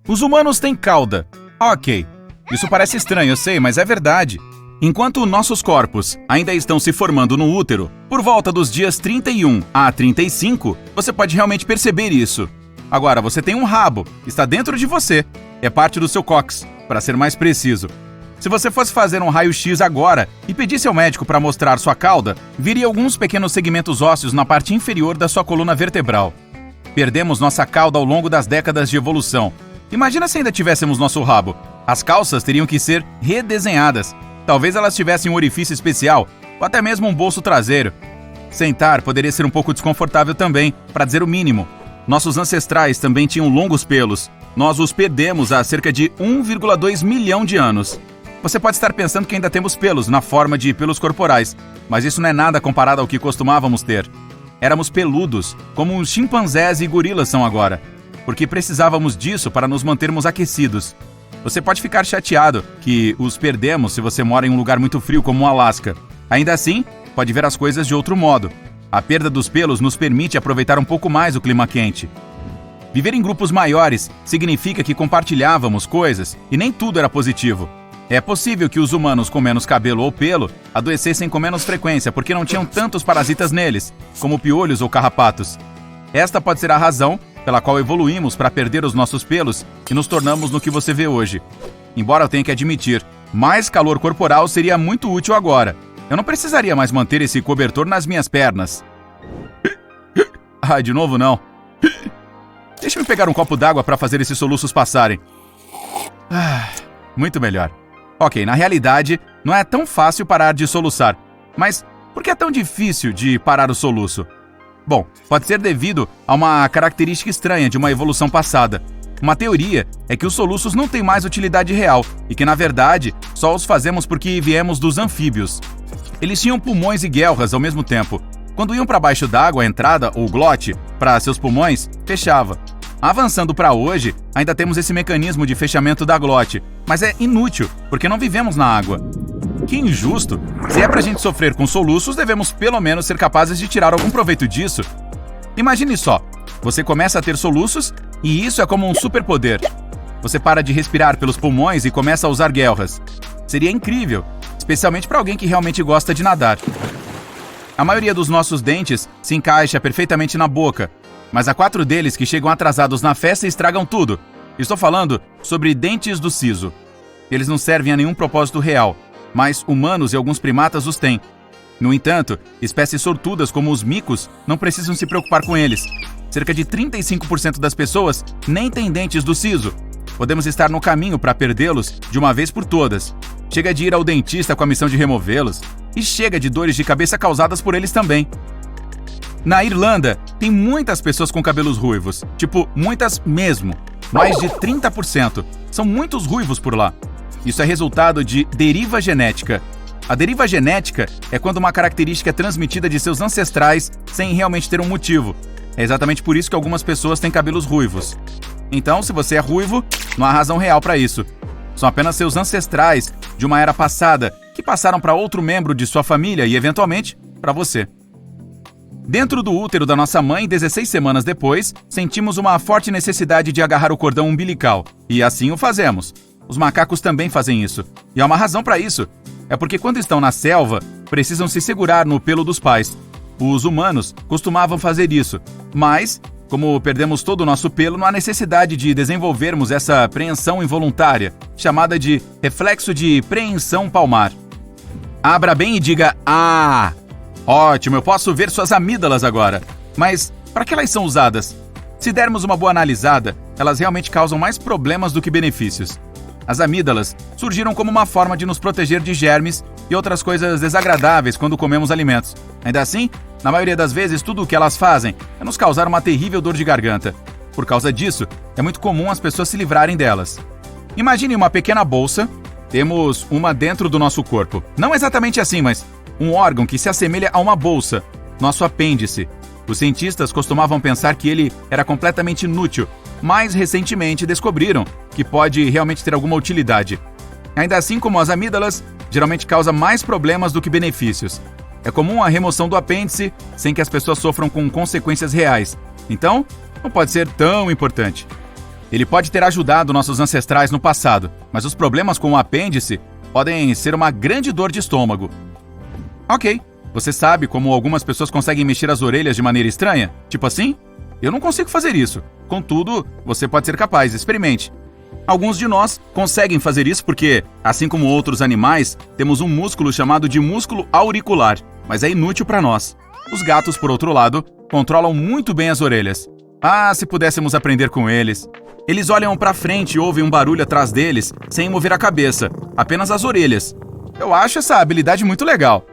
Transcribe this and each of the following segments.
Os humanos têm cauda. Ok. Isso parece estranho, eu sei, mas é verdade. Enquanto nossos corpos ainda estão se formando no útero, por volta dos dias 31 a 35, você pode realmente perceber isso. Agora, você tem um rabo, está dentro de você. É parte do seu cóccix, para ser mais preciso. Se você fosse fazer um raio-x agora e pedisse ao médico para mostrar sua cauda, viria alguns pequenos segmentos ósseos na parte inferior da sua coluna vertebral. Perdemos nossa cauda ao longo das décadas de evolução. Imagina se ainda tivéssemos nosso rabo. As calças teriam que ser redesenhadas. Talvez elas tivessem um orifício especial, ou até mesmo um bolso traseiro. Sentar poderia ser um pouco desconfortável também, para dizer o mínimo. Nossos ancestrais também tinham longos pelos. Nós os perdemos há cerca de 1,2 milhão de anos. Você pode estar pensando que ainda temos pelos na forma de pelos corporais, mas isso não é nada comparado ao que costumávamos ter. Éramos peludos, como os chimpanzés e gorilas são agora, porque precisávamos disso para nos mantermos aquecidos. Você pode ficar chateado que os perdemos se você mora em um lugar muito frio como o Alasca. Ainda assim, pode ver as coisas de outro modo. A perda dos pelos nos permite aproveitar um pouco mais o clima quente. Viver em grupos maiores significa que compartilhávamos coisas e nem tudo era positivo. É possível que os humanos com menos cabelo ou pelo adoecessem com menos frequência porque não tinham tantos parasitas neles, como piolhos ou carrapatos. Esta pode ser a razão pela qual evoluímos para perder os nossos pelos e nos tornamos no que você vê hoje. Embora eu tenha que admitir, mais calor corporal seria muito útil agora. Eu não precisaria mais manter esse cobertor nas minhas pernas. De novo não. Deixa-me pegar um copo d'água para fazer esses soluços passarem. Muito melhor. Ok, na realidade, não é tão fácil parar de soluçar. Mas por que é tão difícil de parar o soluço? Bom, pode ser devido a uma característica estranha de uma evolução passada. Uma teoria é que os soluços não têm mais utilidade real e que, na verdade, só os fazemos porque viemos dos anfíbios. Eles tinham pulmões e guelras ao mesmo tempo. Quando iam para baixo d'água, a entrada, ou glote, para seus pulmões, fechava. Avançando para hoje, ainda temos esse mecanismo de fechamento da glote, mas é inútil, porque não vivemos na água. Que injusto! Se é pra gente sofrer com soluços, devemos pelo menos ser capazes de tirar algum proveito disso. Imagine só, você começa a ter soluços e isso é como um superpoder. Você para de respirar pelos pulmões e começa a usar guelras. Seria incrível, especialmente para alguém que realmente gosta de nadar. A maioria dos nossos dentes se encaixa perfeitamente na boca, mas há 4 deles que chegam atrasados na festa e estragam tudo. Estou falando sobre dentes do siso. Eles não servem a nenhum propósito real, mas humanos e alguns primatas os têm. No entanto, espécies sortudas como os micos não precisam se preocupar com eles. Cerca de 35% das pessoas nem têm dentes do siso. Podemos estar no caminho para perdê-los de uma vez por todas. Chega de ir ao dentista com a missão de removê-los. E chega de dores de cabeça causadas por eles também. Na Irlanda, tem muitas pessoas com cabelos ruivos. Tipo, muitas mesmo. Mais de 30%. São muitos ruivos por lá. Isso é resultado de deriva genética. A deriva genética é quando uma característica é transmitida de seus ancestrais sem realmente ter um motivo. É exatamente por isso que algumas pessoas têm cabelos ruivos. Então, se você é ruivo, não há razão real para isso. São apenas seus ancestrais de uma era passada que passaram para outro membro de sua família e, eventualmente, para você. Dentro do útero da nossa mãe, 16 semanas depois, sentimos uma forte necessidade de agarrar o cordão umbilical. E assim o fazemos. Os macacos também fazem isso. E há uma razão para isso. É porque quando estão na selva, precisam se segurar no pelo dos pais. Os humanos costumavam fazer isso. Mas, como perdemos todo o nosso pelo, não há necessidade de desenvolvermos essa preensão involuntária, chamada de reflexo de preensão palmar. Abra bem e diga "Ah!". Ótimo, eu posso ver suas amígdalas agora. Mas para que elas são usadas? Se dermos uma boa analisada, elas realmente causam mais problemas do que benefícios. As amígdalas surgiram como uma forma de nos proteger de germes e outras coisas desagradáveis quando comemos alimentos. Ainda assim, na maioria das vezes, tudo o que elas fazem é nos causar uma terrível dor de garganta. Por causa disso, é muito comum as pessoas se livrarem delas. Imagine uma pequena bolsa. Temos uma dentro do nosso corpo. Não exatamente assim, mas um órgão que se assemelha a uma bolsa, nosso apêndice. Os cientistas costumavam pensar que ele era completamente inútil, mas recentemente descobriram que pode realmente ter alguma utilidade. Ainda assim, como as amígdalas, geralmente causa mais problemas do que benefícios. É comum a remoção do apêndice sem que as pessoas sofram com consequências reais. Então, não pode ser tão importante. Ele pode ter ajudado nossos ancestrais no passado, mas os problemas com o apêndice podem ser uma grande dor de estômago. Ok, você sabe como algumas pessoas conseguem mexer as orelhas de maneira estranha? Tipo assim? Eu não consigo fazer isso. Contudo, você pode ser capaz, experimente. Alguns de nós conseguem fazer isso porque, assim como outros animais, temos um músculo chamado de músculo auricular, mas é inútil para nós. Os gatos, por outro lado, controlam muito bem as orelhas. Ah, se pudéssemos aprender com eles. Eles olham para frente e ouvem um barulho atrás deles, sem mover a cabeça, apenas as orelhas. Eu acho essa habilidade muito legal.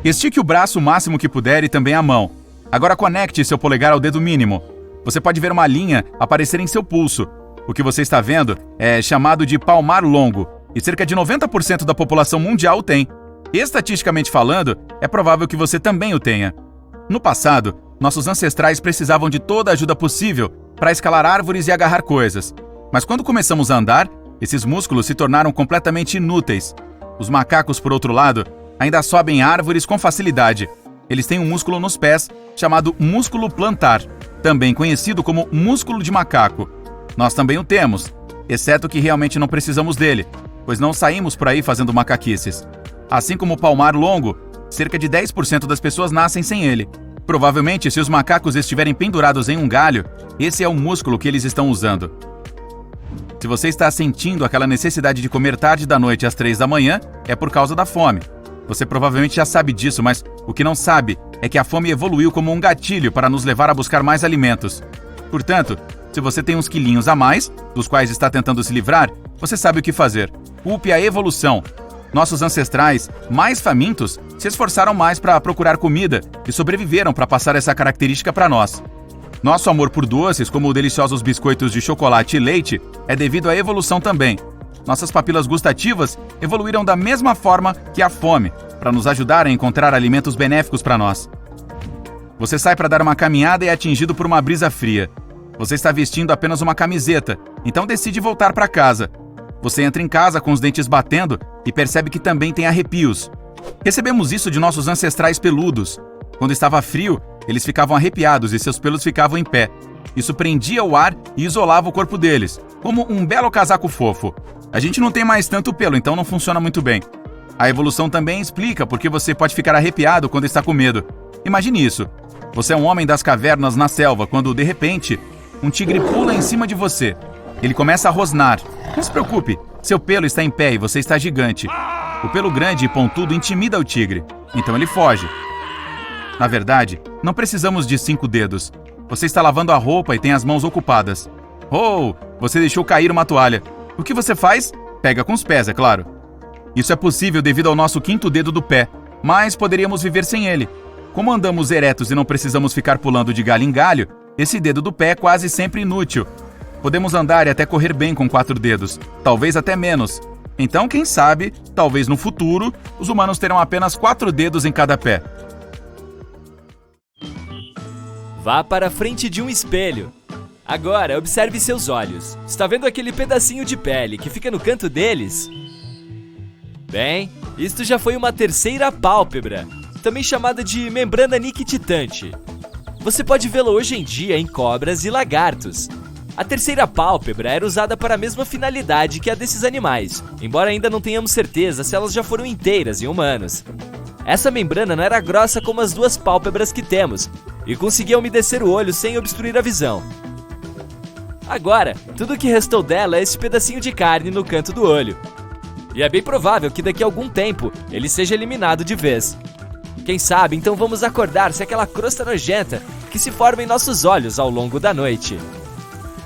Estique o braço o máximo que puder e também a mão. Agora conecte seu polegar ao dedo mínimo. Você pode ver uma linha aparecer em seu pulso. O que você está vendo é chamado de palmar longo, e cerca de 90% da população mundial o tem. Estatisticamente falando, é provável que você também o tenha. No passado, nossos ancestrais precisavam de toda a ajuda possível para escalar árvores e agarrar coisas. Mas quando começamos a andar, esses músculos se tornaram completamente inúteis. Os macacos, por outro lado, ainda sobem árvores com facilidade. Eles têm um músculo nos pés chamado músculo plantar, também conhecido como músculo de macaco. Nós também o temos, exceto que realmente não precisamos dele, pois não saímos por aí fazendo macaquices. Assim como o palmar longo, cerca de 10% das pessoas nascem sem ele. Provavelmente, se os macacos estiverem pendurados em um galho, esse é o músculo que eles estão usando. Se você está sentindo aquela necessidade de comer tarde da noite às 3 da manhã, é por causa da fome. Você provavelmente já sabe disso, mas o que não sabe é que a fome evoluiu como um gatilho para nos levar a buscar mais alimentos. Portanto, se você tem uns quilinhos a mais, dos quais está tentando se livrar, você sabe o que fazer. Culpe a evolução. Nossos ancestrais, mais famintos, se esforçaram mais para procurar comida e sobreviveram para passar essa característica para nós. Nosso amor por doces, como deliciosos biscoitos de chocolate e leite, é devido à evolução também. Nossas papilas gustativas evoluíram da mesma forma que a fome, para nos ajudar a encontrar alimentos benéficos para nós. Você sai para dar uma caminhada e é atingido por uma brisa fria. Você está vestindo apenas uma camiseta, então decide voltar para casa. Você entra em casa com os dentes batendo e percebe que também tem arrepios. Recebemos isso de nossos ancestrais peludos. Quando estava frio, eles ficavam arrepiados e seus pelos ficavam em pé. Isso prendia o ar e isolava o corpo deles, como um belo casaco fofo. A gente não tem mais tanto pelo, então não funciona muito bem. A evolução também explica por que você pode ficar arrepiado quando está com medo. Imagine isso. Você é um homem das cavernas na selva quando, de repente, um tigre pula em cima de você. Ele começa a rosnar. Não se preocupe, seu pelo está em pé e você está gigante. O pelo grande e pontudo intimida o tigre, então ele foge. Na verdade, não precisamos de 5 dedos. Você está lavando a roupa e tem as mãos ocupadas. Oh, você deixou cair uma toalha. O que você faz? Pega com os pés, é claro. Isso é possível devido ao nosso 5º dedo do pé, mas poderíamos viver sem ele. Como andamos eretos e não precisamos ficar pulando de galho em galho, esse dedo do pé é quase sempre inútil. Podemos andar e até correr bem com 4 dedos, talvez até menos. Então, quem sabe, talvez no futuro, os humanos terão apenas 4 dedos em cada pé. Vá para a frente de um espelho. Agora, observe seus olhos. Está vendo aquele pedacinho de pele que fica no canto deles? Bem, isto já foi uma terceira pálpebra, também chamada de membrana nictitante. Você pode vê-la hoje em dia em cobras e lagartos. A terceira pálpebra era usada para a mesma finalidade que a desses animais, embora ainda não tenhamos certeza se elas já foram inteiras em humanos. Essa membrana não era grossa como as 2 pálpebras que temos, e conseguia umedecer o olho sem obstruir a visão. Agora, tudo o que restou dela é esse pedacinho de carne no canto do olho. E é bem provável que daqui a algum tempo ele seja eliminado de vez. Quem sabe, então vamos acordar-se aquela crosta nojenta que se forma em nossos olhos ao longo da noite.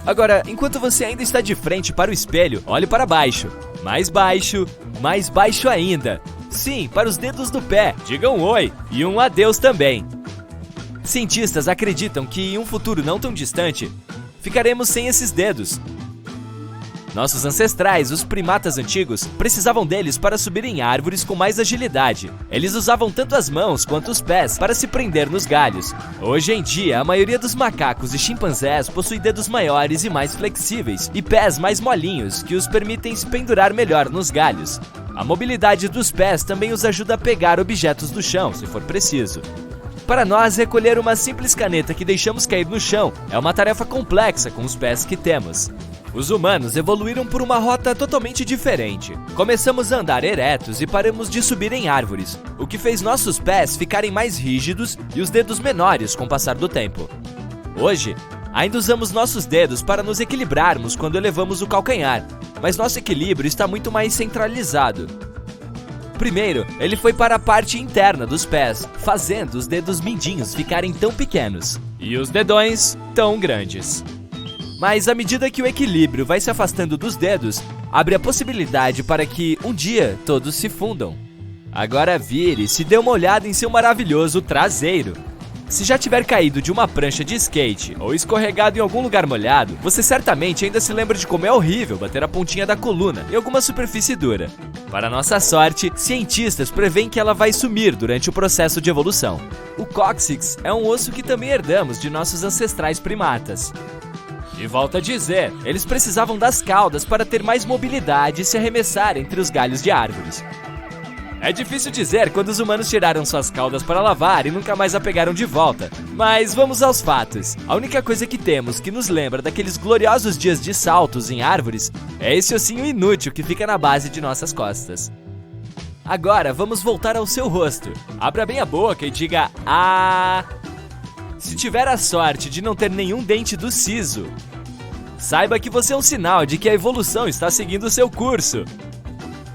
Agora, enquanto você ainda está de frente para o espelho, olhe para baixo. Mais baixo ainda. Sim, para os dedos do pé. Diga um oi e um adeus também. Cientistas acreditam que em um futuro não tão distante, ficaremos sem esses dedos. Nossos ancestrais, os primatas antigos, precisavam deles para subir em árvores com mais agilidade. Eles usavam tanto as mãos quanto os pés para se prender nos galhos. Hoje em dia, a maioria dos macacos e chimpanzés possui dedos maiores e mais flexíveis, e pés mais molinhos, que os permitem se pendurar melhor nos galhos. A mobilidade dos pés também os ajuda a pegar objetos do chão, se for preciso. Para nós, recolher uma simples caneta que deixamos cair no chão é uma tarefa complexa com os pés que temos. Os humanos evoluíram por uma rota totalmente diferente. Começamos a andar eretos e paramos de subir em árvores, o que fez nossos pés ficarem mais rígidos e os dedos menores com o passar do tempo. Hoje, ainda usamos nossos dedos para nos equilibrarmos quando elevamos o calcanhar, mas nosso equilíbrio está muito mais centralizado. Primeiro, ele foi para a parte interna dos pés, fazendo os dedos mindinhos ficarem tão pequenos e os dedões tão grandes. Mas à medida que o equilíbrio vai se afastando dos dedos, abre a possibilidade para que, um dia, todos se fundam. Agora vire e se dê uma olhada em seu maravilhoso traseiro. Se já tiver caído de uma prancha de skate ou escorregado em algum lugar molhado, você certamente ainda se lembra de como é horrível bater a pontinha da coluna em alguma superfície dura. Para nossa sorte, cientistas preveem que ela vai sumir durante o processo de evolução. O cóccix é um osso que também herdamos de nossos ancestrais primatas. E volto a dizer, eles precisavam das caudas para ter mais mobilidade e se arremessar entre os galhos de árvores. É difícil dizer quando os humanos tiraram suas caudas para lavar e nunca mais a pegaram de volta. Mas vamos aos fatos. A única coisa que temos que nos lembra daqueles gloriosos dias de saltos em árvores é esse ossinho inútil que fica na base de nossas costas. Agora vamos voltar ao seu rosto. Abra bem a boca e diga "Ah". Se tiver a sorte de não ter nenhum dente do siso, saiba que você é um sinal de que a evolução está seguindo o seu curso.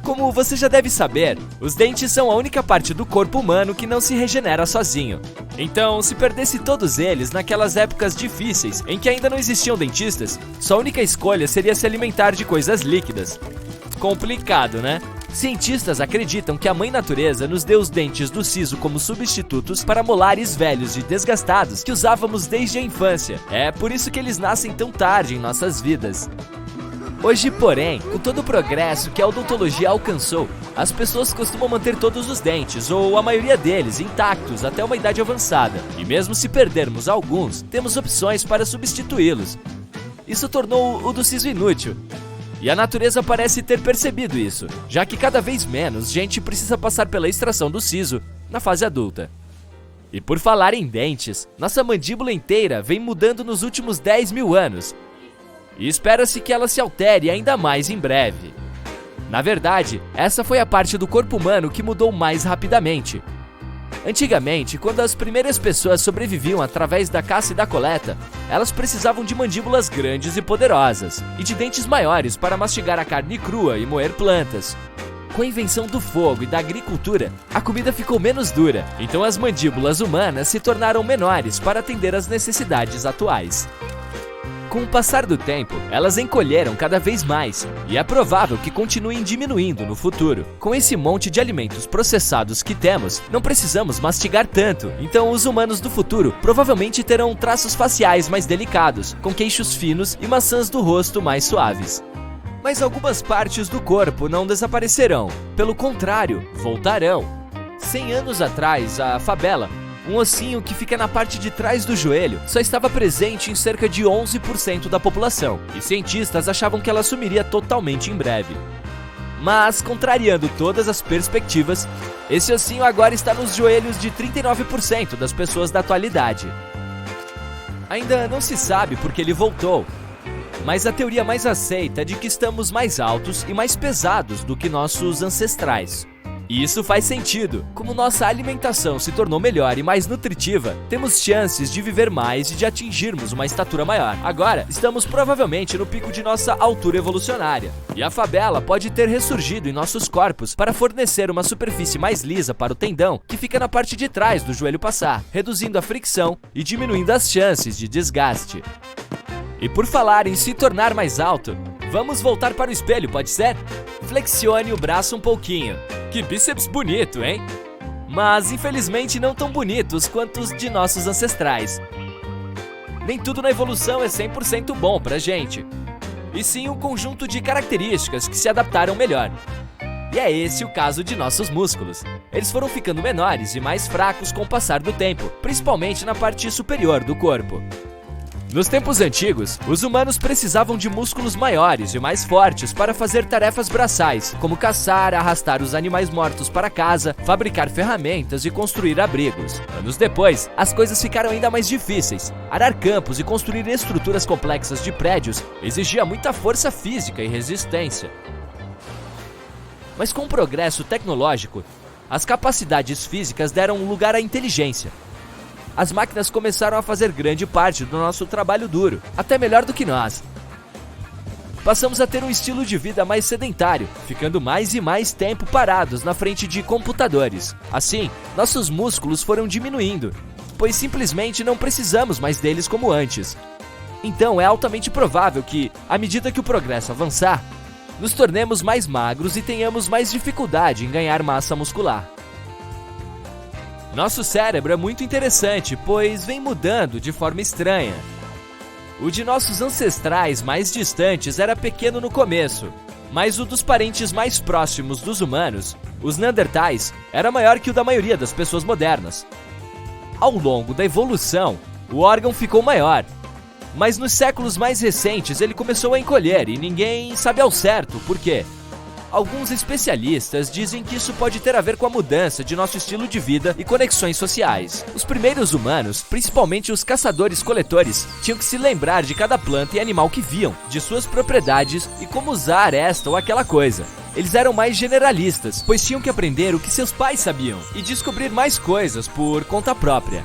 Como você já deve saber, os dentes são a única parte do corpo humano que não se regenera sozinho. Então, se perdesse todos eles naquelas épocas difíceis em que ainda não existiam dentistas, sua única escolha seria se alimentar de coisas líquidas. Complicado, né? Cientistas acreditam que a mãe natureza nos deu os dentes do siso como substitutos para molares velhos e desgastados que usávamos desde a infância. É por isso que eles nascem tão tarde em nossas vidas. Hoje, porém, com todo o progresso que a odontologia alcançou, as pessoas costumam manter todos os dentes, ou a maioria deles, intactos até uma idade avançada. E mesmo se perdermos alguns, temos opções para substituí-los. Isso tornou o do siso inútil. E a natureza parece ter percebido isso, já que cada vez menos gente precisa passar pela extração do siso na fase adulta. E por falar em dentes, nossa mandíbula inteira vem mudando nos últimos 10 mil anos. E espera-se que ela se altere ainda mais em breve. Na verdade, essa foi a parte do corpo humano que mudou mais rapidamente. Antigamente, quando as primeiras pessoas sobreviviam através da caça e da coleta, elas precisavam de mandíbulas grandes e poderosas, e de dentes maiores para mastigar a carne crua e moer plantas. Com a invenção do fogo e da agricultura, a comida ficou menos dura, então as mandíbulas humanas se tornaram menores para atender às necessidades atuais. Com o passar do tempo, elas encolheram cada vez mais, e é provável que continuem diminuindo no futuro. Com esse monte de alimentos processados que temos, não precisamos mastigar tanto, então os humanos do futuro provavelmente terão traços faciais mais delicados, com queixos finos e maçãs do rosto mais suaves. Mas algumas partes do corpo não desaparecerão, pelo contrário, voltarão. 100 anos atrás, a fabela, um ossinho que fica na parte de trás do joelho, só estava presente em cerca de 11% da população, e cientistas achavam que ela sumiria totalmente em breve. Mas, contrariando todas as perspectivas, esse ossinho agora está nos joelhos de 39% das pessoas da atualidade. Ainda não se sabe por que ele voltou, mas a teoria mais aceita é de que estamos mais altos e mais pesados do que nossos ancestrais. E isso faz sentido. Como nossa alimentação se tornou melhor e mais nutritiva, temos chances de viver mais e de atingirmos uma estatura maior. Agora, estamos provavelmente no pico de nossa altura evolucionária. E a fabela pode ter ressurgido em nossos corpos para fornecer uma superfície mais lisa para o tendão que fica na parte de trás do joelho passar, reduzindo a fricção e diminuindo as chances de desgaste. E por falar em se tornar mais alto, vamos voltar para o espelho, pode ser? Flexione o braço um pouquinho. Que bíceps bonito, hein? Mas infelizmente não tão bonitos quanto os de nossos ancestrais. Nem tudo na evolução é 100% bom pra gente, e sim um conjunto de características que se adaptaram melhor. E é esse o caso de nossos músculos. Eles foram ficando menores e mais fracos com o passar do tempo, principalmente na parte superior do corpo. Nos tempos antigos, os humanos precisavam de músculos maiores e mais fortes para fazer tarefas braçais, como caçar, arrastar os animais mortos para casa, fabricar ferramentas e construir abrigos. Anos depois, as coisas ficaram ainda mais difíceis. Arar campos e construir estruturas complexas de prédios exigia muita força física e resistência. Mas com o progresso tecnológico, as capacidades físicas deram lugar à inteligência. As máquinas começaram a fazer grande parte do nosso trabalho duro, até melhor do que nós. Passamos a ter um estilo de vida mais sedentário, ficando mais e mais tempo parados na frente de computadores. Assim, nossos músculos foram diminuindo, pois simplesmente não precisamos mais deles como antes. Então é altamente provável que, à medida que o progresso avançar, nos tornemos mais magros e tenhamos mais dificuldade em ganhar massa muscular. Nosso cérebro é muito interessante, pois vem mudando de forma estranha. O de nossos ancestrais mais distantes era pequeno no começo, mas o dos parentes mais próximos dos humanos, os Neandertais, era maior que o da maioria das pessoas modernas. Ao longo da evolução, o órgão ficou maior, mas nos séculos mais recentes ele começou a encolher e ninguém sabe ao certo por quê. Alguns especialistas dizem que isso pode ter a ver com a mudança de nosso estilo de vida e conexões sociais. Os primeiros humanos, principalmente os caçadores-coletores, tinham que se lembrar de cada planta e animal que viam, de suas propriedades e como usar esta ou aquela coisa. Eles eram mais generalistas, pois tinham que aprender o que seus pais sabiam e descobrir mais coisas por conta própria.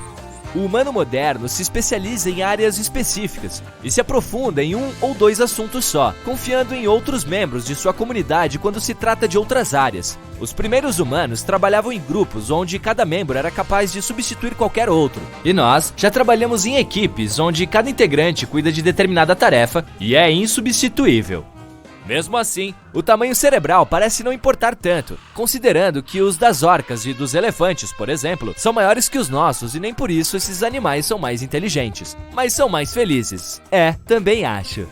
O humano moderno se especializa em áreas específicas e se aprofunda em um ou dois assuntos só, confiando em outros membros de sua comunidade quando se trata de outras áreas. Os primeiros humanos trabalhavam em grupos onde cada membro era capaz de substituir qualquer outro. E nós já trabalhamos em equipes onde cada integrante cuida de determinada tarefa e é insubstituível. Mesmo assim, o tamanho cerebral parece não importar tanto, considerando que os das orcas e dos elefantes, por exemplo, são maiores que os nossos e nem por isso esses animais são mais inteligentes, mas são mais felizes. Também acho.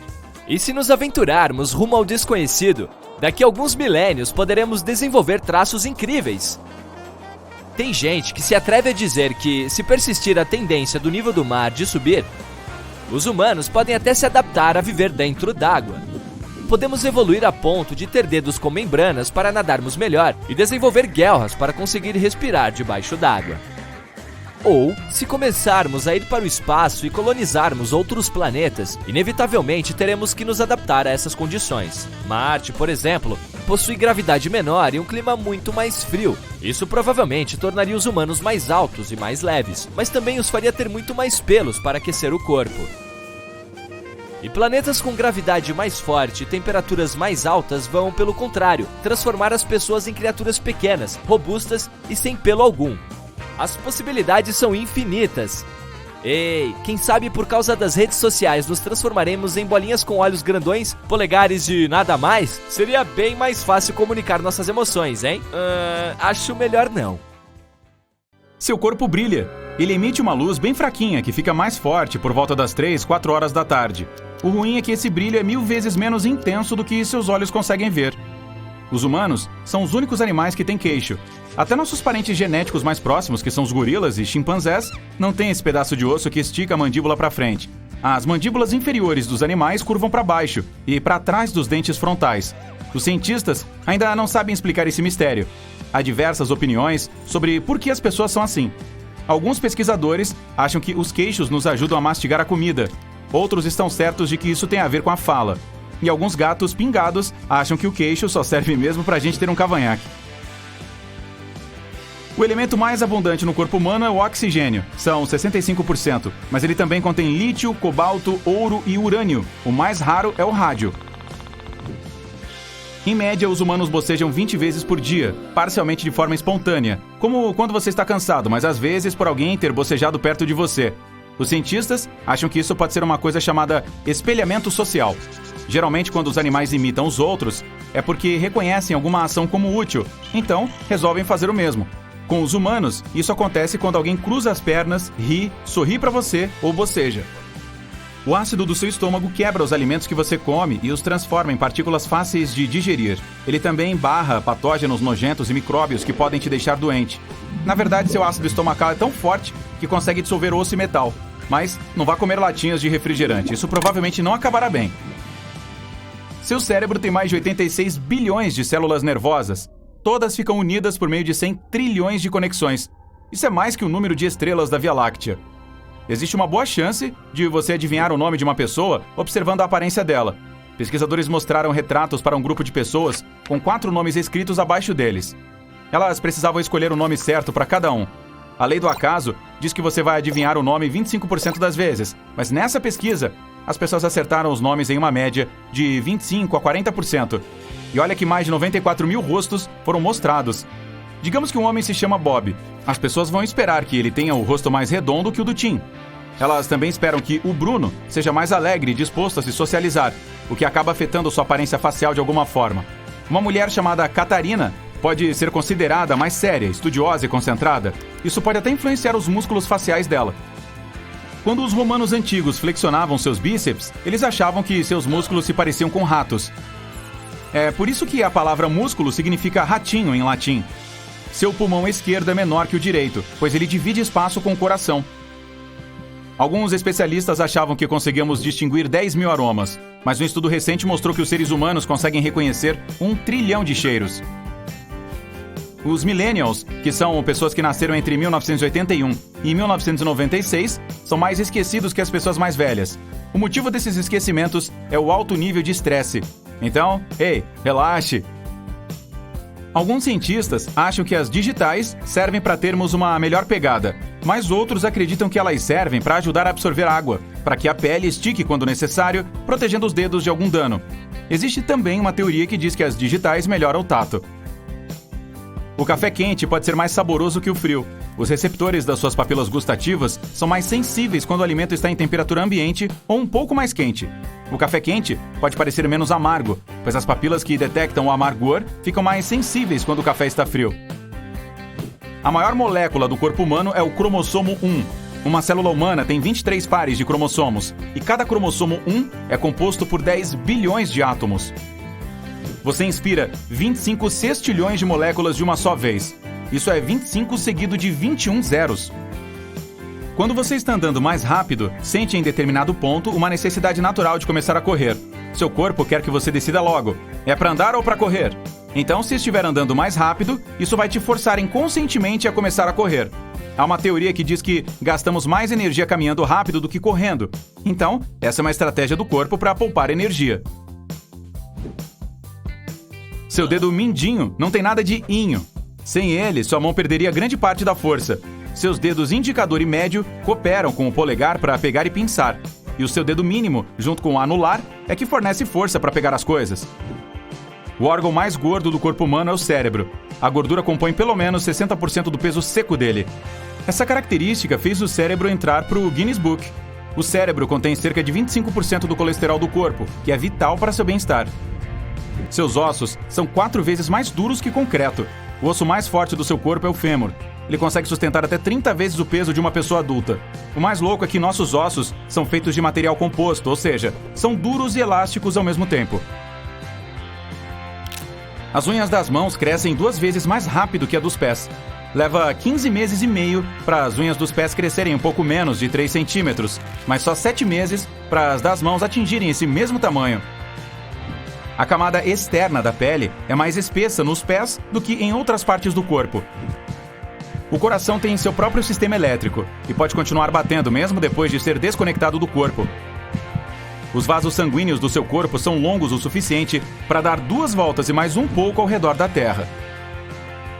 E se nos aventurarmos rumo ao desconhecido, daqui a alguns milênios poderemos desenvolver traços incríveis. Tem gente que se atreve a dizer que, se persistir a tendência do nível do mar de subir, os humanos podem até se adaptar a viver dentro d'água. Podemos evoluir a ponto de ter dedos com membranas para nadarmos melhor e desenvolver guelras para conseguir respirar debaixo d'água. Ou, se começarmos a ir para o espaço e colonizarmos outros planetas, inevitavelmente teremos que nos adaptar a essas condições. Marte, por exemplo, possui gravidade menor e um clima muito mais frio. Isso provavelmente tornaria os humanos mais altos e mais leves, mas também os faria ter muito mais pelos para aquecer o corpo. E planetas com gravidade mais forte e temperaturas mais altas vão, pelo contrário, transformar as pessoas em criaturas pequenas, robustas e sem pelo algum. As possibilidades são infinitas. Ei, quem sabe por causa das redes sociais nos transformaremos em bolinhas com olhos grandões, polegares e nada mais? Seria bem mais fácil comunicar nossas emoções, hein? Acho melhor não. Seu corpo brilha. Ele emite uma luz bem fraquinha que fica mais forte por volta das 3, 4 horas da tarde. O ruim é que esse brilho é 1000 vezes menos intenso do que seus olhos conseguem ver. Os humanos são os únicos animais que têm queixo. Até nossos parentes genéticos mais próximos, que são os gorilas e chimpanzés, não têm esse pedaço de osso que estica a mandíbula para frente. As mandíbulas inferiores dos animais curvam para baixo e para trás dos dentes frontais. Os cientistas ainda não sabem explicar esse mistério. Há diversas opiniões sobre por que as pessoas são assim. Alguns pesquisadores acham que os queixos nos ajudam a mastigar a comida. Outros estão certos de que isso tem a ver com a fala. E alguns gatos pingados acham que o queixo só serve mesmo pra gente ter um cavanhaque. O elemento mais abundante no corpo humano é o oxigênio, são 65%, mas ele também contém lítio, cobalto, ouro e urânio. O mais raro é o rádio. Em média, os humanos bocejam 20 vezes por dia, parcialmente de forma espontânea, como quando você está cansado, mas às vezes por alguém ter bocejado perto de você. Os cientistas acham que isso pode ser uma coisa chamada espelhamento social. Geralmente, quando os animais imitam os outros, é porque reconhecem alguma ação como útil, então resolvem fazer o mesmo. Com os humanos, isso acontece quando alguém cruza as pernas, ri, sorri para você ou boceja. O ácido do seu estômago quebra os alimentos que você come e os transforma em partículas fáceis de digerir. Ele também barra patógenos nojentos e micróbios que podem te deixar doente. Na verdade, seu ácido estomacal é tão forte que consegue dissolver osso e metal. Mas não vá comer latinhas de refrigerante, isso provavelmente não acabará bem. Seu cérebro tem mais de 86 bilhões de células nervosas. Todas ficam unidas por meio de 100 trilhões de conexões. Isso é mais que o número de estrelas da Via Láctea. Existe uma boa chance de você adivinhar o nome de uma pessoa observando a aparência dela. Pesquisadores mostraram retratos para um grupo de pessoas com 4 nomes escritos abaixo deles. Elas precisavam escolher o nome certo para cada um. A lei do acaso diz que você vai adivinhar o nome 25% das vezes, mas nessa pesquisa, as pessoas acertaram os nomes em uma média de 25% a 40%. E olha que mais de 94 mil rostos foram mostrados. Digamos que um homem se chama Bob. As pessoas vão esperar que ele tenha o rosto mais redondo que o do Tim. Elas também esperam que o Bruno seja mais alegre e disposto a se socializar, o que acaba afetando sua aparência facial de alguma forma. Uma mulher chamada Catarina pode ser considerada mais séria, estudiosa e concentrada. Isso pode até influenciar os músculos faciais dela. Quando os romanos antigos flexionavam seus bíceps, eles achavam que seus músculos se pareciam com ratos. É por isso que a palavra músculo significa ratinho em latim. Seu pulmão esquerdo é menor que o direito, pois ele divide espaço com o coração. Alguns especialistas achavam que conseguíamos distinguir 10 mil aromas, mas um estudo recente mostrou que os seres humanos conseguem reconhecer 1 trilhão de cheiros. Os millennials, que são pessoas que nasceram entre 1981 e 1996, são mais esquecidos que as pessoas mais velhas. O motivo desses esquecimentos é o alto nível de estresse. Então, relaxe! Alguns cientistas acham que as digitais servem para termos uma melhor pegada, mas outros acreditam que elas servem para ajudar a absorver água, para que a pele estique quando necessário, protegendo os dedos de algum dano. Existe também uma teoria que diz que as digitais melhoram o tato. O café quente pode ser mais saboroso que o frio. Os receptores das suas papilas gustativas são mais sensíveis quando o alimento está em temperatura ambiente ou um pouco mais quente. O café quente pode parecer menos amargo, pois as papilas que detectam o amargor ficam mais sensíveis quando o café está frio. A maior molécula do corpo humano é o cromossomo 1. Uma célula humana tem 23 pares de cromossomos, e cada cromossomo 1 é composto por 10 bilhões de átomos. Você inspira 25 sextilhões de moléculas de uma só vez. Isso é 25 seguido de 21 zeros. Quando você está andando mais rápido, sente em determinado ponto uma necessidade natural de começar a correr. Seu corpo quer que você decida logo. É para andar ou para correr? Então, se estiver andando mais rápido, isso vai te forçar inconscientemente a começar a correr. Há uma teoria que diz que gastamos mais energia caminhando rápido do que correndo. Então, essa é uma estratégia do corpo para poupar energia. Seu dedo mindinho não tem nada de inho. Sem ele, sua mão perderia grande parte da força. Seus dedos indicador e médio cooperam com o polegar para pegar e pinçar. E o seu dedo mínimo, junto com o anular, é que fornece força para pegar as coisas. O órgão mais gordo do corpo humano é o cérebro. A gordura compõe pelo menos 60% do peso seco dele. Essa característica fez o cérebro entrar para o Guinness Book. O cérebro contém cerca de 25% do colesterol do corpo, que é vital para seu bem-estar. Seus ossos são 4 vezes mais duros que concreto. O osso mais forte do seu corpo é o fêmur. Ele consegue sustentar até 30 vezes o peso de uma pessoa adulta. O mais louco é que nossos ossos são feitos de material composto, ou seja, são duros e elásticos ao mesmo tempo. As unhas das mãos crescem 2 vezes mais rápido que a dos pés. Leva 15 meses e meio para as unhas dos pés crescerem um pouco menos de 3 centímetros, mas só 7 meses para as das mãos atingirem esse mesmo tamanho. A camada externa da pele é mais espessa nos pés do que em outras partes do corpo. O coração tem seu próprio sistema elétrico e pode continuar batendo mesmo depois de ser desconectado do corpo. Os vasos sanguíneos do seu corpo são longos o suficiente para dar 2 voltas e mais um pouco ao redor da Terra.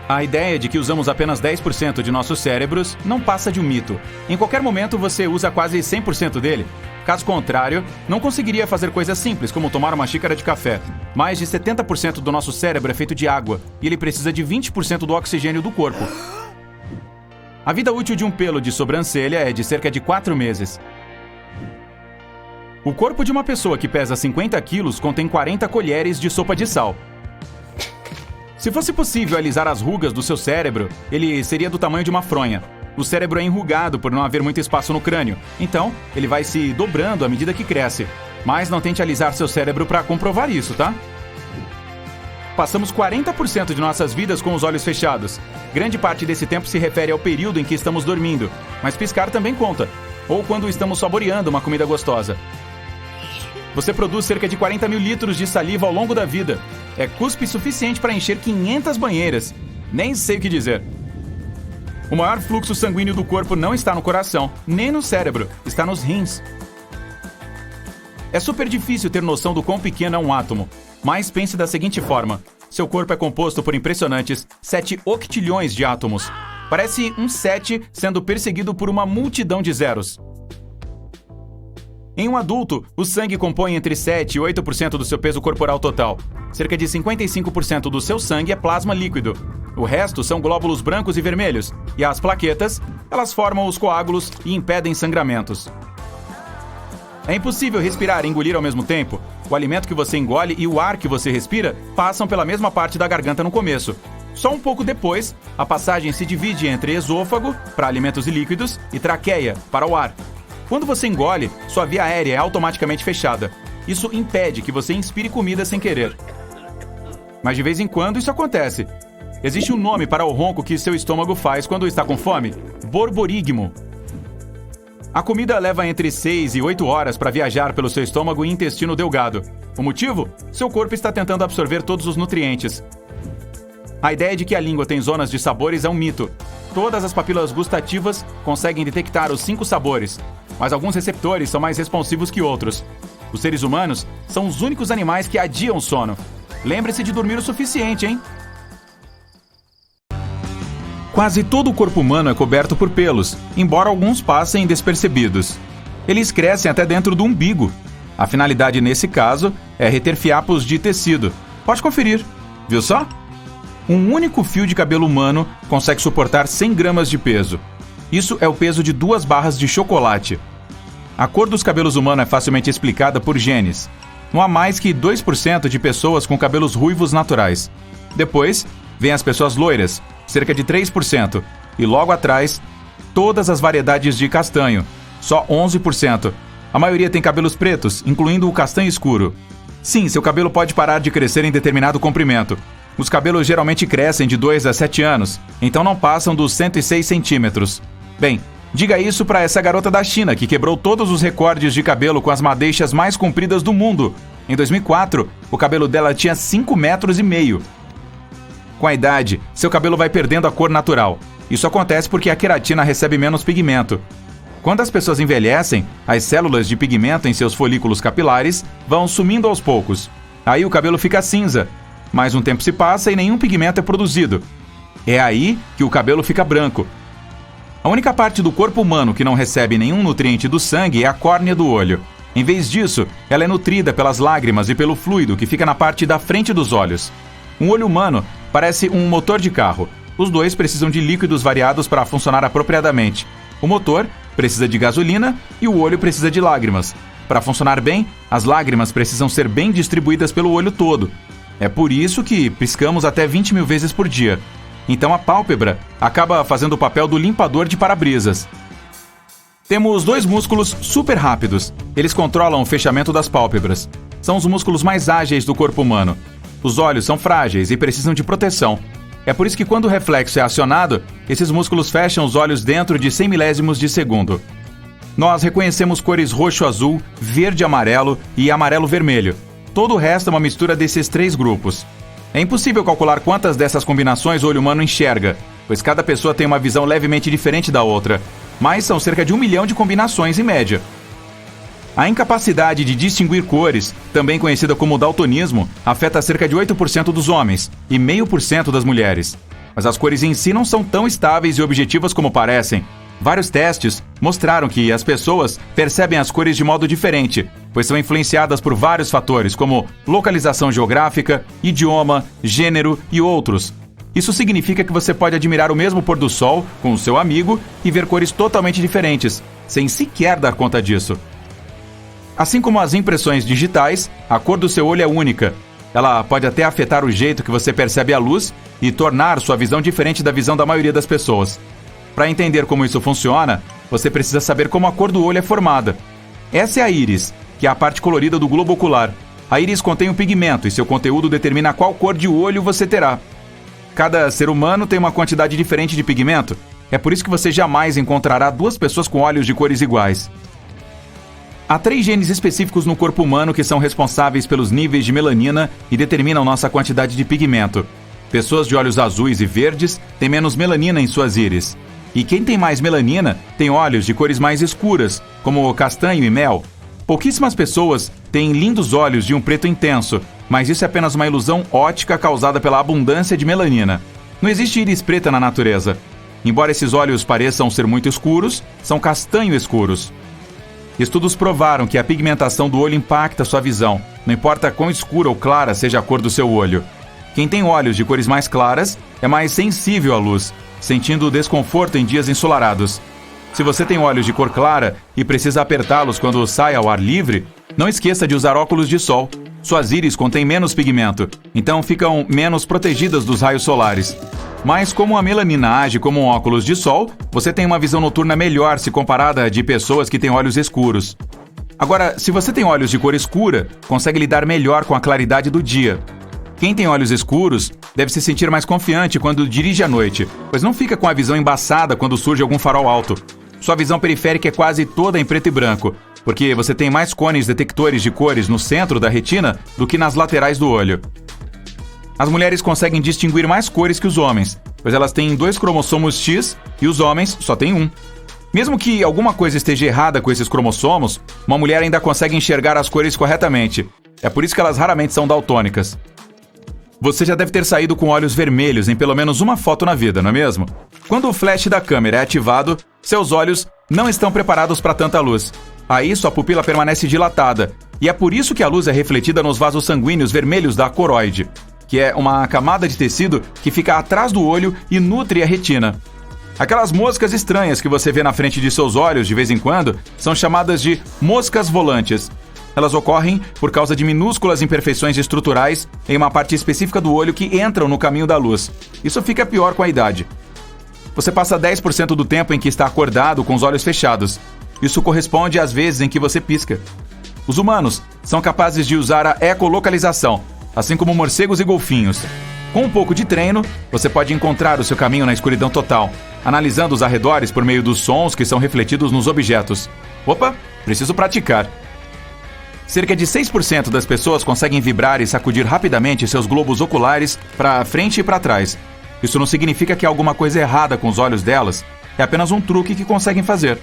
A ideia de que usamos apenas 10% de nossos cérebros não passa de um mito. Em qualquer momento você usa quase 100% dele. Caso contrário, não conseguiria fazer coisas simples como tomar uma xícara de café. Mais de 70% do nosso cérebro é feito de água e ele precisa de 20% do oxigênio do corpo. A vida útil de um pelo de sobrancelha é de cerca de 4 meses. O corpo de uma pessoa que pesa 50 quilos contém 40 colheres de sopa de sal. Se fosse possível alisar as rugas do seu cérebro, ele seria do tamanho de uma fronha. O cérebro é enrugado por não haver muito espaço no crânio, então ele vai se dobrando à medida que cresce. Mas não tente alisar seu cérebro para comprovar isso, tá? Passamos 40% de nossas vidas com os olhos fechados. Grande parte desse tempo se refere ao período em que estamos dormindo, mas piscar também conta. ou quando estamos saboreando uma comida gostosa. Você produz cerca de 40 mil litros de saliva ao longo da vida. É cuspe suficiente para encher 500 banheiras. Nem sei o que dizer. O maior fluxo sanguíneo do corpo não está no coração, nem no cérebro, está nos rins. É super difícil ter noção do quão pequeno é um átomo, mas pense da seguinte forma. Seu corpo é composto por impressionantes 7 octilhões de átomos. Parece um 7 sendo perseguido por uma multidão de zeros. Em um adulto, o sangue compõe entre 7 e 8% do seu peso corporal total. Cerca de 55% do seu sangue é plasma líquido. O resto são glóbulos brancos e vermelhos. E as plaquetas, elas formam os coágulos e impedem sangramentos. É impossível respirar e engolir ao mesmo tempo. O alimento que você engole e o ar que você respira passam pela mesma parte da garganta no começo. Só um pouco depois, a passagem se divide entre esôfago, para alimentos e líquidos, e traqueia, para o ar. Quando você engole, sua via aérea é automaticamente fechada. Isso impede que você inspire comida sem querer. Mas de vez em quando isso acontece. Existe um nome para o ronco que seu estômago faz quando está com fome: borborigmo. A comida leva entre 6 e 8 horas para viajar pelo seu estômago e intestino delgado. O motivo? Seu corpo está tentando absorver todos os nutrientes. A ideia de que a língua tem zonas de sabores é um mito. Todas as papilas gustativas conseguem detectar os 5 sabores, mas alguns receptores são mais responsivos que outros. Os seres humanos são os únicos animais que adiam o sono. Lembre-se de dormir o suficiente, hein? Quase todo o corpo humano é coberto por pelos, embora alguns passem despercebidos. Eles crescem até dentro do umbigo. A finalidade nesse caso é reter fiapos de tecido. Pode conferir. Viu só? Um único fio de cabelo humano consegue suportar 100 gramas de peso. Isso é o peso de 2 barras de chocolate. A cor dos cabelos humanos é facilmente explicada por genes. Não há mais que 2% de pessoas com cabelos ruivos naturais. Depois, vem as pessoas loiras, cerca de 3%. E logo atrás, todas as variedades de castanho, só 11%. A maioria tem cabelos pretos, incluindo o castanho escuro. Sim, seu cabelo pode parar de crescer em determinado comprimento. Os cabelos geralmente crescem de 2 a 7 anos, então não passam dos 106 centímetros. Bem, diga isso para essa garota da China que quebrou todos os recordes de cabelo com as madeixas mais compridas do mundo. Em 2004, o cabelo dela tinha 5,5 metros. Com a idade, seu cabelo vai perdendo a cor natural. Isso acontece porque a queratina recebe menos pigmento. Quando as pessoas envelhecem, as células de pigmento em seus folículos capilares vão sumindo aos poucos. Aí o cabelo fica cinza. Mais um tempo se passa e nenhum pigmento é produzido. É aí que o cabelo fica branco. A única parte do corpo humano que não recebe nenhum nutriente do sangue é a córnea do olho. Em vez disso, ela é nutrida pelas lágrimas e pelo fluido que fica na parte da frente dos olhos. Um olho humano parece um motor de carro. Os dois precisam de líquidos variados para funcionar apropriadamente. O motor precisa de gasolina e o olho precisa de lágrimas. Para funcionar bem, as lágrimas precisam ser bem distribuídas pelo olho todo. É por isso que piscamos até 20 mil vezes por dia. Então a pálpebra acaba fazendo o papel do limpador de para-brisas. Temos 2 músculos super rápidos. Eles controlam o fechamento das pálpebras. São os músculos mais ágeis do corpo humano. Os olhos são frágeis e precisam de proteção. É por isso que quando o reflexo é acionado, esses músculos fecham os olhos dentro de 100 milésimos de segundo. Nós reconhecemos cores roxo-azul, verde-amarelo e amarelo-vermelho. Todo o resto é uma mistura desses 3 grupos. É impossível calcular quantas dessas combinações o olho humano enxerga, pois cada pessoa tem uma visão levemente diferente da outra, mas são cerca de 1 milhão de combinações em média. A incapacidade de distinguir cores, também conhecida como daltonismo, afeta cerca de 8% dos homens e 0,5% das mulheres. Mas as cores em si não são tão estáveis e objetivas como parecem. Vários testes mostraram que as pessoas percebem as cores de modo diferente, pois são influenciadas por vários fatores, como localização geográfica, idioma, gênero e outros. Isso significa que você pode admirar o mesmo pôr do sol com o seu amigo e ver cores totalmente diferentes, sem sequer dar conta disso. Assim como as impressões digitais, a cor do seu olho é única. Ela pode até afetar o jeito que você percebe a luz e tornar sua visão diferente da visão da maioria das pessoas. Para entender como isso funciona, você precisa saber como a cor do olho é formada. Essa é a íris, que é a parte colorida do globo ocular. A íris contém um pigmento e seu conteúdo determina qual cor de olho você terá. Cada ser humano tem uma quantidade diferente de pigmento. É por isso que você jamais encontrará duas pessoas com olhos de cores iguais. Há 3 genes específicos no corpo humano que são responsáveis pelos níveis de melanina e determinam nossa quantidade de pigmento. Pessoas de olhos azuis e verdes têm menos melanina em suas íris. E quem tem mais melanina tem olhos de cores mais escuras, como castanho e mel. Pouquíssimas pessoas têm lindos olhos de um preto intenso, mas isso é apenas uma ilusão óptica causada pela abundância de melanina. Não existe íris preta na natureza. Embora esses olhos pareçam ser muito escuros, são castanho escuros. Estudos provaram que a pigmentação do olho impacta sua visão, não importa quão escura ou clara seja a cor do seu olho. Quem tem olhos de cores mais claras é mais sensível à luz, sentindo desconforto em dias ensolarados. Se você tem olhos de cor clara e precisa apertá-los quando sai ao ar livre, não esqueça de usar óculos de sol. Suas íris contêm menos pigmento, então ficam menos protegidas dos raios solares. Mas como a melanina age como um óculos de sol, você tem uma visão noturna melhor se comparada de pessoas que têm olhos escuros. Agora, se você tem olhos de cor escura, consegue lidar melhor com a claridade do dia. Quem tem olhos escuros deve se sentir mais confiante quando dirige à noite, pois não fica com a visão embaçada quando surge algum farol alto. Sua visão periférica é quase toda em preto e branco, porque você tem mais cones detectores de cores no centro da retina do que nas laterais do olho. As mulheres conseguem distinguir mais cores que os homens, pois elas têm 2 cromossomos X e os homens só têm 1. Mesmo que alguma coisa esteja errada com esses cromossomos, uma mulher ainda consegue enxergar as cores corretamente. É por isso que elas raramente são daltônicas. Você já deve ter saído com olhos vermelhos em pelo menos uma foto na vida, não é mesmo? Quando o flash da câmera é ativado, seus olhos não estão preparados para tanta luz. Aí sua pupila permanece dilatada, e é por isso que a luz é refletida nos vasos sanguíneos vermelhos da coroide, que é uma camada de tecido que fica atrás do olho e nutre a retina. Aquelas moscas estranhas que você vê na frente de seus olhos de vez em quando são chamadas de moscas volantes. Elas ocorrem por causa de minúsculas imperfeições estruturais em uma parte específica do olho que entram no caminho da luz. Isso fica pior com a idade. Você passa 10% do tempo em que está acordado com os olhos fechados. Isso corresponde às vezes em que você pisca. Os humanos são capazes de usar a ecolocalização, assim como morcegos e golfinhos. Com um pouco de treino, você pode encontrar o seu caminho na escuridão total, analisando os arredores por meio dos sons que são refletidos nos objetos. Opa, preciso praticar. Cerca de 6% das pessoas conseguem vibrar e sacudir rapidamente seus globos oculares para frente e para trás. Isso não significa que há alguma coisa errada com os olhos delas, é apenas um truque que conseguem fazer.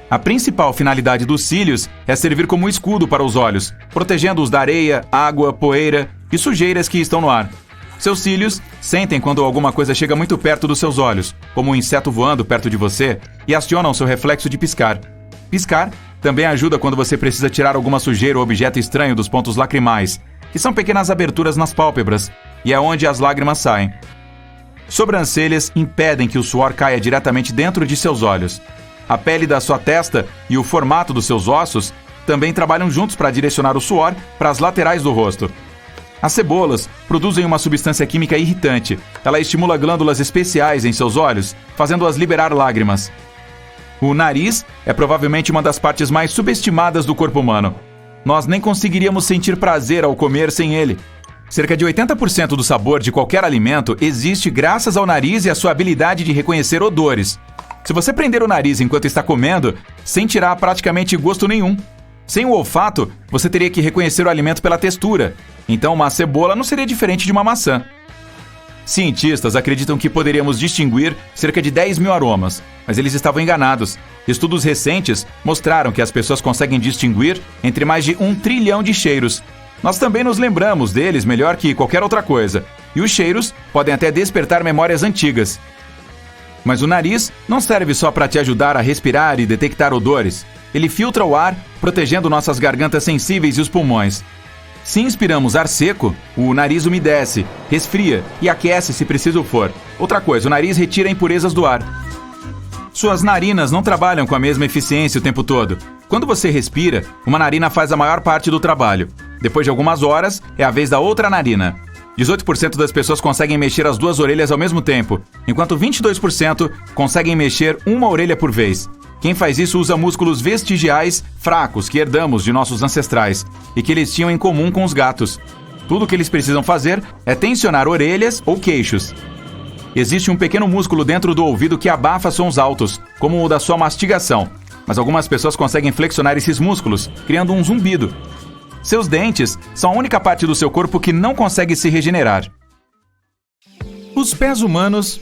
A principal finalidade dos cílios é servir como escudo para os olhos, protegendo-os da areia, água, poeira e sujeiras que estão no ar. Seus cílios sentem quando alguma coisa chega muito perto dos seus olhos, como um inseto voando perto de você, e acionam seu reflexo de piscar. Piscar também ajuda quando você precisa tirar alguma sujeira ou objeto estranho dos pontos lacrimais, que são pequenas aberturas nas pálpebras, e é onde as lágrimas saem. Sobrancelhas impedem que o suor caia diretamente dentro de seus olhos. A pele da sua testa e o formato dos seus ossos também trabalham juntos para direcionar o suor para as laterais do rosto. As cebolas produzem uma substância química irritante. Ela estimula glândulas especiais em seus olhos, fazendo-as liberar lágrimas. O nariz é provavelmente uma das partes mais subestimadas do corpo humano. Nós nem conseguiríamos sentir prazer ao comer sem ele. Cerca de 80% do sabor de qualquer alimento existe graças ao nariz e à sua habilidade de reconhecer odores. Se você prender o nariz enquanto está comendo, sentirá praticamente gosto nenhum. Sem o olfato, você teria que reconhecer o alimento pela textura. Então uma cebola não seria diferente de uma maçã. Cientistas acreditam que poderíamos distinguir cerca de 10 mil aromas, mas eles estavam enganados. Estudos recentes mostraram que as pessoas conseguem distinguir entre mais de 1 trilhão de cheiros. Nós também nos lembramos deles melhor que qualquer outra coisa, e os cheiros podem até despertar memórias antigas. Mas o nariz não serve só para te ajudar a respirar e detectar odores. Ele filtra o ar, protegendo nossas gargantas sensíveis e os pulmões. Se inspiramos ar seco, o nariz umedece, resfria e aquece se preciso for. Outra coisa, o nariz retira impurezas do ar. Suas narinas não trabalham com a mesma eficiência o tempo todo. Quando você respira, uma narina faz a maior parte do trabalho. Depois de algumas horas, é a vez da outra narina. 18% das pessoas conseguem mexer as 2 orelhas ao mesmo tempo, enquanto 22% conseguem mexer uma orelha por vez. Quem faz isso usa músculos vestigiais fracos que herdamos de nossos ancestrais e que eles tinham em comum com os gatos. Tudo o que eles precisam fazer é tensionar orelhas ou queixos. Existe um pequeno músculo dentro do ouvido que abafa sons altos, como o da sua mastigação. Mas algumas pessoas conseguem flexionar esses músculos, criando um zumbido. Seus dentes são a única parte do seu corpo que não consegue se regenerar. Os pés humanos,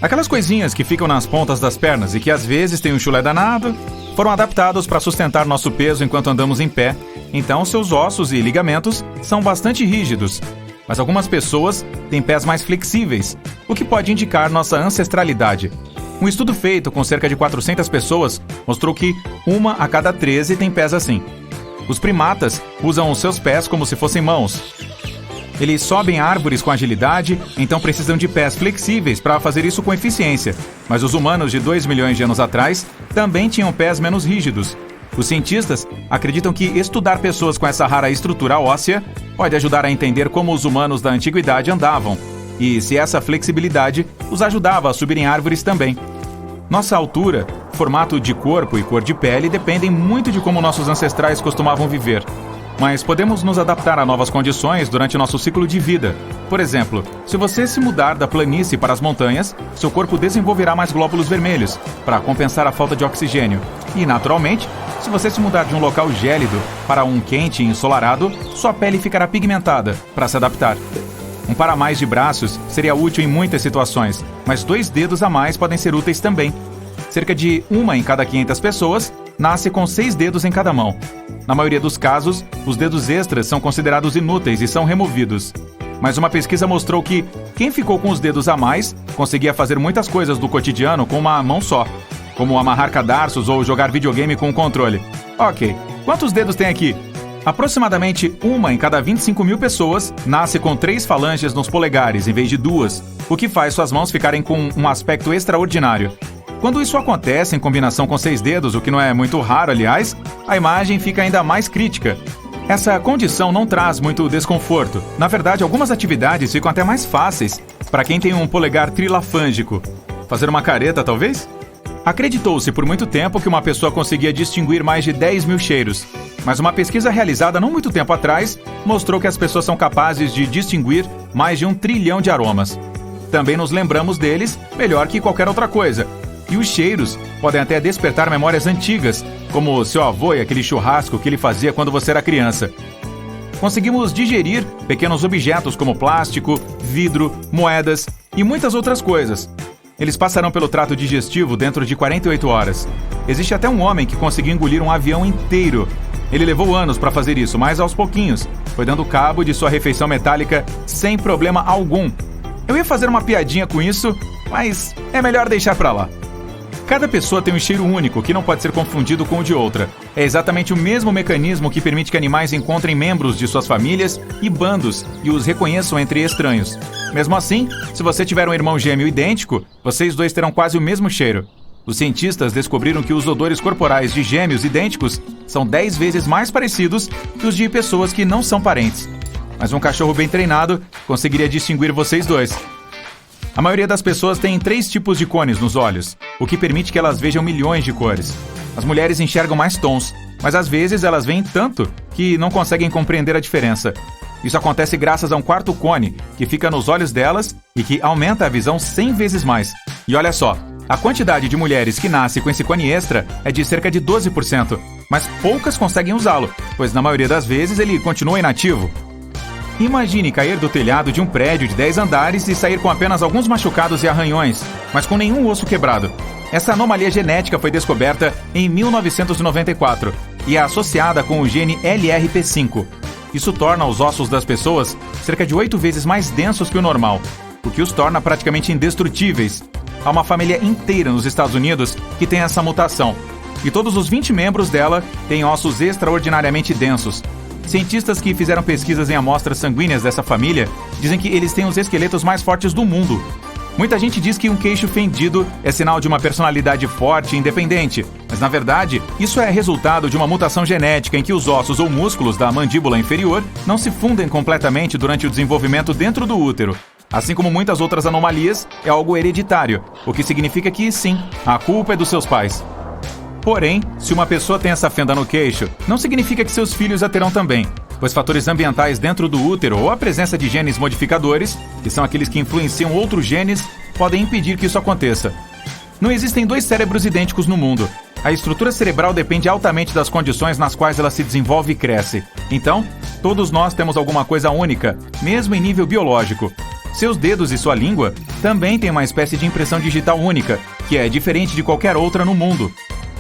aquelas coisinhas que ficam nas pontas das pernas e que às vezes têm um chulé danado, foram adaptados para sustentar nosso peso enquanto andamos em pé, então seus ossos e ligamentos são bastante rígidos. Mas algumas pessoas têm pés mais flexíveis, o que pode indicar nossa ancestralidade. Um estudo feito com cerca de 400 pessoas mostrou que 1 a cada 13 tem pés assim. Os primatas usam os seus pés como se fossem mãos. Eles sobem árvores com agilidade, então precisam de pés flexíveis para fazer isso com eficiência. Mas os humanos de 2 milhões de anos atrás também tinham pés menos rígidos. Os cientistas acreditam que estudar pessoas com essa rara estrutura óssea pode ajudar a entender como os humanos da antiguidade andavam, e se essa flexibilidade os ajudava a subir em árvores também. Nossa altura, formato de corpo e cor de pele dependem muito de como nossos ancestrais costumavam viver. Mas podemos nos adaptar a novas condições durante nosso ciclo de vida. Por exemplo, se você se mudar da planície para as montanhas, seu corpo desenvolverá mais glóbulos vermelhos, para compensar a falta de oxigênio. E, naturalmente, se você se mudar de um local gélido para um quente e ensolarado, sua pele ficará pigmentada, para se adaptar. Um par a mais de braços seria útil em muitas situações, mas 2 dedos a mais podem ser úteis também. Cerca de 1 em cada 500 pessoas nasce com 6 dedos em cada mão. Na maioria dos casos, os dedos extras são considerados inúteis e são removidos. Mas uma pesquisa mostrou que quem ficou com os dedos a mais conseguia fazer muitas coisas do cotidiano com uma mão só, como amarrar cadarços ou jogar videogame com um controle. Ok, quantos dedos tem aqui? Aproximadamente 1 em cada 25 mil pessoas nasce com 3 falanges nos polegares em vez de 2, o que faz suas mãos ficarem com um aspecto extraordinário. Quando isso acontece em combinação com 6 dedos, o que não é muito raro, aliás, a imagem fica ainda mais crítica. Essa condição não traz muito desconforto. Na verdade, algumas atividades ficam até mais fáceis para quem tem um polegar trilafângico. Fazer uma careta, talvez? Acreditou-se por muito tempo que uma pessoa conseguia distinguir mais de 10 mil cheiros, mas uma pesquisa realizada não muito tempo atrás mostrou que as pessoas são capazes de distinguir mais de 1 trilhão de aromas. Também nos lembramos deles melhor que qualquer outra coisa. E os cheiros podem até despertar memórias antigas, como seu avô e aquele churrasco que ele fazia quando você era criança. Conseguimos digerir pequenos objetos como plástico, vidro, moedas e muitas outras coisas. Eles passarão pelo trato digestivo dentro de 48 horas. Existe até um homem que conseguiu engolir um avião inteiro. Ele levou anos para fazer isso, mas aos pouquinhos foi dando cabo de sua refeição metálica sem problema algum. Eu ia fazer uma piadinha com isso, mas é melhor deixar pra lá. Cada pessoa tem um cheiro único que não pode ser confundido com o de outra. É exatamente o mesmo mecanismo que permite que animais encontrem membros de suas famílias e bandos e os reconheçam entre estranhos. Mesmo assim, se você tiver um irmão gêmeo idêntico, vocês dois terão quase o mesmo cheiro. Os cientistas descobriram que os odores corporais de gêmeos idênticos são 10 vezes mais parecidos que os de pessoas que não são parentes. Mas um cachorro bem treinado conseguiria distinguir vocês dois. A maioria das pessoas tem 3 tipos de cones nos olhos, o que permite que elas vejam milhões de cores. As mulheres enxergam mais tons, mas às vezes elas veem tanto que não conseguem compreender a diferença. Isso acontece graças a um 4º cone, que fica nos olhos delas e que aumenta a visão 100 vezes mais. E olha só, a quantidade de mulheres que nasce com esse cone extra é de cerca de 12%, mas poucas conseguem usá-lo, pois na maioria das vezes ele continua inativo. Imagine cair do telhado de um prédio de 10 andares e sair com apenas alguns machucados e arranhões, mas com nenhum osso quebrado. Essa anomalia genética foi descoberta em 1994 e é associada com o gene LRP5. Isso torna os ossos das pessoas cerca de 8 vezes mais densos que o normal, o que os torna praticamente indestrutíveis. Há uma família inteira nos Estados Unidos que tem essa mutação, e todos os 20 membros dela têm ossos extraordinariamente densos. Cientistas que fizeram pesquisas em amostras sanguíneas dessa família dizem que eles têm os esqueletos mais fortes do mundo. Muita gente diz que um queixo fendido é sinal de uma personalidade forte e independente, mas na verdade, isso é resultado de uma mutação genética em que os ossos ou músculos da mandíbula inferior não se fundem completamente durante o desenvolvimento dentro do útero. Assim como muitas outras anomalias, é algo hereditário, o que significa que, sim, a culpa é dos seus pais. Porém, se uma pessoa tem essa fenda no queixo, não significa que seus filhos a terão também, pois fatores ambientais dentro do útero ou a presença de genes modificadores, que são aqueles que influenciam outros genes, podem impedir que isso aconteça. Não existem dois cérebros idênticos no mundo. A estrutura cerebral depende altamente das condições nas quais ela se desenvolve e cresce. Então, todos nós temos alguma coisa única, mesmo em nível biológico. Seus dedos e sua língua também têm uma espécie de impressão digital única, que é diferente de qualquer outra no mundo.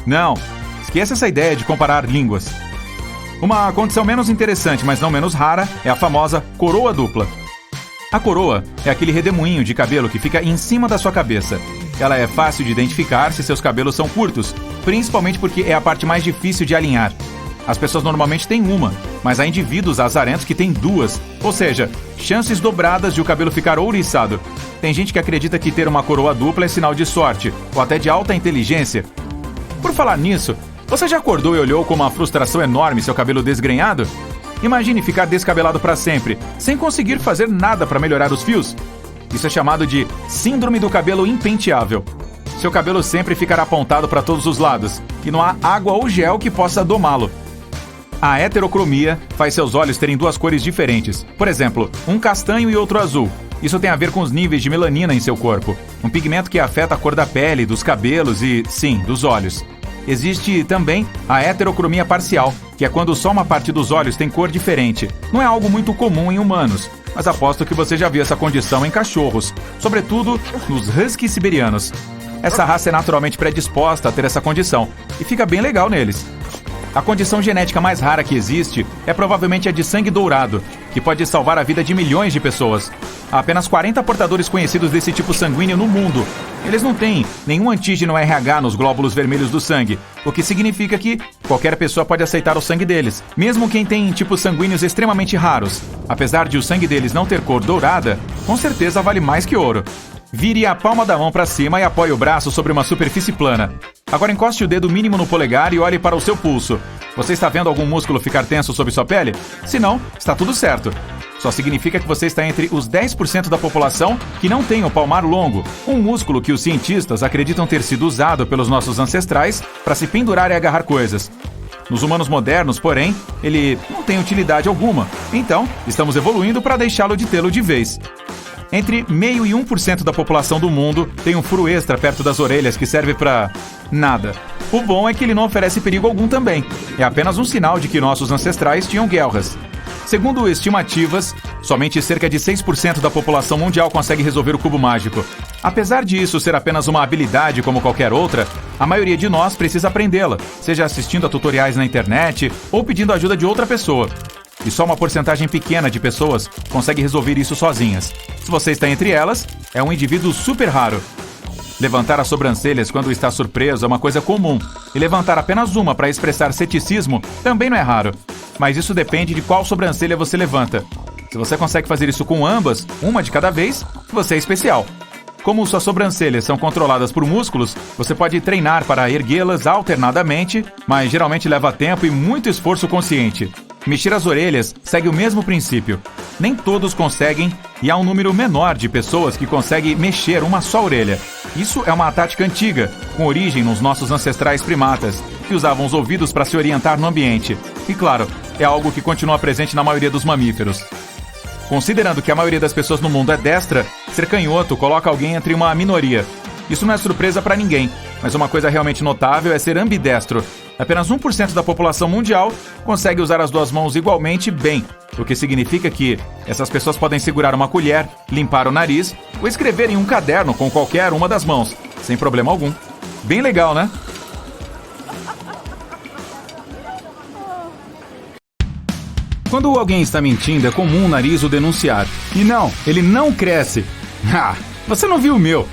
Não, esqueça essa ideia de comparar línguas. Uma condição menos interessante, mas não menos rara, é a famosa coroa dupla. A coroa é aquele redemoinho de cabelo que fica em cima da sua cabeça. Ela é fácil de identificar se seus cabelos são curtos, principalmente porque é a parte mais difícil de alinhar. As pessoas normalmente têm uma, mas há indivíduos azarentos que têm duas, ou seja, chances dobradas de o cabelo ficar ouriçado. Tem gente que acredita que ter uma coroa dupla é sinal de sorte, ou até de alta inteligência. Por falar nisso, você já acordou e olhou com uma frustração enorme seu cabelo desgrenhado? Imagine ficar descabelado para sempre, sem conseguir fazer nada para melhorar os fios. Isso é chamado de síndrome do cabelo impenteável. Seu cabelo sempre ficará apontado para todos os lados, e não há água ou gel que possa domá-lo. A heterocromia faz seus olhos terem duas cores diferentes. Por exemplo, um castanho e outro azul. Isso tem a ver com os níveis de melanina em seu corpo, um pigmento que afeta a cor da pele, dos cabelos e, sim, dos olhos. Existe também a heterocromia parcial, que é quando só uma parte dos olhos tem cor diferente. Não é algo muito comum em humanos, mas aposto que você já viu essa condição em cachorros, sobretudo nos huskies siberianos. Essa raça é naturalmente predisposta a ter essa condição, e fica bem legal neles. A condição genética mais rara que existe é provavelmente a de sangue dourado, que pode salvar a vida de milhões de pessoas. Há apenas 40 portadores conhecidos desse tipo sanguíneo no mundo. Eles não têm nenhum antígeno RH nos glóbulos vermelhos do sangue, o que significa que qualquer pessoa pode aceitar o sangue deles, mesmo quem tem tipos sanguíneos extremamente raros. Apesar de o sangue deles não ter cor dourada, com certeza vale mais que ouro. Vire a palma da mão para cima e apoie o braço sobre uma superfície plana. Agora encoste o dedo mínimo no polegar e olhe para o seu pulso. Você está vendo algum músculo ficar tenso sobre sua pele? Se não, está tudo certo. Só significa que você está entre os 10% da população que não tem o palmar longo, um músculo que os cientistas acreditam ter sido usado pelos nossos ancestrais para se pendurar e agarrar coisas. Nos humanos modernos, porém, ele não tem utilidade alguma. Então, estamos evoluindo para deixá-lo de tê-lo de vez. Entre 0,5% e 1% da população do mundo tem um furo extra perto das orelhas que serve para nada. O bom é que ele não oferece perigo algum também. É apenas um sinal de que nossos ancestrais tinham guelras. Segundo estimativas, somente cerca de 6% da população mundial consegue resolver o cubo mágico. Apesar de isso ser apenas uma habilidade como qualquer outra, a maioria de nós precisa aprendê-la, seja assistindo a tutoriais na internet ou pedindo ajuda de outra pessoa. E só uma porcentagem pequena de pessoas consegue resolver isso sozinhas. Se você está entre elas, é um indivíduo super raro. Levantar as sobrancelhas quando está surpreso é uma coisa comum, e levantar apenas uma para expressar ceticismo também não é raro. Mas isso depende de qual sobrancelha você levanta. Se você consegue fazer isso com ambas, uma de cada vez, você é especial. Como suas sobrancelhas são controladas por músculos, você pode treinar para erguê-las alternadamente, mas geralmente leva tempo e muito esforço consciente. Mexer as orelhas segue o mesmo princípio. Nem todos conseguem, e há um número menor de pessoas que conseguem mexer uma só orelha. Isso é uma tática antiga, com origem nos nossos ancestrais primatas, que usavam os ouvidos para se orientar no ambiente. E claro, é algo que continua presente na maioria dos mamíferos. Considerando que a maioria das pessoas no mundo é destra, ser canhoto coloca alguém entre uma minoria. Isso não é surpresa para ninguém, mas uma coisa realmente notável é ser ambidestro. Apenas 1% da população mundial consegue usar as duas mãos igualmente bem, o que significa que essas pessoas podem segurar uma colher, limpar o nariz ou escrever em um caderno com qualquer uma das mãos, sem problema algum. Bem legal, né? Quando alguém está mentindo, é comum o nariz o denunciar. E não, ele não cresce. Ah, você não viu o meu.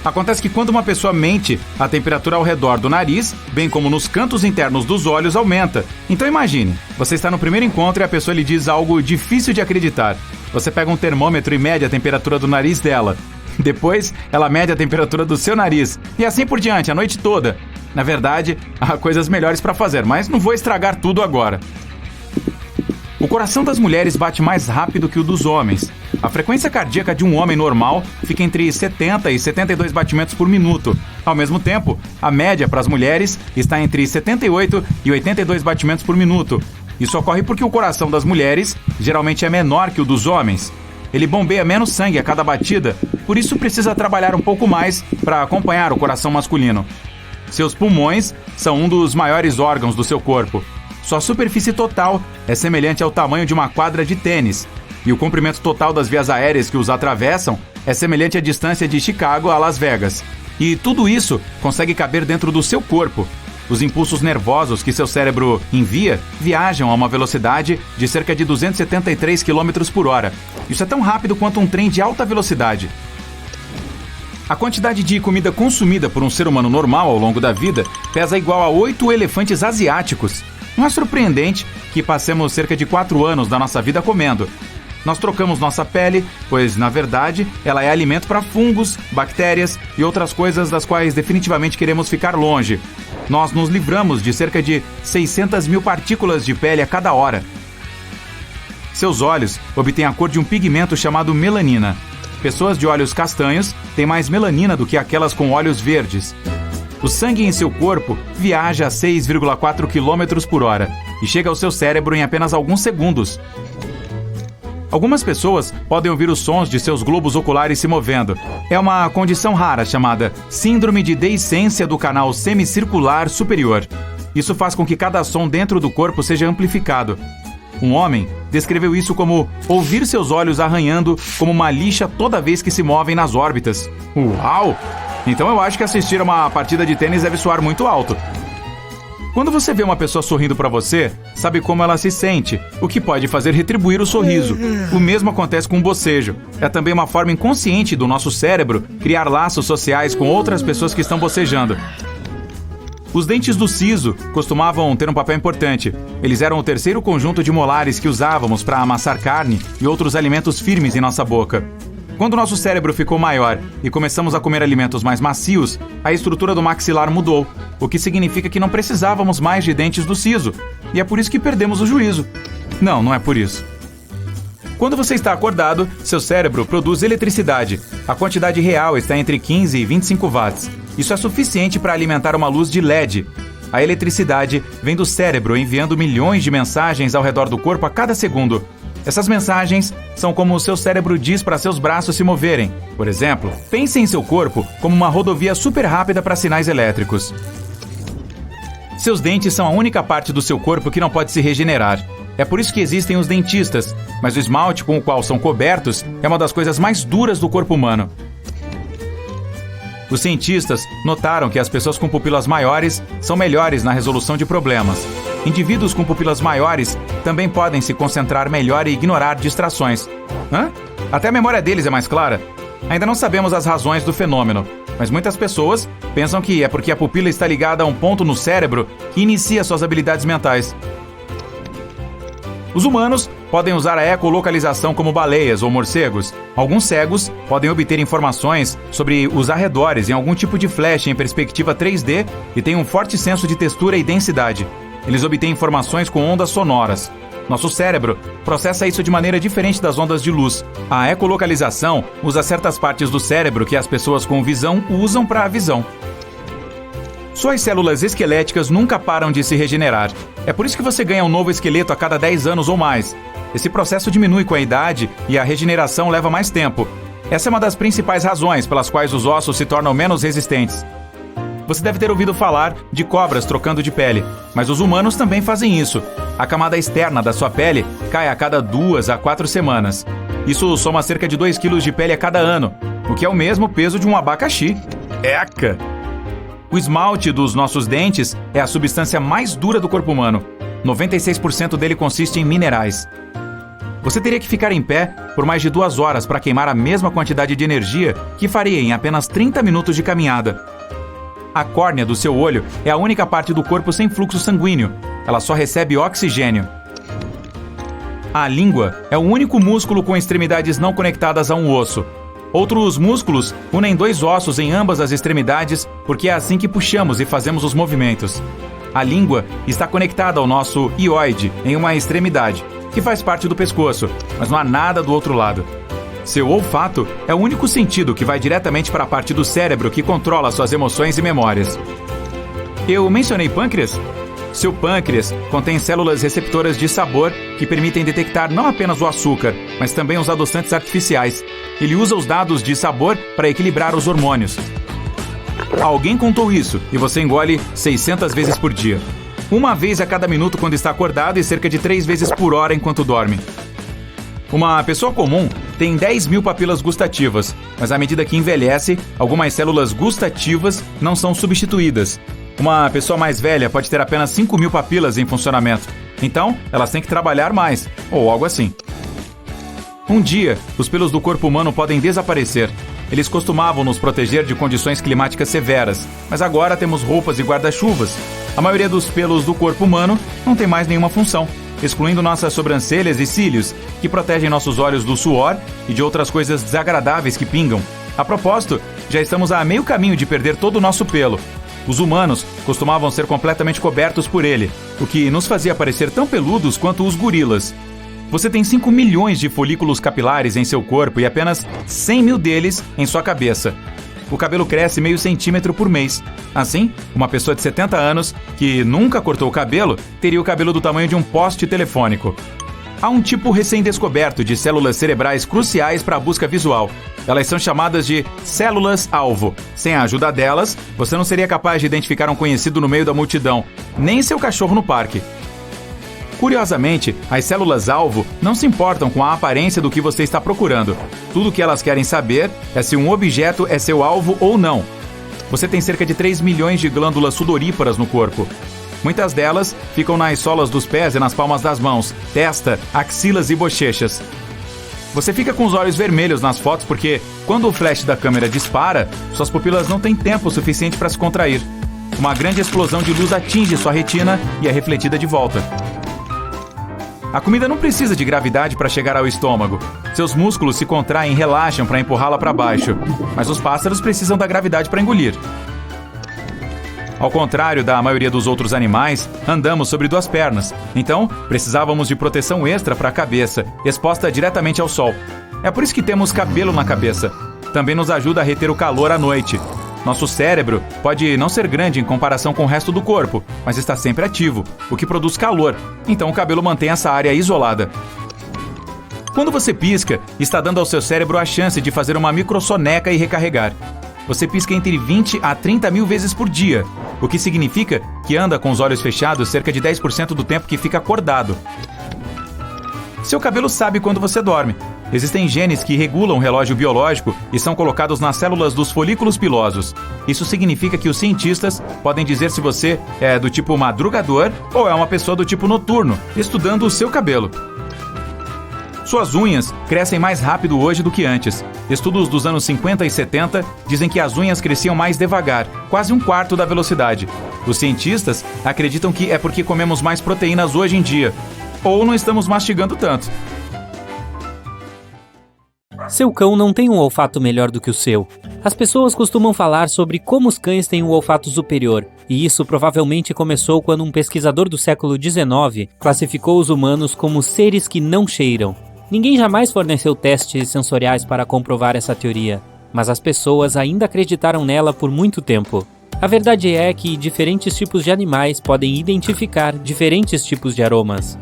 Acontece que quando uma pessoa mente, a temperatura ao redor do nariz, bem como nos cantos internos dos olhos, aumenta. Então imagine, você está no primeiro encontro e a pessoa lhe diz algo difícil de acreditar. Você pega um termômetro e mede a temperatura do nariz dela. Depois, ela mede a temperatura do seu nariz. E assim por diante, a noite toda. Na verdade, há coisas melhores para fazer, mas não vou estragar tudo agora. O coração das mulheres bate mais rápido que o dos homens. A frequência cardíaca de um homem normal fica entre 70 e 72 batimentos por minuto. Ao mesmo tempo, a média para as mulheres está entre 78 e 82 batimentos por minuto. Isso ocorre porque o coração das mulheres geralmente é menor que o dos homens. ele bombeia menos sangue a cada batida, por isso precisa trabalhar um pouco mais para acompanhar o coração masculino. Seus pulmões são um dos maiores órgãos do seu corpo. Sua superfície total é semelhante ao tamanho de uma quadra de tênis, e o comprimento total das vias aéreas que os atravessam é semelhante à distância de Chicago a Las Vegas. E tudo isso consegue caber dentro do seu corpo. Os impulsos nervosos que seu cérebro envia viajam a uma velocidade de cerca de 273 km por hora. Isso é tão rápido quanto um trem de alta velocidade. A quantidade de comida consumida por um ser humano normal ao longo da vida pesa igual a 8 elefantes asiáticos. Não é surpreendente que passemos cerca de 4 anos da nossa vida comendo. Nós trocamos nossa pele, pois, na verdade, ela é alimento para fungos, bactérias e outras coisas das quais definitivamente queremos ficar longe. Nós nos livramos de cerca de 600 mil partículas de pele a cada hora. Seus olhos obtêm a cor de um pigmento chamado melanina. Pessoas de olhos castanhos têm mais melanina do que aquelas com olhos verdes. O sangue em seu corpo viaja a 6,4 km por hora e chega ao seu cérebro em apenas alguns segundos. Algumas pessoas podem ouvir os sons de seus globos oculares se movendo. É uma condição rara chamada síndrome de deiscência do canal semicircular superior. Isso faz com que cada som dentro do corpo seja amplificado. Um homem descreveu isso como ouvir seus olhos arranhando como uma lixa toda vez que se movem nas órbitas. Uau! Então eu acho que assistir a uma partida de tênis deve soar muito alto. Quando você vê uma pessoa sorrindo para você, sabe como ela se sente, o que pode fazer retribuir o sorriso. O mesmo acontece com o bocejo. É também uma forma inconsciente do nosso cérebro criar laços sociais com outras pessoas que estão bocejando. Os dentes do siso costumavam ter um papel importante. Eles eram o terceiro conjunto de molares que usávamos para amassar carne e outros alimentos firmes em nossa boca. Quando nosso cérebro ficou maior e começamos a comer alimentos mais macios, a estrutura do maxilar mudou, o que significa que não precisávamos mais de dentes do siso. E é por isso que perdemos o juízo. Não, não é por isso. Quando você está acordado, seu cérebro produz eletricidade. A quantidade real está entre 15 e 25 watts. Isso é suficiente para alimentar uma luz de LED. A eletricidade vem do cérebro enviando milhões de mensagens ao redor do corpo a cada segundo. Essas mensagens são como o seu cérebro diz para seus braços se moverem. Por exemplo, pense em seu corpo como uma rodovia super rápida para sinais elétricos. Seus dentes são a única parte do seu corpo que não pode se regenerar. É por isso que existem os dentistas, mas o esmalte com o qual são cobertos é uma das coisas mais duras do corpo humano. Os cientistas notaram que as pessoas com pupilas maiores são melhores na resolução de problemas. Indivíduos com pupilas maiores também podem se concentrar melhor e ignorar distrações. Até a memória deles é mais clara. Ainda não sabemos as razões do fenômeno, mas muitas pessoas pensam que é porque a pupila está ligada a um ponto no cérebro que inicia suas habilidades mentais. Os humanos podem usar a ecolocalização como baleias ou morcegos. Alguns cegos podem obter informações sobre os arredores em algum tipo de flash em perspectiva 3D e têm um forte senso de textura e densidade. Eles obtêm informações com ondas sonoras. Nosso cérebro processa isso de maneira diferente das ondas de luz. A ecolocalização usa certas partes do cérebro que as pessoas com visão usam para a visão. Suas células esqueléticas nunca param de se regenerar. É por isso que você ganha um novo esqueleto a cada 10 anos ou mais. Esse processo diminui com a idade e a regeneração leva mais tempo. Essa é uma das principais razões pelas quais os ossos se tornam menos resistentes. Você deve ter ouvido falar de cobras trocando de pele, mas os humanos também fazem isso. A camada externa da sua pele cai a cada 2 a 4 semanas. Isso soma cerca de 2 kg de pele a cada ano, o que é o mesmo peso de um abacaxi. Eca! O esmalte dos nossos dentes é a substância mais dura do corpo humano. 96% dele consiste em minerais. Você teria que ficar em pé por mais de 2 horas para queimar a mesma quantidade de energia que faria em apenas 30 minutos de caminhada. A córnea do seu olho é a única parte do corpo sem fluxo sanguíneo. Ela só recebe oxigênio. A língua é o único músculo com extremidades não conectadas a um osso. Outros músculos unem 2 ossos em ambas as extremidades porque é assim que puxamos e fazemos os movimentos. A língua está conectada ao nosso hioide em uma extremidade, que faz parte do pescoço, mas não há nada do outro lado. Seu olfato é o único sentido que vai diretamente para a parte do cérebro que controla suas emoções e memórias. Eu mencionei pâncreas? Seu pâncreas contém células receptoras de sabor que permitem detectar não apenas o açúcar, mas também os adoçantes artificiais. Ele usa os dados de sabor para equilibrar os hormônios. Alguém contou isso e você engole 600 vezes por dia. Uma vez a cada minuto quando está acordado e cerca de 3 vezes por hora enquanto dorme. Uma pessoa comum tem 10.000 papilas gustativas, mas à medida que envelhece, algumas células gustativas não são substituídas. Uma pessoa mais velha pode ter apenas 5.000 papilas em funcionamento. Então, elas têm que trabalhar mais, ou algo assim. Um dia, os pelos do corpo humano podem desaparecer. Eles costumavam nos proteger de condições climáticas severas, mas agora temos roupas e guarda-chuvas. A maioria dos pelos do corpo humano não tem mais nenhuma função, excluindo nossas sobrancelhas e cílios, que protegem nossos olhos do suor e de outras coisas desagradáveis que pingam. A propósito, já estamos a meio caminho de perder todo o nosso pelo. Os humanos costumavam ser completamente cobertos por ele, o que nos fazia parecer tão peludos quanto os gorilas. Você tem 5 milhões de folículos capilares em seu corpo e apenas 100 mil deles em sua cabeça. O cabelo cresce meio centímetro por mês. Assim, uma pessoa de 70 anos que nunca cortou o cabelo teria o cabelo do tamanho de um poste telefônico. Há um tipo recém-descoberto de células cerebrais cruciais para a busca visual. Elas são chamadas de células-alvo. Sem a ajuda delas, você não seria capaz de identificar um conhecido no meio da multidão, nem seu cachorro no parque. Curiosamente, as células-alvo não se importam com a aparência do que você está procurando. Tudo o que elas querem saber é se um objeto é seu alvo ou não. Você tem cerca de 3 milhões de glândulas sudoríparas no corpo. Muitas delas ficam nas solas dos pés e nas palmas das mãos, testa, axilas e bochechas. Você fica com os olhos vermelhos nas fotos porque, quando o flash da câmera dispara, suas pupilas não têm tempo suficiente para se contrair. Uma grande explosão de luz atinge sua retina e é refletida de volta. A comida não precisa de gravidade para chegar ao estômago. Seus músculos se contraem e relaxam para empurrá-la para baixo, mas os pássaros precisam da gravidade para engolir. Ao contrário da maioria dos outros animais, andamos sobre 2 pernas, então precisávamos de proteção extra para a cabeça, exposta diretamente ao sol. É por isso que temos cabelo na cabeça. Também nos ajuda a reter o calor à noite. Nosso cérebro pode não ser grande em comparação com o resto do corpo, mas está sempre ativo, o que produz calor, então o cabelo mantém essa área isolada. Quando você pisca, está dando ao seu cérebro a chance de fazer uma microsoneca e recarregar. Você pisca entre 20 a 30 mil vezes por dia, o que significa que anda com os olhos fechados cerca de 10% do tempo que fica acordado. Seu cabelo sabe quando você dorme. Existem genes que regulam o relógio biológico e são colocados nas células dos folículos pilosos. Isso significa que os cientistas podem dizer se você é do tipo madrugador ou é uma pessoa do tipo noturno, estudando o seu cabelo. Suas unhas crescem mais rápido hoje do que antes. Estudos dos anos 50 e 70 dizem que as unhas cresciam mais devagar, quase 1/4 da velocidade. Os cientistas acreditam que é porque comemos mais proteínas hoje em dia, ou não estamos mastigando tanto. Seu cão não tem um olfato melhor do que o seu. As pessoas costumam falar sobre como os cães têm um olfato superior, e isso provavelmente começou quando um pesquisador do século XIX classificou os humanos como seres que não cheiram. Ninguém jamais forneceu testes sensoriais para comprovar essa teoria, mas as pessoas ainda acreditaram nela por muito tempo. A verdade é que diferentes tipos de animais podem identificar diferentes tipos de aromas.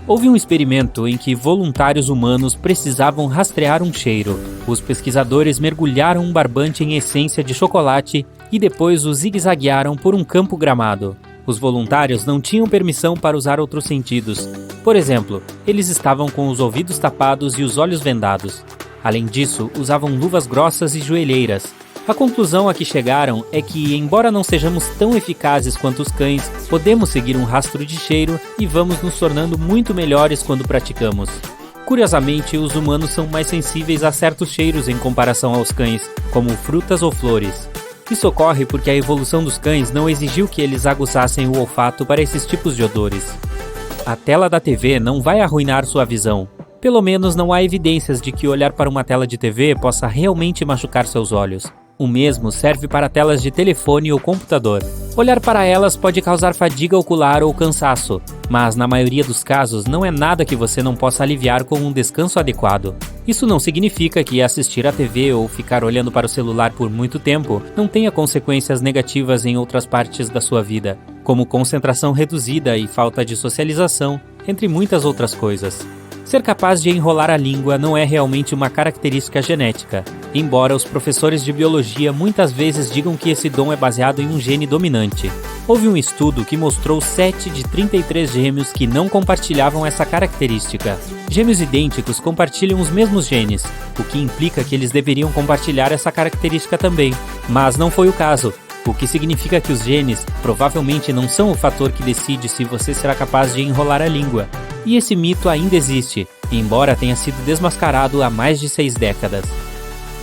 Houve um experimento em que voluntários humanos precisavam rastrear um cheiro. Os pesquisadores mergulharam um barbante em essência de chocolate e depois o zigue-zaguearam por um campo gramado. Os voluntários não tinham permissão para usar outros sentidos. Por exemplo, eles estavam com os ouvidos tapados e os olhos vendados. Além disso, usavam luvas grossas e joelheiras. A conclusão a que chegaram é que, embora não sejamos tão eficazes quanto os cães, podemos seguir um rastro de cheiro e vamos nos tornando muito melhores quando praticamos. Curiosamente, os humanos são mais sensíveis a certos cheiros em comparação aos cães, como frutas ou flores. Isso ocorre porque a evolução dos cães não exigiu que eles aguçassem o olfato para esses tipos de odores. A tela da TV não vai arruinar sua visão. Pelo menos não há evidências de que olhar para uma tela de TV possa realmente machucar seus olhos. O mesmo serve para telas de telefone ou computador. Olhar para elas pode causar fadiga ocular ou cansaço, mas na maioria dos casos não é nada que você não possa aliviar com um descanso adequado. Isso não significa que assistir à TV ou ficar olhando para o celular por muito tempo não tenha consequências negativas em outras partes da sua vida. como concentração reduzida e falta de socialização, entre muitas outras coisas. Ser capaz de enrolar a língua não é realmente uma característica genética, embora os professores de biologia muitas vezes digam que esse dom é baseado em um gene dominante. Houve um estudo que mostrou 7 de 33 gêmeos que não compartilhavam essa característica. Gêmeos idênticos compartilham os mesmos genes, o que implica que eles deveriam compartilhar essa característica também, mas não foi o caso. O que significa que os genes provavelmente não são o fator que decide se você será capaz de enrolar a língua. E esse mito ainda existe, embora tenha sido desmascarado há mais de 6 décadas.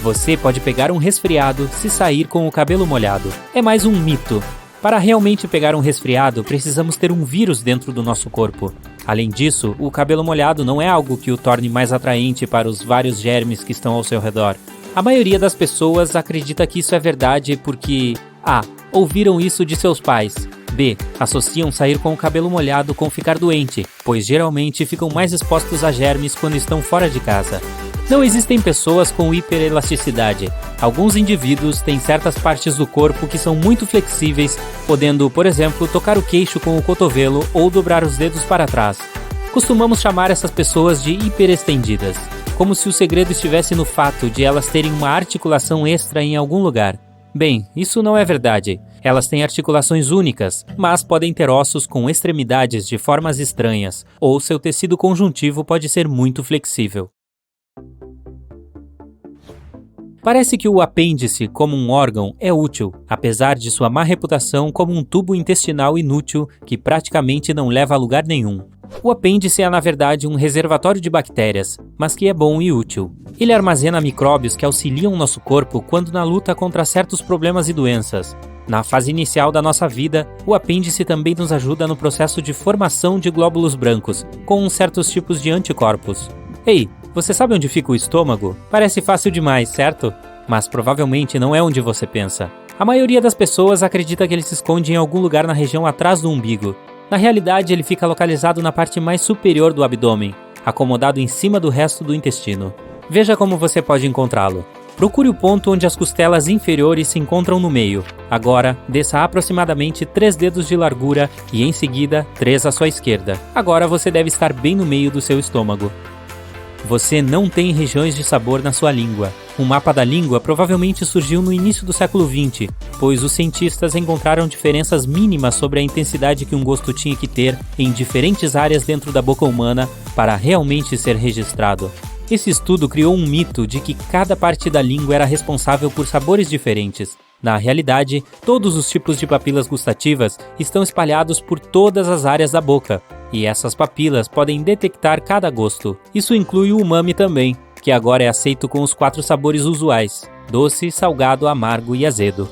Você pode pegar um resfriado se sair com o cabelo molhado. É mais um mito. Para realmente pegar um resfriado, precisamos ter um vírus dentro do nosso corpo. Além disso, o cabelo molhado não é algo que o torne mais atraente para os vários germes que estão ao seu redor. A maioria das pessoas acredita que isso é verdade porque A. Ouviram isso de seus pais. B. Associam sair com o cabelo molhado com ficar doente, pois geralmente ficam mais expostos a germes quando estão fora de casa. Não existem pessoas com hiperelasticidade. Alguns indivíduos têm certas partes do corpo que são muito flexíveis, podendo, por exemplo, tocar o queixo com o cotovelo ou dobrar os dedos para trás. Costumamos chamar essas pessoas de hiperestendidas, como se o segredo estivesse no fato de elas terem uma articulação extra em algum lugar. Bem, isso não é verdade. Elas têm articulações únicas, mas podem ter ossos com extremidades de formas estranhas, ou seu tecido conjuntivo pode ser muito flexível. Parece que o apêndice, como um órgão, é útil, apesar de sua má reputação como um tubo intestinal inútil que praticamente não leva a lugar nenhum. O apêndice é, na verdade, um reservatório de bactérias, mas que é bom e útil. Ele armazena micróbios que auxiliam nosso corpo quando na luta contra certos problemas e doenças. Na fase inicial da nossa vida, o apêndice também nos ajuda no processo de formação de glóbulos brancos, com certos tipos de anticorpos. Ei, você sabe onde fica o estômago? Parece fácil demais, certo? Mas provavelmente não é onde você pensa. A maioria das pessoas acredita que ele se esconde em algum lugar na região atrás do umbigo. Na realidade, ele fica localizado na parte mais superior do abdômen, acomodado em cima do resto do intestino. Veja como você pode encontrá-lo. Procure o ponto onde as costelas inferiores se encontram no meio. Agora, desça aproximadamente 3 dedos de largura e, em seguida, 3 à sua esquerda. Agora você deve estar bem no meio do seu estômago. Você não tem regiões de sabor na sua língua. Um mapa da língua provavelmente surgiu no início do século XX, pois os cientistas encontraram diferenças mínimas sobre a intensidade que um gosto tinha que ter em diferentes áreas dentro da boca humana para realmente ser registrado. Esse estudo criou um mito de que cada parte da língua era responsável por sabores diferentes. Na realidade, todos os tipos de papilas gustativas estão espalhados por todas as áreas da boca, e essas papilas podem detectar cada gosto. Isso inclui o umami também, que agora é aceito com os 4 sabores usuais: doce, salgado, amargo e azedo.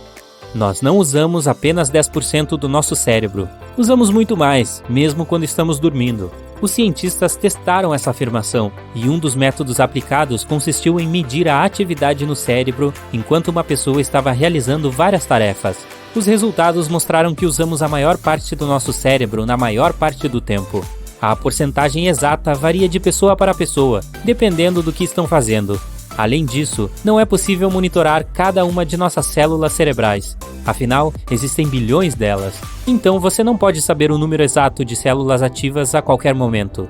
Nós não usamos apenas 10% do nosso cérebro. Usamos muito mais, mesmo quando estamos dormindo. Os cientistas testaram essa afirmação, e um dos métodos aplicados consistiu em medir a atividade no cérebro enquanto uma pessoa estava realizando várias tarefas. Os resultados mostraram que usamos a maior parte do nosso cérebro na maior parte do tempo. A porcentagem exata varia de pessoa para pessoa, dependendo do que estão fazendo. Além disso, não é possível monitorar cada uma de nossas células cerebrais. Afinal, existem bilhões delas. Então você não pode saber o número exato de células ativas a qualquer momento.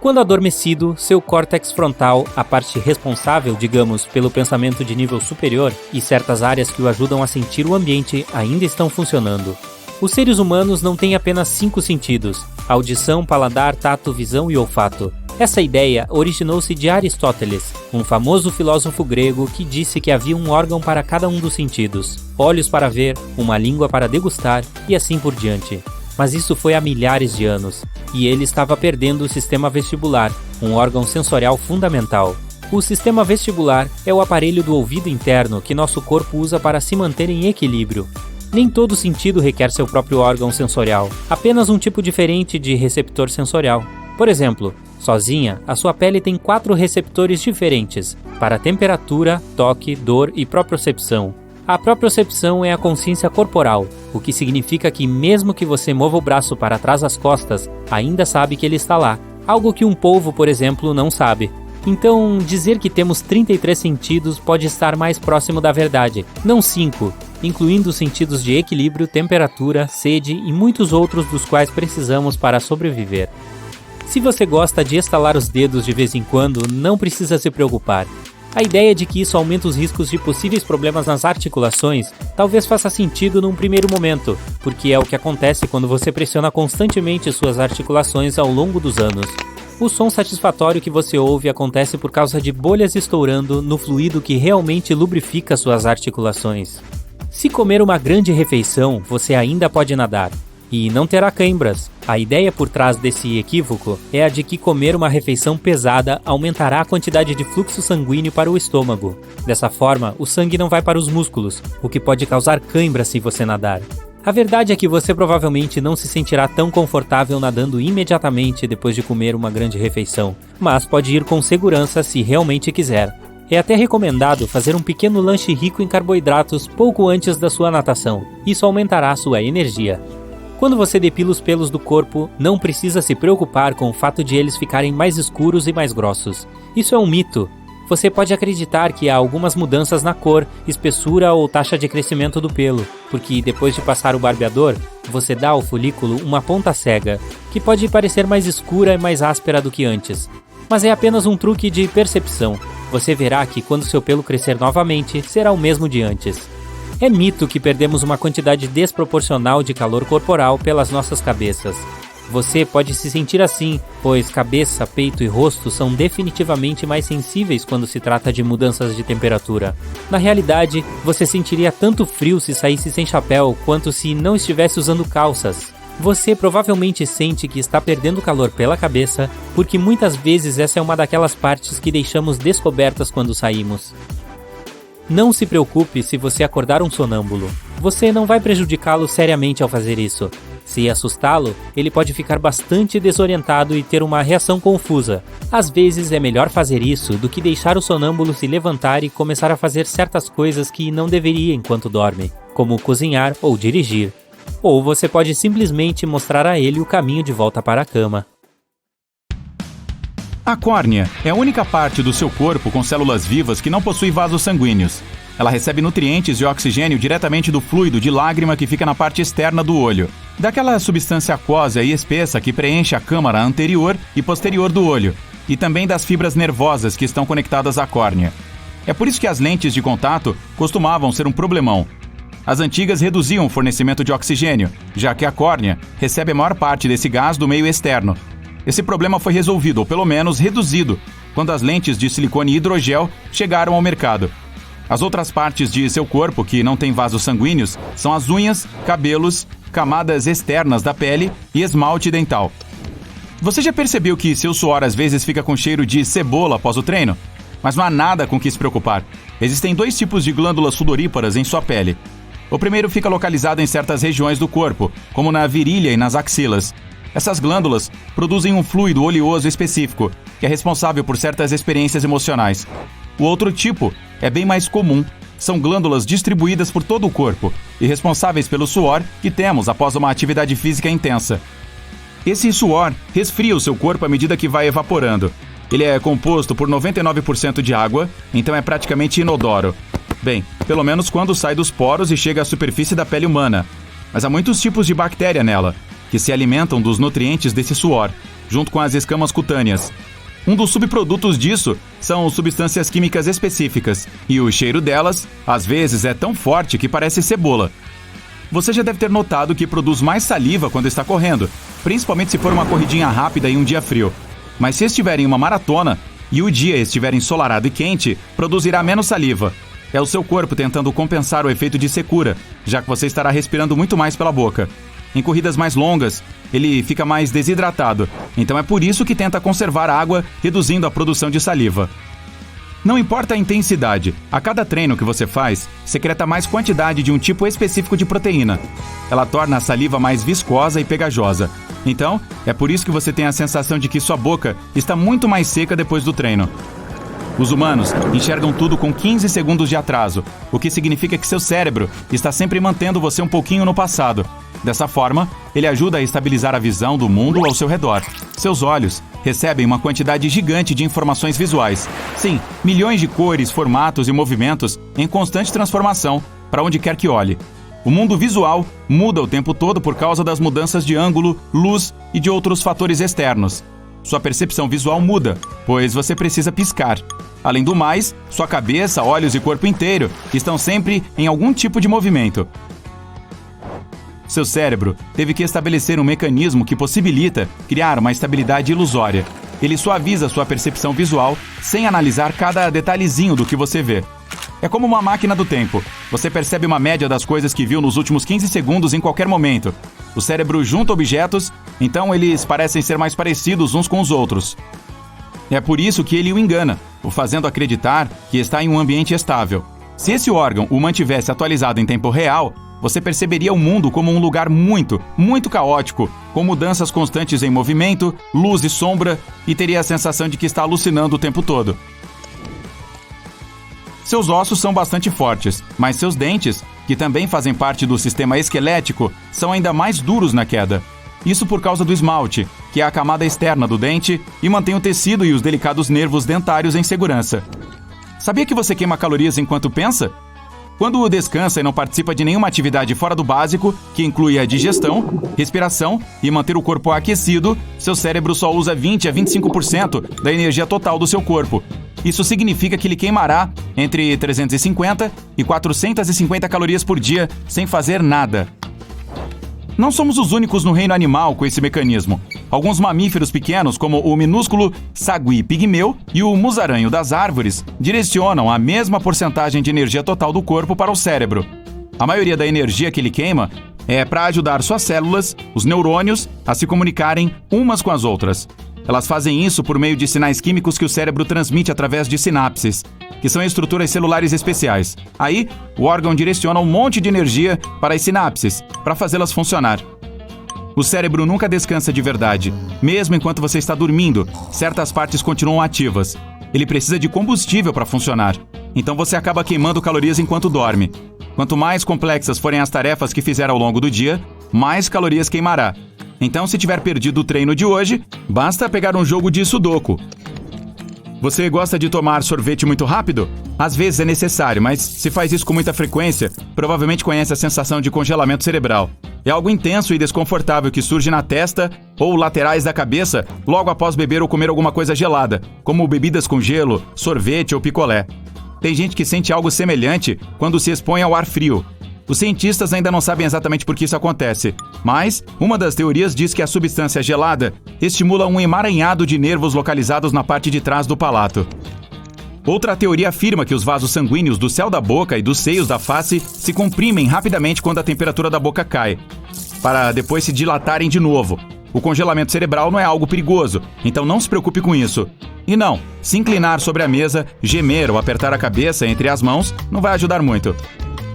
Quando adormecido, seu córtex frontal, a parte responsável, digamos, pelo pensamento de nível superior, e certas áreas que o ajudam a sentir o ambiente ainda estão funcionando. Os seres humanos não têm apenas 5 sentidos: audição, paladar, tato, visão e olfato. Essa ideia originou-se de Aristóteles, um famoso filósofo grego que disse que havia um órgão para cada um dos sentidos: olhos para ver, uma língua para degustar e assim por diante. Mas isso foi há milhares de anos, e ele estava perdendo o sistema vestibular, um órgão sensorial fundamental. O sistema vestibular é o aparelho do ouvido interno que nosso corpo usa para se manter em equilíbrio. Nem todo sentido requer seu próprio órgão sensorial, apenas um tipo diferente de receptor sensorial. Por exemplo, sozinha, a sua pele tem 4 receptores diferentes, para temperatura, toque, dor e propriocepção. A propriocepção é a consciência corporal, o que significa que mesmo que você mova o braço para trás das costas, ainda sabe que ele está lá, algo que um polvo, por exemplo, não sabe. Então, dizer que temos 33 sentidos pode estar mais próximo da verdade, não 5, incluindo os sentidos de equilíbrio, temperatura, sede e muitos outros dos quais precisamos para sobreviver. Se você gosta de estalar os dedos de vez em quando, não precisa se preocupar. A ideia de que isso aumenta os riscos de possíveis problemas nas articulações talvez faça sentido num primeiro momento, porque é o que acontece quando você pressiona constantemente suas articulações ao longo dos anos. O som satisfatório que você ouve acontece por causa de bolhas estourando no fluido que realmente lubrifica suas articulações. Se comer uma grande refeição, você ainda pode nadar. E não terá cãibras. A ideia por trás desse equívoco é a de que comer uma refeição pesada aumentará a quantidade de fluxo sanguíneo para o estômago. Dessa forma, o sangue não vai para os músculos, o que pode causar cãibra se você nadar. A verdade é que você provavelmente não se sentirá tão confortável nadando imediatamente depois de comer uma grande refeição, mas pode ir com segurança se realmente quiser. É até recomendado fazer um pequeno lanche rico em carboidratos pouco antes da sua natação. Isso aumentará sua energia. Quando você depila os pelos do corpo, não precisa se preocupar com o fato de eles ficarem mais escuros e mais grossos. Isso é um mito. Você pode acreditar que há algumas mudanças na cor, espessura ou taxa de crescimento do pelo, porque depois de passar o barbeador, você dá ao folículo uma ponta cega, que pode parecer mais escura e mais áspera do que antes. Mas é apenas um truque de percepção. Você verá que quando seu pelo crescer novamente, será o mesmo de antes. É mito que perdemos uma quantidade desproporcional de calor corporal pelas nossas cabeças. Você pode se sentir assim, pois cabeça, peito e rosto são definitivamente mais sensíveis quando se trata de mudanças de temperatura. Na realidade, você sentiria tanto frio se saísse sem chapéu quanto se não estivesse usando calças. Você provavelmente sente que está perdendo calor pela cabeça, porque muitas vezes essa é uma daquelas partes que deixamos descobertas quando saímos. Não se preocupe se você acordar um sonâmbulo. Você não vai prejudicá-lo seriamente ao fazer isso. Se assustá-lo, ele pode ficar bastante desorientado e ter uma reação confusa. Às vezes é melhor fazer isso do que deixar o sonâmbulo se levantar e começar a fazer certas coisas que não deveria enquanto dorme, como cozinhar ou dirigir. Ou você pode simplesmente mostrar a ele o caminho de volta para a cama. A córnea é a única parte do seu corpo com células vivas que não possui vasos sanguíneos. Ela recebe nutrientes e oxigênio diretamente do fluido de lágrima que fica na parte externa do olho, daquela substância aquosa e espessa que preenche a câmara anterior e posterior do olho, e também das fibras nervosas que estão conectadas à córnea. É por isso que as lentes de contato costumavam ser um problemão. As antigas reduziam o fornecimento de oxigênio, já que a córnea recebe a maior parte desse gás do meio externo. Esse problema foi resolvido, ou pelo menos reduzido, quando as lentes de silicone e hidrogel chegaram ao mercado. As outras partes de seu corpo que não têm vasos sanguíneos são as unhas, cabelos, camadas externas da pele e esmalte dental. Você já percebeu que seu suor às vezes fica com cheiro de cebola após o treino? Mas não há nada com que se preocupar. Existem dois tipos de glândulas sudoríparas em sua pele. O primeiro fica localizado em certas regiões do corpo, como na virilha e nas axilas. Essas glândulas produzem um fluido oleoso específico, que é responsável por certas experiências emocionais. O outro tipo é bem mais comum. São glândulas distribuídas por todo o corpo e responsáveis pelo suor que temos após uma atividade física intensa. Esse suor resfria o seu corpo à medida que vai evaporando. Ele é composto por 99% de água, então é praticamente inodoro. Bem, pelo menos quando sai dos poros e chega à superfície da pele humana. Mas há muitos tipos de bactéria nela, que se alimentam dos nutrientes desse suor, junto com as escamas cutâneas. Um dos subprodutos disso são substâncias químicas específicas, e o cheiro delas, às vezes, é tão forte que parece cebola. Você já deve ter notado que produz mais saliva quando está correndo, principalmente se for uma corridinha rápida em um dia frio. Mas se estiver em uma maratona e o dia estiver ensolarado e quente, produzirá menos saliva. É o seu corpo tentando compensar o efeito de secura, já que você estará respirando muito mais pela boca. Em corridas mais longas, ele fica mais desidratado, então é por isso que tenta conservar água, reduzindo a produção de saliva. Não importa a intensidade, a cada treino que você faz, secreta mais quantidade de um tipo específico de proteína. Ela torna a saliva mais viscosa e pegajosa. Então, é por isso que você tem a sensação de que sua boca está muito mais seca depois do treino. Os humanos enxergam tudo com 15 segundos de atraso, o que significa que seu cérebro está sempre mantendo você um pouquinho no passado. Dessa forma, ele ajuda a estabilizar a visão do mundo ao seu redor. Seus olhos recebem uma quantidade gigante de informações visuais. Sim, milhões de cores, formatos e movimentos em constante transformação. para onde quer que olhe. O mundo visual muda o tempo todo por causa das mudanças de ângulo, luz e de outros fatores externos. Sua percepção visual muda, pois você precisa piscar. Além do mais, sua cabeça, olhos e corpo inteiro estão sempre em algum tipo de movimento. Seu cérebro teve que estabelecer um mecanismo que possibilita criar uma estabilidade ilusória. Ele suaviza sua percepção visual sem analisar cada detalhezinho do que você vê. É como uma máquina do tempo. Você percebe uma média das coisas que viu nos últimos 15 segundos em qualquer momento. O cérebro junta objetos, então eles parecem ser mais parecidos uns com os outros. É por isso que ele o engana, o fazendo acreditar que está em um ambiente estável. Se esse órgão o mantivesse atualizado em tempo real, você perceberia o mundo como um lugar muito, muito caótico, com mudanças constantes em movimento, luz e sombra, e teria a sensação de que está alucinando o tempo todo. Seus ossos são bastante fortes, mas seus dentes, que também fazem parte do sistema esquelético, são ainda mais duros na queda. Isso por causa do esmalte, que é a camada externa do dente e mantém o tecido e os delicados nervos dentários em segurança. Sabia que você queima calorias enquanto pensa? Quando descansa e não participa de nenhuma atividade fora do básico, que inclui a digestão, respiração e manter o corpo aquecido, seu cérebro só usa 20 a 25% da energia total do seu corpo. Isso significa que ele queimará entre 350 e 450 calorias por dia sem fazer nada. Não somos os únicos no reino animal com esse mecanismo. Alguns mamíferos pequenos, como o minúsculo sagui pigmeu e o musaranho das árvores, direcionam a mesma porcentagem de energia total do corpo para o cérebro. A maioria da energia que ele queima é para ajudar suas células, os neurônios, a se comunicarem umas com as outras. Elas fazem isso por meio de sinais químicos que o cérebro transmite através de sinapses, que são estruturas celulares especiais. Aí, o órgão direciona um monte de energia para as sinapses, para fazê-las funcionar. O cérebro nunca descansa de verdade. Mesmo enquanto você está dormindo, certas partes continuam ativas. Ele precisa de combustível para funcionar. Então você acaba queimando calorias enquanto dorme. Quanto mais complexas forem as tarefas que fizer ao longo do dia, mais calorias queimará. Então, se tiver perdido o treino de hoje, basta pegar um jogo de sudoku. Você gosta de tomar sorvete muito rápido? Às vezes é necessário, mas se faz isso com muita frequência, provavelmente conhece a sensação de congelamento cerebral. É algo intenso e desconfortável que surge na testa ou laterais da cabeça logo após beber ou comer alguma coisa gelada, como bebidas com gelo, sorvete ou picolé. Tem gente que sente algo semelhante quando se expõe ao ar frio. Os cientistas ainda não sabem exatamente por que isso acontece, mas uma das teorias diz que a substância gelada estimula um emaranhado de nervos localizados na parte de trás do palato. Outra teoria afirma que os vasos sanguíneos do céu da boca e dos seios da face se comprimem rapidamente quando a temperatura da boca cai, para depois se dilatarem de novo. O congelamento cerebral não é algo perigoso, então não se preocupe com isso. E não, se inclinar sobre a mesa, gemer ou apertar a cabeça entre as mãos não vai ajudar muito.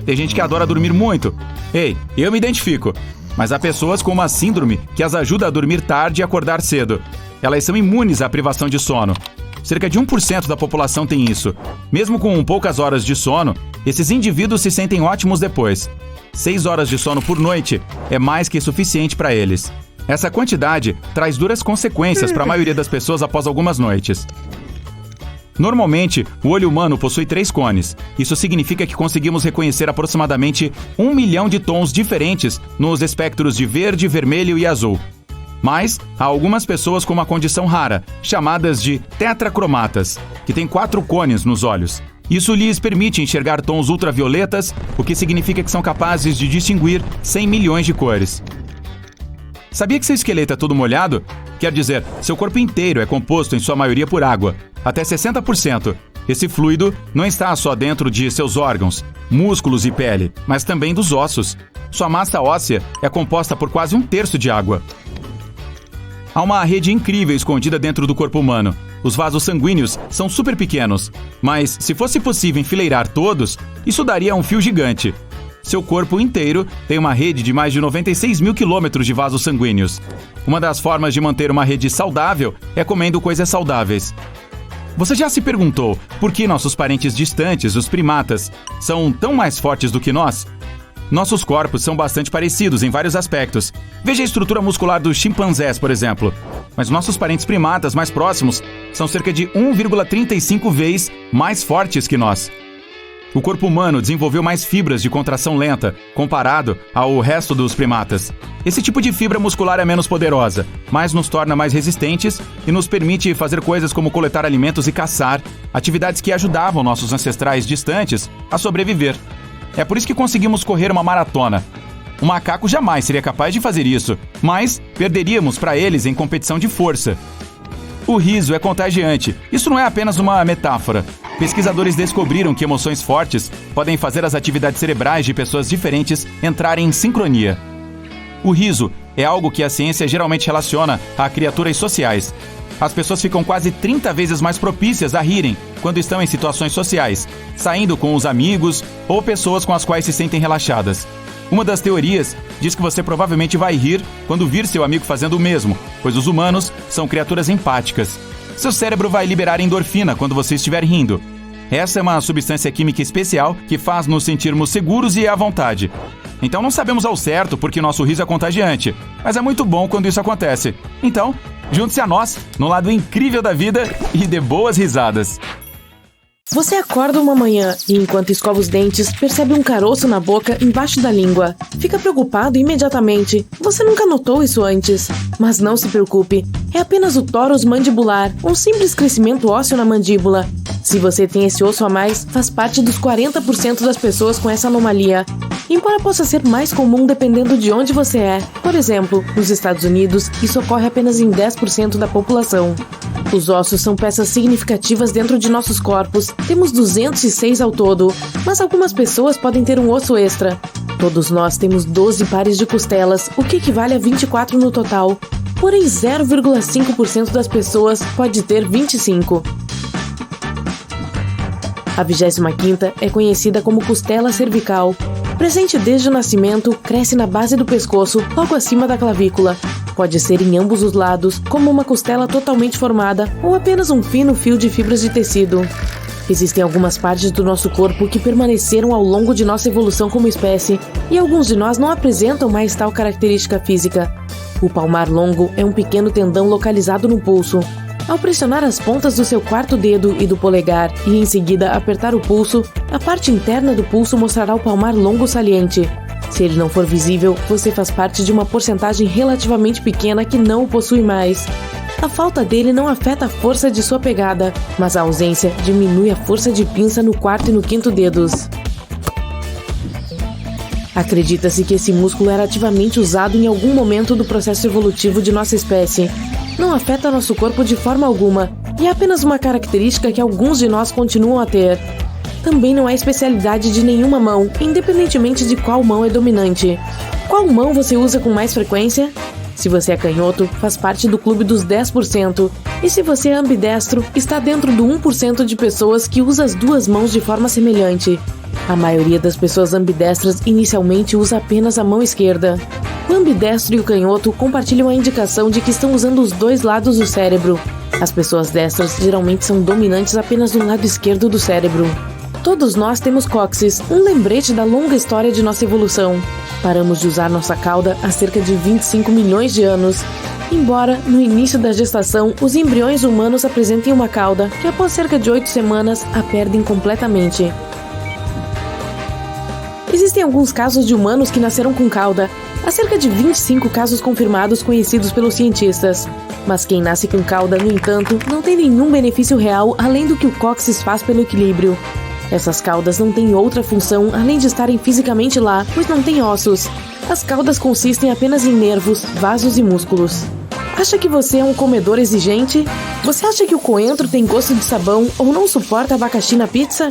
Tem gente que adora dormir muito. Ei, eu me identifico. Mas há pessoas com uma síndrome que as ajuda a dormir tarde e acordar cedo. Elas são imunes à privação de sono. Cerca de 1% da população tem isso. Mesmo com poucas horas de sono, esses indivíduos se sentem ótimos depois. 6 horas de sono por noite é mais que suficiente para eles. Essa quantidade traz duras consequências para a maioria das pessoas após algumas noites. Normalmente, o olho humano possui 3 cones. Isso significa que conseguimos reconhecer aproximadamente 1 milhão de tons diferentes nos espectros de verde, vermelho e azul. Mas há algumas pessoas com uma condição rara, chamadas de tetracromatas, que têm 4 cones nos olhos. Isso lhes permite enxergar tons ultravioletas, o que significa que são capazes de distinguir 100 milhões de cores. Sabia que seu esqueleto é todo molhado? Quer dizer, seu corpo inteiro é composto em sua maioria por água, até 60%. Esse fluido não está só dentro de seus órgãos, músculos e pele, mas também dos ossos. Sua massa óssea é composta por quase 1/3 de água. Há uma rede incrível escondida dentro do corpo humano. Os vasos sanguíneos são super pequenos, mas se fosse possível enfileirar todos, isso daria um fio gigante. Seu corpo inteiro tem uma rede de mais de 96 mil quilômetros de vasos sanguíneos. Uma das formas de manter uma rede saudável é comendo coisas saudáveis. Você já se perguntou por que nossos parentes distantes, os primatas, são tão mais fortes do que nós? Nossos corpos são bastante parecidos em vários aspectos. Veja a estrutura muscular dos chimpanzés, por exemplo. Mas nossos parentes primatas mais próximos são cerca de 1,35 vezes mais fortes que nós. O corpo humano desenvolveu mais fibras de contração lenta comparado ao resto dos primatas. Esse tipo de fibra muscular é menos poderosa, mas nos torna mais resistentes e nos permite fazer coisas como coletar alimentos e caçar, atividades que ajudavam nossos ancestrais distantes a sobreviver. É por isso que conseguimos correr uma maratona. Um macaco jamais seria capaz de fazer isso, mas perderíamos para eles em competição de força. O riso é contagiante. Isso não é apenas uma metáfora. Pesquisadores descobriram que emoções fortes podem fazer as atividades cerebrais de pessoas diferentes entrarem em sincronia. O riso é algo que a ciência geralmente relaciona a criaturas sociais. As pessoas ficam quase 30 vezes mais propícias a rirem quando estão em situações sociais, saindo com os amigos ou pessoas com as quais se sentem relaxadas. Uma das teorias diz que você provavelmente vai rir quando vir seu amigo fazendo o mesmo, pois os humanos são criaturas empáticas. Seu cérebro vai liberar endorfina quando você estiver rindo. Essa é uma substância química especial que faz nos sentirmos seguros e à vontade. Então não sabemos ao certo porque nosso riso é contagiante, mas é muito bom quando isso acontece. Então, junte-se a nós no lado incrível da vida e dê boas risadas. Você acorda uma manhã e, enquanto escova os dentes, percebe um caroço na boca embaixo da língua. Fica preocupado imediatamente. Você nunca notou isso antes. Mas não se preocupe. É apenas o torus mandibular, um simples crescimento ósseo na mandíbula. Se você tem esse osso a mais, faz parte dos 40% das pessoas com essa anomalia. Embora possa ser mais comum dependendo de onde você é. Por exemplo, nos Estados Unidos, isso ocorre apenas em 10% da população. Os ossos são peças significativas dentro de nossos corpos. Temos 206 ao todo, mas algumas pessoas podem ter um osso extra. Todos nós temos 12 pares de costelas, o que equivale a 24 no total. Porém, 0,5% das pessoas pode ter 25. A 25ª é conhecida como costela cervical. Presente desde o nascimento, cresce na base do pescoço, logo acima da clavícula. Pode ser em ambos os lados, como uma costela totalmente formada ou apenas um fino fio de fibras de tecido. Existem algumas partes do nosso corpo que permaneceram ao longo de nossa evolução como espécie, e alguns de nós não apresentam mais tal característica física. O palmar longo é um pequeno tendão localizado no pulso. Ao pressionar as pontas do seu quarto dedo e do polegar e em seguida apertar o pulso, a parte interna do pulso mostrará o palmar longo saliente. Se ele não for visível, você faz parte de uma porcentagem relativamente pequena que não o possui mais. A falta dele não afeta a força de sua pegada, mas a ausência diminui a força de pinça no quarto e no quinto dedos. Acredita-se que esse músculo era ativamente usado em algum momento do processo evolutivo de nossa espécie. Não afeta nosso corpo de forma alguma, e é apenas uma característica que alguns de nós continuam a ter. Também não é especialidade de nenhuma mão, independentemente de qual mão é dominante. Qual mão você usa com mais frequência? Se você é canhoto, faz parte do clube dos 10%, e se você é ambidestro, está dentro do 1% de pessoas que usa as duas mãos de forma semelhante. A maioria das pessoas ambidestras inicialmente usa apenas a mão esquerda. O ambidestro e o canhoto compartilham a indicação de que estão usando os dois lados do cérebro. As pessoas destras geralmente são dominantes apenas no lado esquerdo do cérebro. Todos nós temos cóccix, um lembrete da longa história de nossa evolução. Paramos de usar nossa cauda há cerca de 25 milhões de anos. Embora, no início da gestação, os embriões humanos apresentem uma cauda, que após cerca de 8 semanas, a perdem completamente. Existem alguns casos de humanos que nasceram com cauda. Há cerca de 25 casos confirmados conhecidos pelos cientistas. Mas quem nasce com cauda, no entanto, não tem nenhum benefício real além do que o cóccix faz pelo equilíbrio. Essas caudas não têm outra função além de estarem fisicamente lá, pois não têm ossos. As caudas consistem apenas em nervos, vasos e músculos. Acha que você é um comedor exigente? Você acha que o coentro tem gosto de sabão ou não suporta abacaxi na pizza?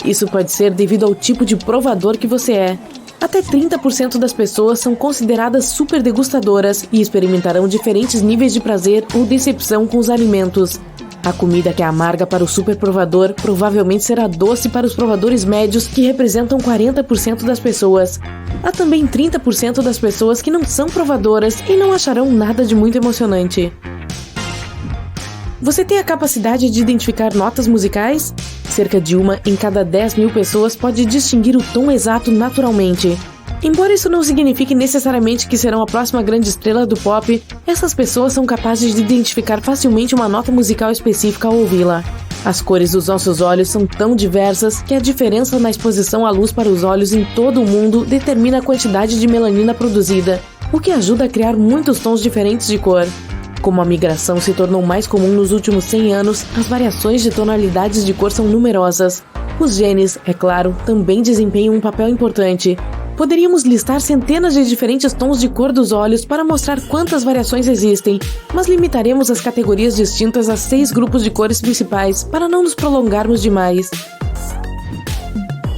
Isso pode ser devido ao tipo de provador que você é. Até 30% das pessoas são consideradas super degustadoras e experimentarão diferentes níveis de prazer ou decepção com os alimentos. A comida que é amarga para o super provador provavelmente será doce para os provadores médios, que representam 40% das pessoas. Há também 30% das pessoas que não são provadoras e não acharão nada de muito emocionante. Você tem a capacidade de identificar notas musicais? Cerca de 1 em cada 10 mil pessoas pode distinguir o tom exato naturalmente. Embora isso não signifique necessariamente que serão a próxima grande estrela do pop, essas pessoas são capazes de identificar facilmente uma nota musical específica ao ouvi-la. As cores dos nossos olhos são tão diversas que a diferença na exposição à luz para os olhos em todo o mundo determina a quantidade de melanina produzida, o que ajuda a criar muitos tons diferentes de cor. Como a migração se tornou mais comum nos últimos 100 anos, as variações de tonalidades de cor são numerosas. Os genes, é claro, também desempenham um papel importante. Poderíamos listar centenas de diferentes tons de cor dos olhos para mostrar quantas variações existem, mas limitaremos as categorias distintas a 6 grupos de cores principais para não nos prolongarmos demais.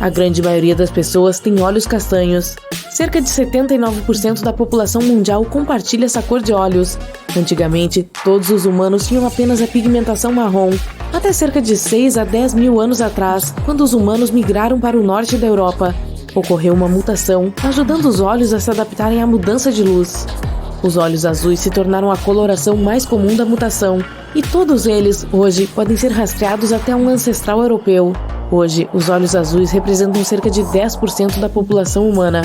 A grande maioria das pessoas tem olhos castanhos. Cerca de 79% da população mundial compartilha essa cor de olhos. Antigamente, todos os humanos tinham apenas a pigmentação marrom, até cerca de 6 a 10 mil anos atrás, quando os humanos migraram para o norte da Europa. Ocorreu uma mutação, ajudando os olhos a se adaptarem à mudança de luz. Os olhos azuis se tornaram a coloração mais comum da mutação, e todos eles, hoje, podem ser rastreados até um ancestral europeu. Hoje, os olhos azuis representam cerca de 10% da população humana.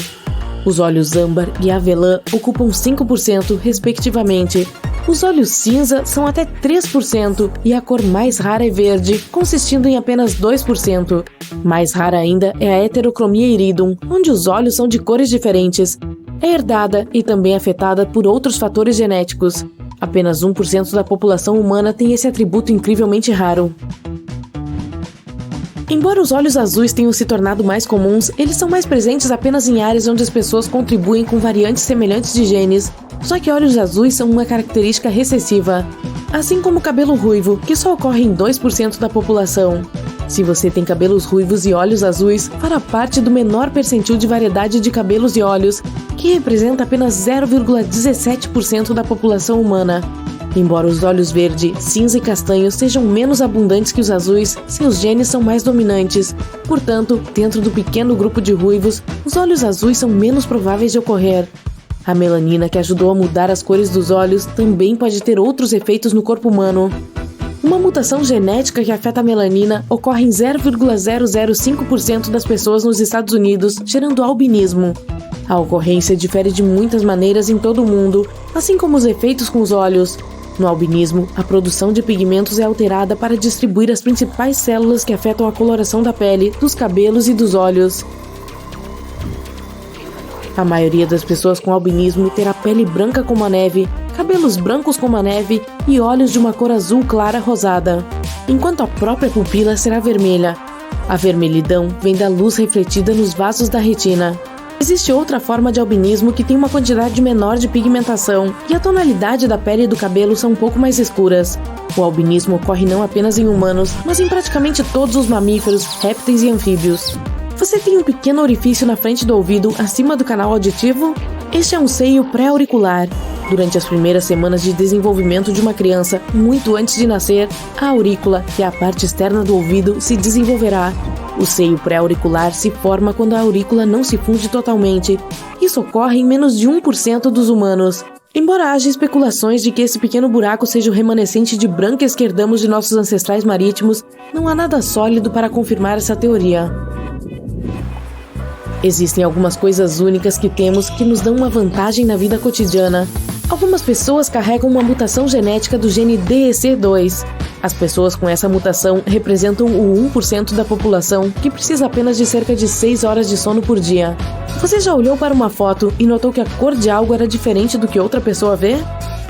Os olhos âmbar e avelã ocupam 5%, respectivamente. Os olhos cinza são até 3% e a cor mais rara é verde, consistindo em apenas 2%. Mais rara ainda é a heterocromia iridum, onde os olhos são de cores diferentes. É herdada e também afetada por outros fatores genéticos. Apenas 1% da população humana tem esse atributo incrivelmente raro. Embora os olhos azuis tenham se tornado mais comuns, eles são mais presentes apenas em áreas onde as pessoas contribuem com variantes semelhantes de genes, só que olhos azuis são uma característica recessiva, assim como o cabelo ruivo, que só ocorre em 2% da população. Se você tem cabelos ruivos e olhos azuis, fará parte do menor percentil de variedade de cabelos e olhos, que representa apenas 0,17% da população humana. Embora os olhos verde, cinza e castanho sejam menos abundantes que os azuis, seus genes são mais dominantes. Portanto, dentro do pequeno grupo de ruivos, os olhos azuis são menos prováveis de ocorrer. A melanina, que ajudou a mudar as cores dos olhos, também pode ter outros efeitos no corpo humano. Uma mutação genética que afeta a melanina ocorre em 0,005% das pessoas nos Estados Unidos, gerando albinismo. A ocorrência difere de muitas maneiras em todo o mundo, assim como os efeitos com os olhos. No albinismo, a produção de pigmentos é alterada para distribuir as principais células que afetam a coloração da pele, dos cabelos e dos olhos. A maioria das pessoas com albinismo terá pele branca como a neve, cabelos brancos como a neve e olhos de uma cor azul clara rosada, enquanto a própria pupila será vermelha. A vermelhidão vem da luz refletida nos vasos da retina. Existe outra forma de albinismo que tem uma quantidade menor de pigmentação e a tonalidade da pele e do cabelo são um pouco mais escuras. O albinismo ocorre não apenas em humanos, mas em praticamente todos os mamíferos, répteis e anfíbios. Você tem um pequeno orifício na frente do ouvido, acima do canal auditivo? Este é um seio pré-auricular. Durante as primeiras semanas de desenvolvimento de uma criança, muito antes de nascer, a aurícula, que é a parte externa do ouvido, se desenvolverá. O seio pré-auricular se forma quando a aurícula não se funde totalmente. Isso ocorre em menos de 1% dos humanos. Embora haja especulações de que esse pequeno buraco seja o remanescente de brancas que herdamos de nossos ancestrais marítimos, não há nada sólido para confirmar essa teoria. Existem algumas coisas únicas que temos que nos dão uma vantagem na vida cotidiana. Algumas pessoas carregam uma mutação genética do gene DEC2. As pessoas com essa mutação representam o 1% da população que precisa apenas de cerca de 6 horas de sono por dia. Você já olhou para uma foto e notou que a cor de algo era diferente do que outra pessoa vê?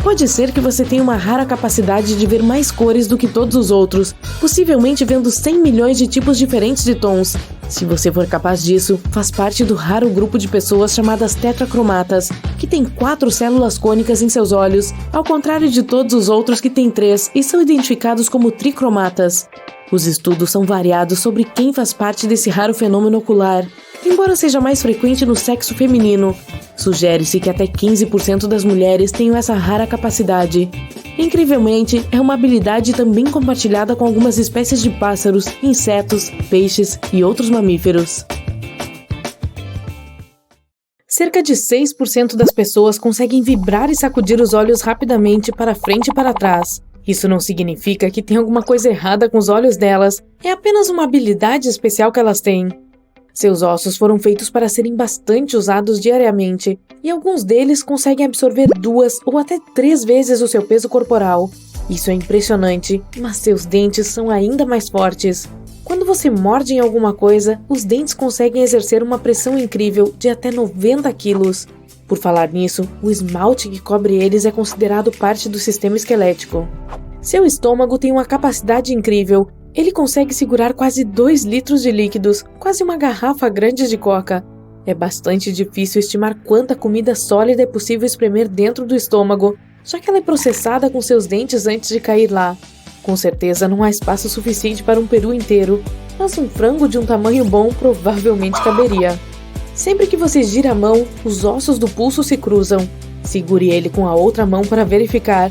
Pode ser que você tenha uma rara capacidade de ver mais cores do que todos os outros, possivelmente vendo 100 milhões de tipos diferentes de tons. Se você for capaz disso, faz parte do raro grupo de pessoas chamadas tetracromatas, que tem 4 células cônicas em seus olhos, ao contrário de todos os outros que têm 3 e são identificados como tricromatas. Os estudos são variados sobre quem faz parte desse raro fenômeno ocular, embora seja mais frequente no sexo feminino. Sugere-se que até 15% das mulheres tenham essa rara capacidade. Incrivelmente, é uma habilidade também compartilhada com algumas espécies de pássaros, insetos, peixes e outros mamíferos. Cerca de 6% das pessoas conseguem vibrar e sacudir os olhos rapidamente para frente e para trás. Isso não significa que tem alguma coisa errada com os olhos delas, é apenas uma habilidade especial que elas têm. Seus ossos foram feitos para serem bastante usados diariamente, e alguns deles conseguem absorver 2 ou até 3 vezes o seu peso corporal. Isso é impressionante, mas seus dentes são ainda mais fortes. Quando você morde em alguma coisa, os dentes conseguem exercer uma pressão incrível de até 90 quilos. Por falar nisso, o esmalte que cobre eles é considerado parte do sistema esquelético. Seu estômago tem uma capacidade incrível. Ele consegue segurar quase 2 litros de líquidos, quase uma garrafa grande de coca. É bastante difícil estimar quanta comida sólida é possível espremer dentro do estômago, já que ela é processada com seus dentes antes de cair lá. Com certeza não há espaço suficiente para um peru inteiro, mas um frango de um tamanho bom provavelmente caberia. Sempre que você gira a mão, os ossos do pulso se cruzam. Segure ele com a outra mão para verificar.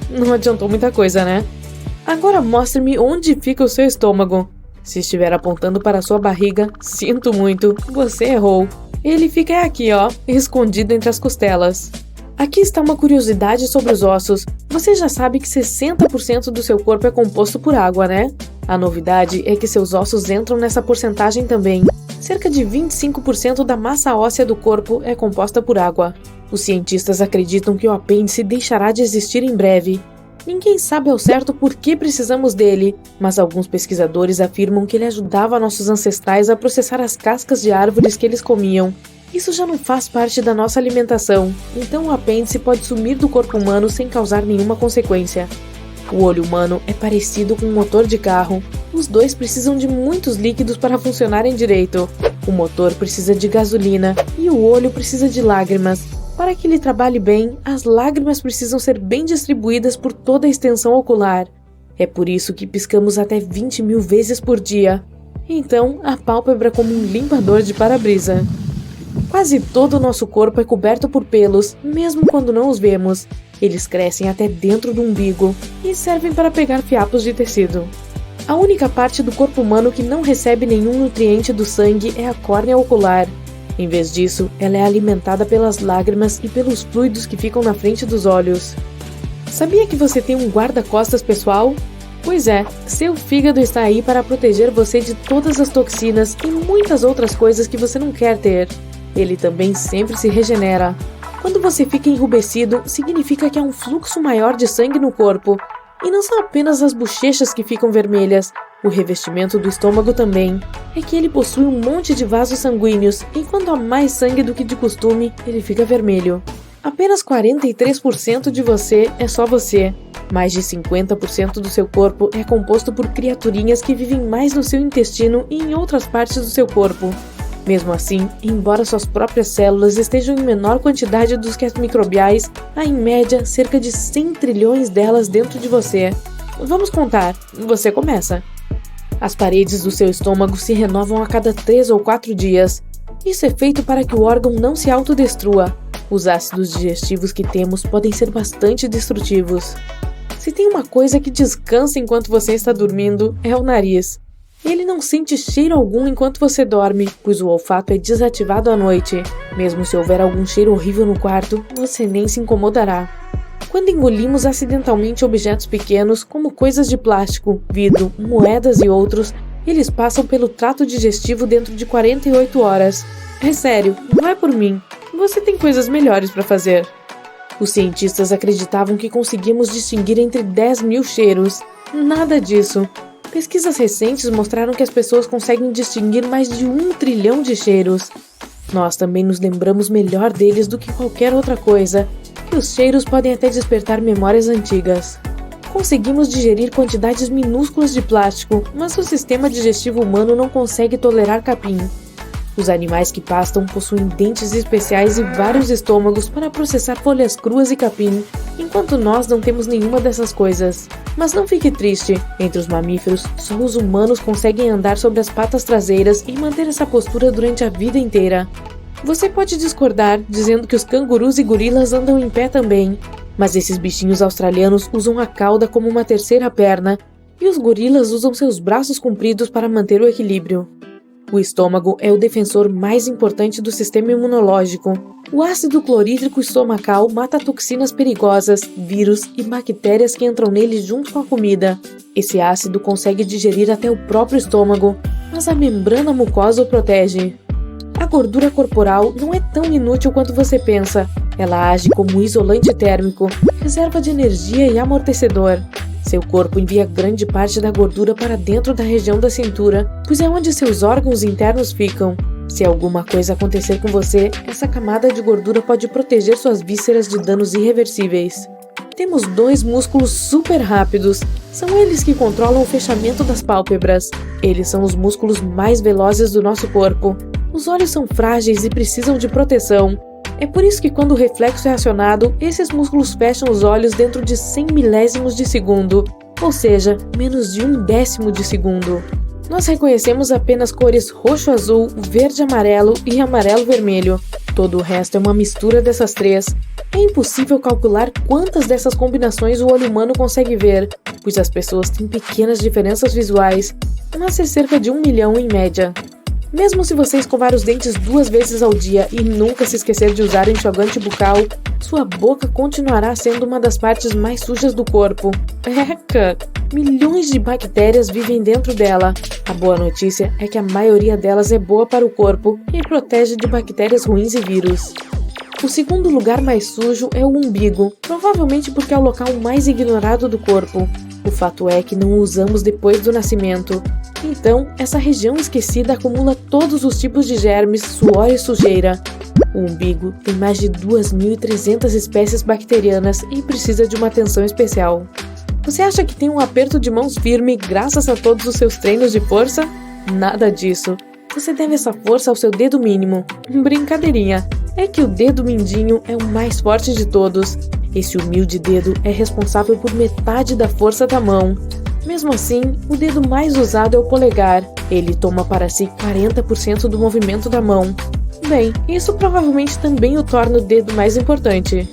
Não adiantou muita coisa, né? Agora mostre-me onde fica o seu estômago. Se estiver apontando para sua barriga, sinto muito, você errou. Ele fica aqui, ó, escondido entre as costelas. Aqui está uma curiosidade sobre os ossos. Você já sabe que 60% do seu corpo é composto por água, né? A novidade é que seus ossos entram nessa porcentagem também. Cerca de 25% da massa óssea do corpo é composta por água. Os cientistas acreditam que o apêndice deixará de existir em breve. Ninguém sabe ao certo por que precisamos dele, mas alguns pesquisadores afirmam que ele ajudava nossos ancestrais a processar as cascas de árvores que eles comiam. Isso já não faz parte da nossa alimentação, então o apêndice pode sumir do corpo humano sem causar nenhuma consequência. O olho humano é parecido com um motor de carro. Os dois precisam de muitos líquidos para funcionarem direito. O motor precisa de gasolina e o olho precisa de lágrimas. Para que ele trabalhe bem, as lágrimas precisam ser bem distribuídas por toda a extensão ocular. É por isso que piscamos até 20.000 vezes por dia. Então, a pálpebra é como um limpador de para-brisa. Quase todo o nosso corpo é coberto por pelos, mesmo quando não os vemos. Eles crescem até dentro do umbigo e servem para pegar fiapos de tecido. A única parte do corpo humano que não recebe nenhum nutriente do sangue é a córnea ocular. Em vez disso, ela é alimentada pelas lágrimas e pelos fluidos que ficam na frente dos olhos. Sabia que você tem um guarda-costas pessoal? Pois é, seu fígado está aí para proteger você de todas as toxinas e muitas outras coisas que você não quer ter. Ele também sempre se regenera. Quando você fica enrubescido, significa que há um fluxo maior de sangue no corpo. E não são apenas as bochechas que ficam vermelhas. O revestimento do estômago também. É que ele possui um monte de vasos sanguíneos, e quando há mais sangue do que de costume, ele fica vermelho. Apenas 43% de você é só você. Mais de 50% do seu corpo é composto por criaturinhas que vivem mais no seu intestino e em outras partes do seu corpo. Mesmo assim, embora suas próprias células estejam em menor quantidade do que as microbiais, há em média cerca de 100 trilhões delas dentro de você. Vamos contar, você começa. As paredes do seu estômago se renovam a cada 3 ou 4 dias. Isso é feito para que o órgão não se autodestrua. Os ácidos digestivos que temos podem ser bastante destrutivos. Se tem uma coisa que descansa enquanto você está dormindo, é o nariz. Ele não sente cheiro algum enquanto você dorme, pois o olfato é desativado à noite. Mesmo se houver algum cheiro horrível no quarto, você nem se incomodará. Quando engolimos acidentalmente objetos pequenos, como coisas de plástico, vidro, moedas e outros, eles passam pelo trato digestivo dentro de 48 horas. É sério, não é por mim. Você tem coisas melhores para fazer. Os cientistas acreditavam que conseguíamos distinguir entre 10.000 cheiros. Nada disso. Pesquisas recentes mostraram que as pessoas conseguem distinguir mais de 1 trilhão de cheiros. Nós também nos lembramos melhor deles do que qualquer outra coisa, e os cheiros podem até despertar memórias antigas. Conseguimos digerir quantidades minúsculas de plástico, mas o sistema digestivo humano não consegue tolerar capim. Os animais que pastam possuem dentes especiais e vários estômagos para processar folhas cruas e capim, enquanto nós não temos nenhuma dessas coisas. Mas não fique triste, entre os mamíferos, só os humanos conseguem andar sobre as patas traseiras e manter essa postura durante a vida inteira. Você pode discordar, dizendo que os cangurus e gorilas andam em pé também, mas esses bichinhos australianos usam a cauda como uma terceira perna, e os gorilas usam seus braços compridos para manter o equilíbrio. O estômago é o defensor mais importante do sistema imunológico. O ácido clorídrico estomacal mata toxinas perigosas, vírus e bactérias que entram nele junto com a comida. Esse ácido consegue digerir até o próprio estômago, mas a membrana mucosa o protege. A gordura corporal não é tão inútil quanto você pensa. Ela age como um isolante térmico, reserva de energia e amortecedor. Seu corpo envia grande parte da gordura para dentro da região da cintura, pois é onde seus órgãos internos ficam. Se alguma coisa acontecer com você, essa camada de gordura pode proteger suas vísceras de danos irreversíveis. Temos 2 músculos super rápidos. São eles que controlam o fechamento das pálpebras. Eles são os músculos mais velozes do nosso corpo. Os olhos são frágeis e precisam de proteção. É por isso que quando o reflexo é acionado, esses músculos fecham os olhos dentro de 100 milésimos de segundo, ou seja, menos de 1/10 de segundo. Nós reconhecemos apenas cores roxo-azul, verde-amarelo e amarelo-vermelho. Todo o resto é uma mistura dessas 3. É impossível calcular quantas dessas combinações o olho humano consegue ver, pois as pessoas têm pequenas diferenças visuais, mas é cerca de 1 milhão em média. Mesmo se você escovar os dentes 2 vezes ao dia e nunca se esquecer de usar enxaguante bucal, sua boca continuará sendo uma das partes mais sujas do corpo. Eca! Milhões de bactérias vivem dentro dela. A boa notícia é que a maioria delas é boa para o corpo e protege de bactérias ruins e vírus. O segundo lugar mais sujo é o umbigo, provavelmente porque é o local mais ignorado do corpo. O fato é que não o usamos depois do nascimento. Então, essa região esquecida acumula todos os tipos de germes, suor e sujeira. O umbigo tem mais de 2.300 espécies bacterianas e precisa de uma atenção especial. Você acha que tem um aperto de mãos firme graças a todos os seus treinos de força? Nada disso. Você deve essa força ao seu dedo mínimo. Brincadeirinha. É que o dedo mindinho é o mais forte de todos. Esse humilde dedo é responsável por metade da força da mão. Mesmo assim, o dedo mais usado é o polegar. Ele toma para si 40% do movimento da mão. Bem, isso provavelmente também o torna o dedo mais importante.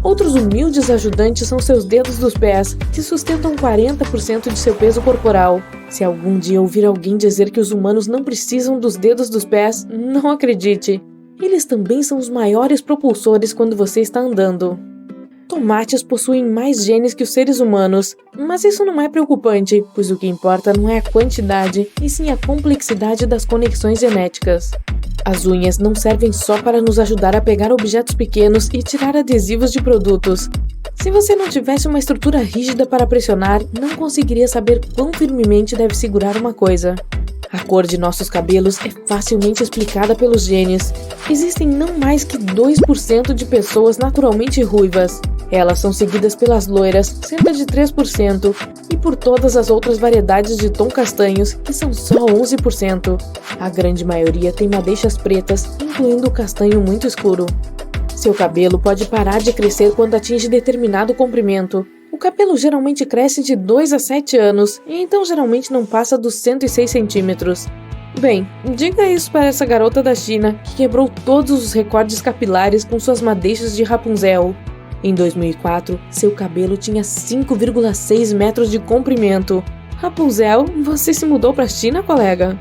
Outros humildes ajudantes são seus dedos dos pés, que sustentam 40% de seu peso corporal. Se algum dia ouvir alguém dizer que os humanos não precisam dos dedos dos pés, não acredite. Eles também são os maiores propulsores quando você está andando. Tomates possuem mais genes que os seres humanos, mas isso não é preocupante, pois o que importa não é a quantidade, e sim a complexidade das conexões genéticas. As unhas não servem só para nos ajudar a pegar objetos pequenos e tirar adesivos de produtos. Se você não tivesse uma estrutura rígida para pressionar, não conseguiria saber quão firmemente deve segurar uma coisa. A cor de nossos cabelos é facilmente explicada pelos genes. Existem não mais que 2% de pessoas naturalmente ruivas. Elas são seguidas pelas loiras, cerca de 3%, e por todas as outras variedades de tom castanhos, que são só 11%. A grande maioria tem madeixas pretas, incluindo o castanho muito escuro. Seu cabelo pode parar de crescer quando atinge determinado comprimento. O cabelo geralmente cresce de 2 a 7 anos, e então geralmente não passa dos 106 centímetros. Bem, diga isso para essa garota da China, que quebrou todos os recordes capilares com suas madeixas de Rapunzel. Em 2004, seu cabelo tinha 5,6 metros de comprimento. Rapunzel, você se mudou para a China, colega?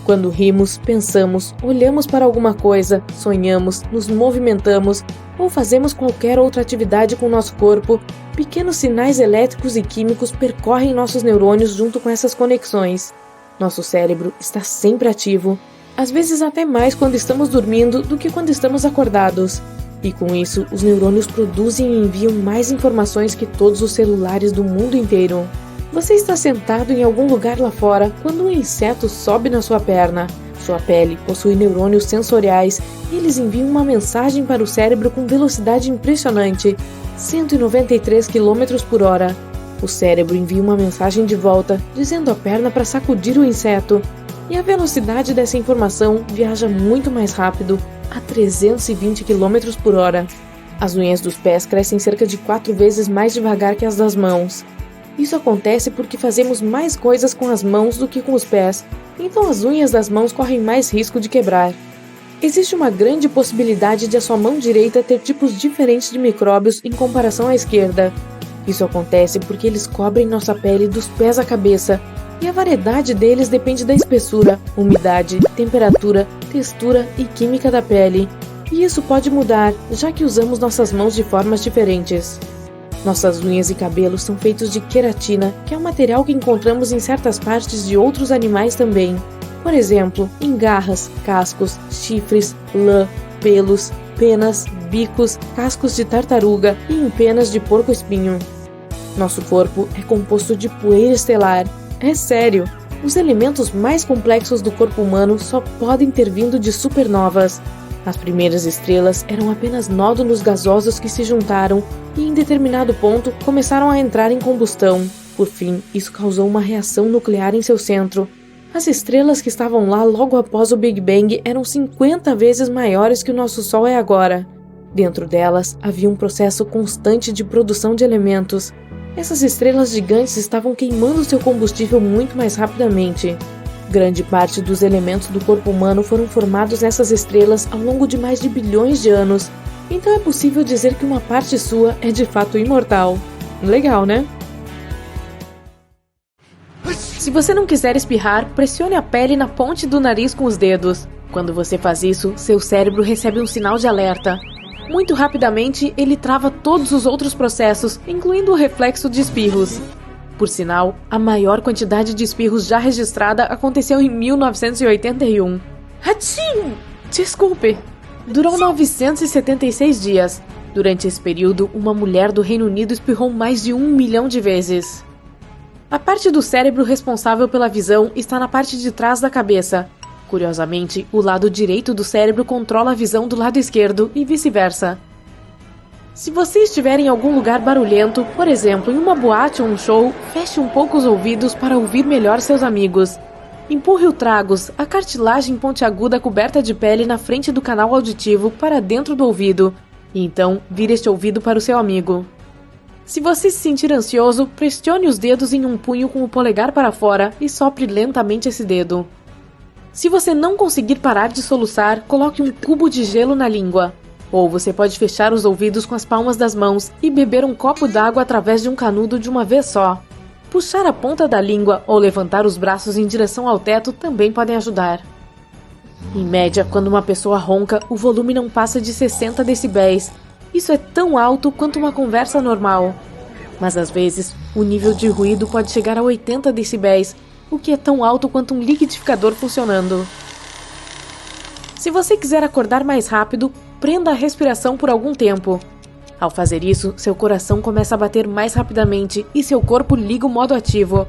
Quando rimos, pensamos, olhamos para alguma coisa, sonhamos, nos movimentamos ou fazemos qualquer outra atividade com nosso corpo, pequenos sinais elétricos e químicos percorrem nossos neurônios junto com essas conexões. Nosso cérebro está sempre ativo, às vezes até mais quando estamos dormindo do que quando estamos acordados. E com isso, os neurônios produzem e enviam mais informações que todos os celulares do mundo inteiro. Você está sentado em algum lugar lá fora quando um inseto sobe na sua perna. Sua pele possui neurônios sensoriais e eles enviam uma mensagem para o cérebro com velocidade impressionante, 193 km por hora. O cérebro envia uma mensagem de volta, dizendo à perna para sacudir o inseto. E a velocidade dessa informação viaja muito mais rápido, a 320 km por hora. As unhas dos pés crescem cerca de 4 vezes mais devagar que as das mãos. Isso acontece porque fazemos mais coisas com as mãos do que com os pés, então as unhas das mãos correm mais risco de quebrar. Existe uma grande possibilidade de a sua mão direita ter tipos diferentes de micróbios em comparação à esquerda. Isso acontece porque eles cobrem nossa pele dos pés à cabeça, e a variedade deles depende da espessura, umidade, temperatura, textura e química da pele. E isso pode mudar, já que usamos nossas mãos de formas diferentes. Nossas unhas e cabelos são feitos de queratina, que é um material que encontramos em certas partes de outros animais também. Por exemplo, em garras, cascos, chifres, lã, pelos, penas, bicos, cascos de tartaruga e em penas de porco-espinho. Nosso corpo é composto de poeira estelar. É sério, os elementos mais complexos do corpo humano só podem ter vindo de supernovas. As primeiras estrelas eram apenas nódulos gasosos que se juntaram e, em determinado ponto, começaram a entrar em combustão. Por fim, isso causou uma reação nuclear em seu centro. As estrelas que estavam lá logo após o Big Bang eram 50 vezes maiores que o nosso Sol é agora. Dentro delas, havia um processo constante de produção de elementos. Essas estrelas gigantes estavam queimando seu combustível muito mais rapidamente. Grande parte dos elementos do corpo humano foram formados nessas estrelas ao longo de mais de bilhões de anos. Então é possível dizer que uma parte sua é de fato imortal. Legal, né? Se você não quiser espirrar, pressione a pele na ponte do nariz com os dedos. Quando você faz isso, seu cérebro recebe um sinal de alerta. Muito rapidamente, ele trava todos os outros processos, incluindo o reflexo de espirros. Por sinal, a maior quantidade de espirros já registrada aconteceu em 1981. Hatchim! Desculpe! Durou 976 dias. Durante esse período, uma mulher do Reino Unido espirrou mais de 1 milhão de vezes. A parte do cérebro responsável pela visão está na parte de trás da cabeça. Curiosamente, o lado direito do cérebro controla a visão do lado esquerdo e vice-versa. Se você estiver em algum lugar barulhento, por exemplo, em uma boate ou um show, feche um pouco os ouvidos para ouvir melhor seus amigos. Empurre o tragus, a cartilagem pontiaguda coberta de pele na frente do canal auditivo para dentro do ouvido, e então vire este ouvido para o seu amigo. Se você se sentir ansioso, pressione os dedos em um punho com o polegar para fora e sopre lentamente esse dedo. Se você não conseguir parar de soluçar, coloque um cubo de gelo na língua. Ou você pode fechar os ouvidos com as palmas das mãos e beber um copo d'água através de um canudo de uma vez só. Puxar a ponta da língua ou levantar os braços em direção ao teto também podem ajudar. Em média, quando uma pessoa ronca, o volume não passa de 60 decibéis. Isso é tão alto quanto uma conversa normal. Mas às vezes, o nível de ruído pode chegar a 80 decibéis, o que é tão alto quanto um liquidificador funcionando. Se você quiser acordar mais rápido, prenda a respiração por algum tempo. Ao fazer isso, seu coração começa a bater mais rapidamente e seu corpo liga o modo ativo.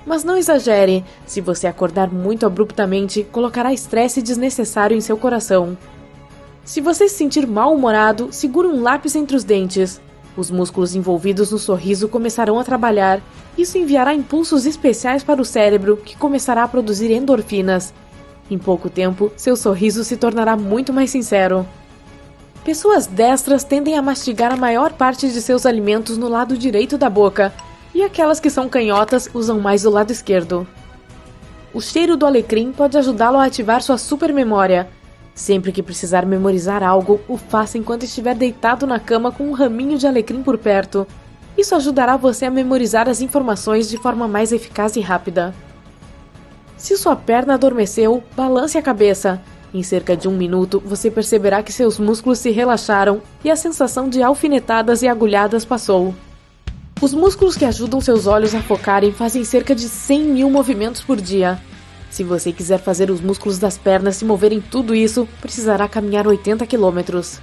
Mas não exagere, se você acordar muito abruptamente, colocará estresse desnecessário em seu coração. Se você se sentir mal-humorado, segure um lápis entre os dentes. Os músculos envolvidos no sorriso começarão a trabalhar. Isso enviará impulsos especiais para o cérebro, que começará a produzir endorfinas. Em pouco tempo, seu sorriso se tornará muito mais sincero. Pessoas destras tendem a mastigar a maior parte de seus alimentos no lado direito da boca, e aquelas que são canhotas usam mais o lado esquerdo. O cheiro do alecrim pode ajudá-lo a ativar sua supermemória. Sempre que precisar memorizar algo, o faça enquanto estiver deitado na cama com um raminho de alecrim por perto. Isso ajudará você a memorizar as informações de forma mais eficaz e rápida. Se sua perna adormeceu, balance a cabeça. Em cerca de 1 minuto, você perceberá que seus músculos se relaxaram e a sensação de alfinetadas e agulhadas passou. Os músculos que ajudam seus olhos a focarem fazem cerca de 100 mil movimentos por dia. Se você quiser fazer os músculos das pernas se moverem tudo isso, precisará caminhar 80 quilômetros.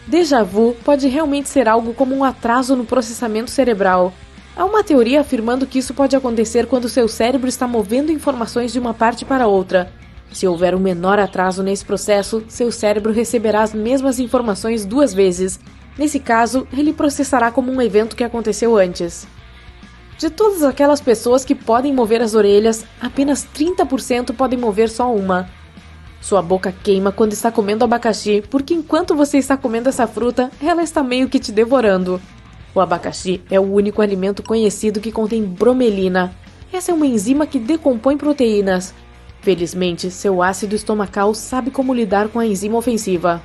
Déjà vu pode realmente ser algo como um atraso no processamento cerebral. Há uma teoria afirmando que isso pode acontecer quando seu cérebro está movendo informações de uma parte para outra. Se houver um menor atraso nesse processo, seu cérebro receberá as mesmas informações 2 vezes. Nesse caso, ele processará como um evento que aconteceu antes. De todas aquelas pessoas que podem mover as orelhas, apenas 30% podem mover só uma. Sua boca queima quando está comendo abacaxi, porque enquanto você está comendo essa fruta, ela está meio que te devorando. O abacaxi é o único alimento conhecido que contém bromelina. Essa é uma enzima que decompõe proteínas. Felizmente, seu ácido estomacal sabe como lidar com a enzima ofensiva.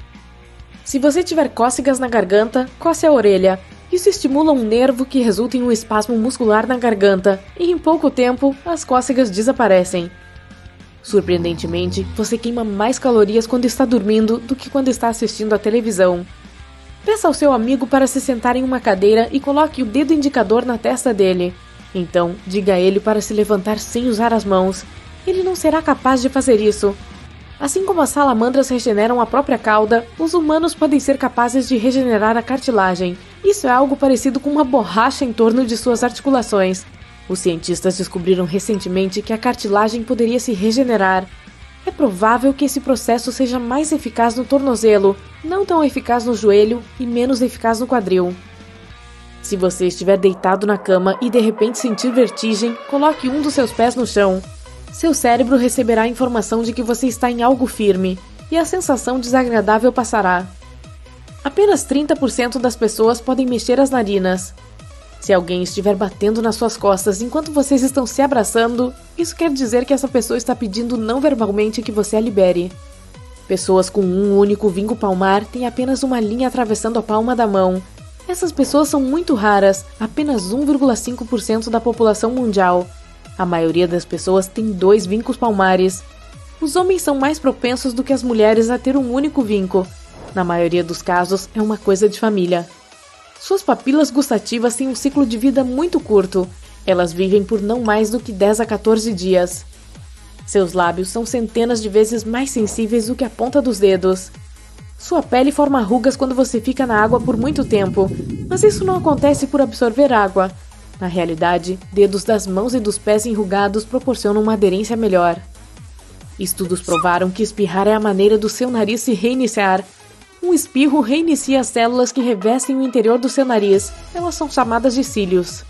Se você tiver cócegas na garganta, coce a orelha. Isso estimula um nervo que resulta em um espasmo muscular na garganta, e em pouco tempo, as cócegas desaparecem. Surpreendentemente, você queima mais calorias quando está dormindo do que quando está assistindo à televisão. Peça ao seu amigo para se sentar em uma cadeira e coloque o dedo indicador na testa dele. Então, diga a ele para se levantar sem usar as mãos. Ele não será capaz de fazer isso. Assim como as salamandras regeneram a própria cauda, os humanos podem ser capazes de regenerar a cartilagem. Isso é algo parecido com uma borracha em torno de suas articulações. Os cientistas descobriram recentemente que a cartilagem poderia se regenerar. É provável que esse processo seja mais eficaz no tornozelo, não tão eficaz no joelho e menos eficaz no quadril. Se você estiver deitado na cama e de repente sentir vertigem, coloque um dos seus pés no chão. Seu cérebro receberá a informação de que você está em algo firme, e a sensação desagradável passará. Apenas 30% das pessoas podem mexer as narinas. Se alguém estiver batendo nas suas costas enquanto vocês estão se abraçando, isso quer dizer que essa pessoa está pedindo não verbalmente que você a libere. Pessoas com um único vinco palmar têm apenas uma linha atravessando a palma da mão. Essas pessoas são muito raras, apenas 1,5% da população mundial. A maioria das pessoas tem 2 vincos palmares. Os homens são mais propensos do que as mulheres a ter um único vinco. Na maioria dos casos, é uma coisa de família. Suas papilas gustativas têm um ciclo de vida muito curto. Elas vivem por não mais do que 10 a 14 dias. Seus lábios são centenas de vezes mais sensíveis do que a ponta dos dedos. Sua pele forma rugas quando você fica na água por muito tempo, mas isso não acontece por absorver água. Na realidade, dedos das mãos e dos pés enrugados proporcionam uma aderência melhor. Estudos provaram que espirrar é a maneira do seu nariz se reiniciar. Um espirro reinicia as células que revestem o interior do seu nariz. Elas são chamadas de cílios.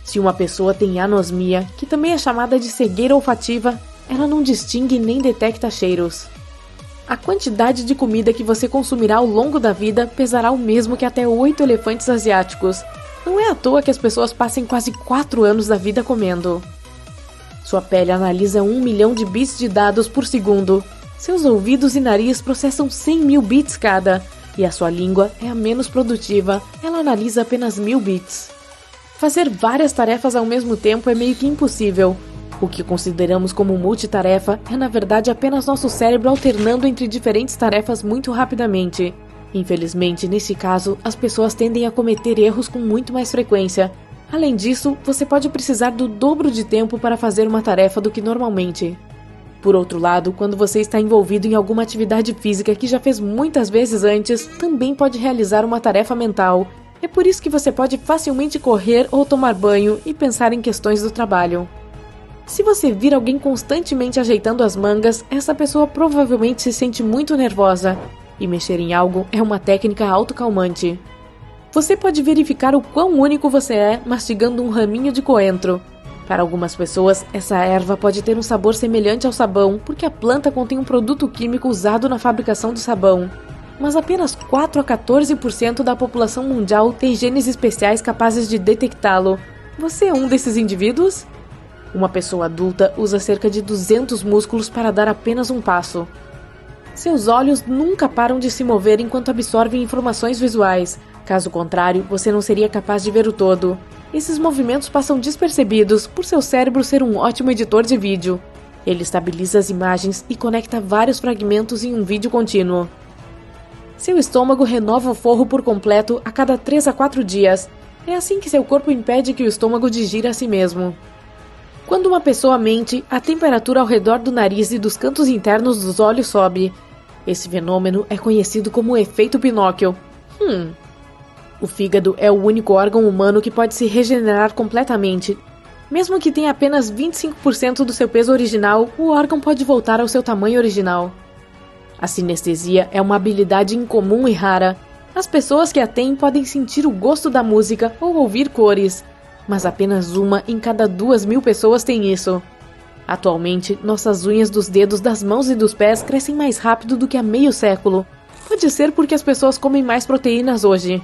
Se uma pessoa tem anosmia, que também é chamada de cegueira olfativa, ela não distingue nem detecta cheiros. A quantidade de comida que você consumirá ao longo da vida pesará o mesmo que até 8 elefantes asiáticos. Não é à toa que as pessoas passem quase 4 anos da vida comendo. Sua pele analisa 1 milhão de bits de dados por segundo. Seus ouvidos e nariz processam 100 mil bits cada. E a sua língua é a menos produtiva, ela analisa apenas 1000 bits. Fazer várias tarefas ao mesmo tempo é meio que impossível. O que consideramos como multitarefa é na verdade apenas nosso cérebro alternando entre diferentes tarefas muito rapidamente. Infelizmente, nesse caso, as pessoas tendem a cometer erros com muito mais frequência. Além disso, você pode precisar do dobro de tempo para fazer uma tarefa do que normalmente. Por outro lado, quando você está envolvido em alguma atividade física que já fez muitas vezes antes, também pode realizar uma tarefa mental. É por isso que você pode facilmente correr ou tomar banho e pensar em questões do trabalho. Se você vir alguém constantemente ajeitando as mangas, essa pessoa provavelmente se sente muito nervosa. E mexer em algo é uma técnica autocalmante. Você pode verificar o quão único você é mastigando um raminho de coentro. Para algumas pessoas, essa erva pode ter um sabor semelhante ao sabão, porque a planta contém um produto químico usado na fabricação do sabão. Mas apenas 4 a 14% da população mundial tem genes especiais capazes de detectá-lo. Você é um desses indivíduos? Uma pessoa adulta usa cerca de 200 músculos para dar apenas um passo. Seus olhos nunca param de se mover enquanto absorvem informações visuais. Caso contrário, você não seria capaz de ver o todo. Esses movimentos passam despercebidos por seu cérebro ser um ótimo editor de vídeo. Ele estabiliza as imagens e conecta vários fragmentos em um vídeo contínuo. Seu estômago renova o forro por completo a cada 3 a 4 dias. É assim que seu corpo impede que o estômago digira a si mesmo. Quando uma pessoa mente, a temperatura ao redor do nariz e dos cantos internos dos olhos sobe. Esse fenômeno é conhecido como o efeito Pinóquio. O fígado é o único órgão humano que pode se regenerar completamente. Mesmo que tenha apenas 25% do seu peso original, o órgão pode voltar ao seu tamanho original. A sinestesia é uma habilidade incomum e rara. As pessoas que a têm podem sentir o gosto da música ou ouvir cores, mas apenas 1 em cada 2.000 pessoas tem isso. Atualmente, nossas unhas dos dedos das mãos e dos pés crescem mais rápido do que há meio século. Pode ser porque as pessoas comem mais proteínas hoje.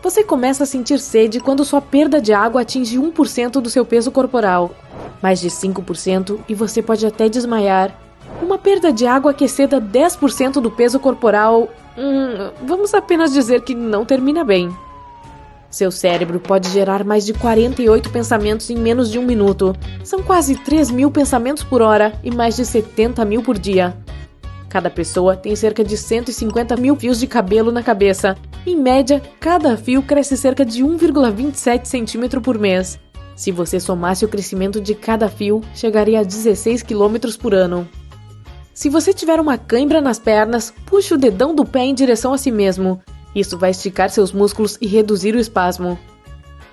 Você começa a sentir sede quando sua perda de água atinge 1% do seu peso corporal. Mais de 5% e você pode até desmaiar. Uma perda de água que exceda 10% do peso corporal... vamos apenas dizer que não termina bem. Seu cérebro pode gerar mais de 48 pensamentos em menos de 1 minuto. São quase 3.000 pensamentos por hora e mais de 70.000 por dia. Cada pessoa tem cerca de 150 mil fios de cabelo na cabeça. Em média, cada fio cresce cerca de 1,27 centímetro por mês. Se você somasse o crescimento de cada fio, chegaria a 16 km por ano. Se você tiver uma cãibra nas pernas, puxe o dedão do pé em direção a si mesmo. Isso vai esticar seus músculos e reduzir o espasmo.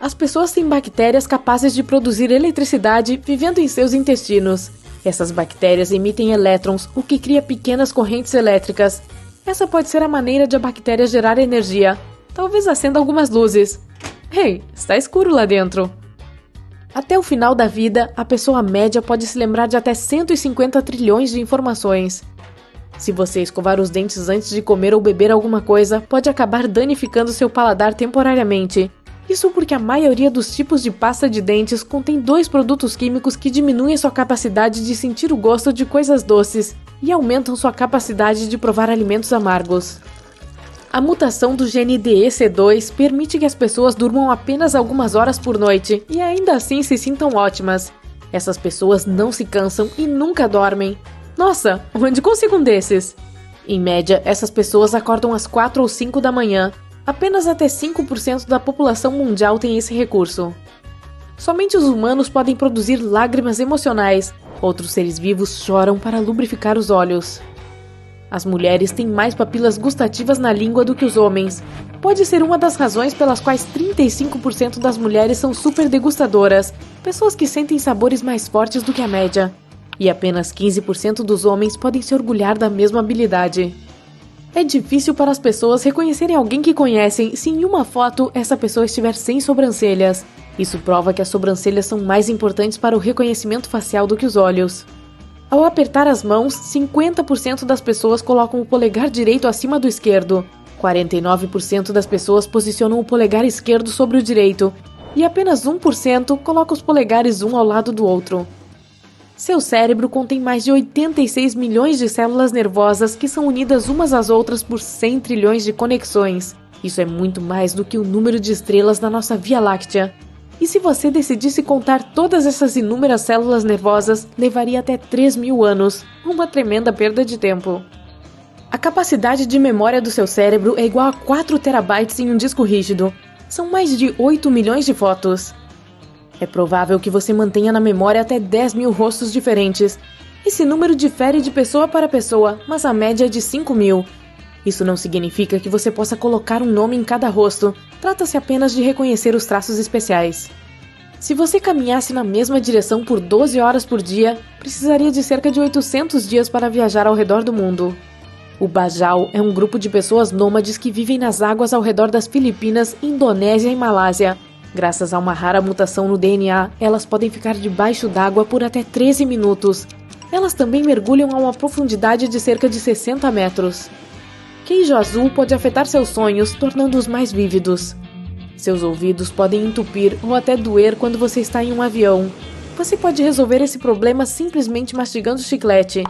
As pessoas têm bactérias capazes de produzir eletricidade vivendo em seus intestinos. Essas bactérias emitem elétrons, o que cria pequenas correntes elétricas. Essa pode ser a maneira de a bactéria gerar energia. Talvez acenda algumas luzes. Ei, está escuro lá dentro. Até o final da vida, a pessoa média pode se lembrar de até 150 trilhões de informações. Se você escovar os dentes antes de comer ou beber alguma coisa, pode acabar danificando seu paladar temporariamente. Isso porque a maioria dos tipos de pasta de dentes contém 2 produtos químicos que diminuem sua capacidade de sentir o gosto de coisas doces e aumentam sua capacidade de provar alimentos amargos. A mutação do gene DEC2 permite que as pessoas durmam apenas algumas horas por noite e ainda assim se sintam ótimas. Essas pessoas não se cansam e nunca dormem. Nossa, onde consigo um desses? Em média, essas pessoas acordam às 4 ou 5 da manhã. Apenas até 5% da população mundial tem esse recurso. Somente os humanos podem produzir lágrimas emocionais. Outros seres vivos choram para lubrificar os olhos. As mulheres têm mais papilas gustativas na língua do que os homens. Pode ser uma das razões pelas quais 35% das mulheres são super degustadoras, pessoas que sentem sabores mais fortes do que a média. E apenas 15% dos homens podem se orgulhar da mesma habilidade. É difícil para as pessoas reconhecerem alguém que conhecem se em uma foto essa pessoa estiver sem sobrancelhas. Isso prova que as sobrancelhas são mais importantes para o reconhecimento facial do que os olhos. Ao apertar as mãos, 50% das pessoas colocam o polegar direito acima do esquerdo, 49% das pessoas posicionam o polegar esquerdo sobre o direito e apenas 1% coloca os polegares um ao lado do outro. Seu cérebro contém mais de 86 milhões de células nervosas que são unidas umas às outras por 100 trilhões de conexões. Isso é muito mais do que o número de estrelas na nossa Via Láctea. E se você decidisse contar todas essas inúmeras células nervosas, levaria até 3.000 anos, uma tremenda perda de tempo. A capacidade de memória do seu cérebro é igual a 4 terabytes em um disco rígido. São mais de 8 milhões de fotos. É provável que você mantenha na memória até 10.000 rostos diferentes. Esse número difere de pessoa para pessoa, mas a média é de 5.000. Isso não significa que você possa colocar um nome em cada rosto, trata-se apenas de reconhecer os traços especiais. Se você caminhasse na mesma direção por 12 horas por dia, precisaria de cerca de 800 dias para viajar ao redor do mundo. O Bajau é um grupo de pessoas nômades que vivem nas águas ao redor das Filipinas, Indonésia e Malásia. Graças a uma rara mutação no DNA, elas podem ficar debaixo d'água por até 13 minutos. Elas também mergulham a uma profundidade de cerca de 60 metros. Queijo azul pode afetar seus sonhos, tornando-os mais vívidos. Seus ouvidos podem entupir ou até doer quando você está em um avião. Você pode resolver esse problema simplesmente mastigando chiclete.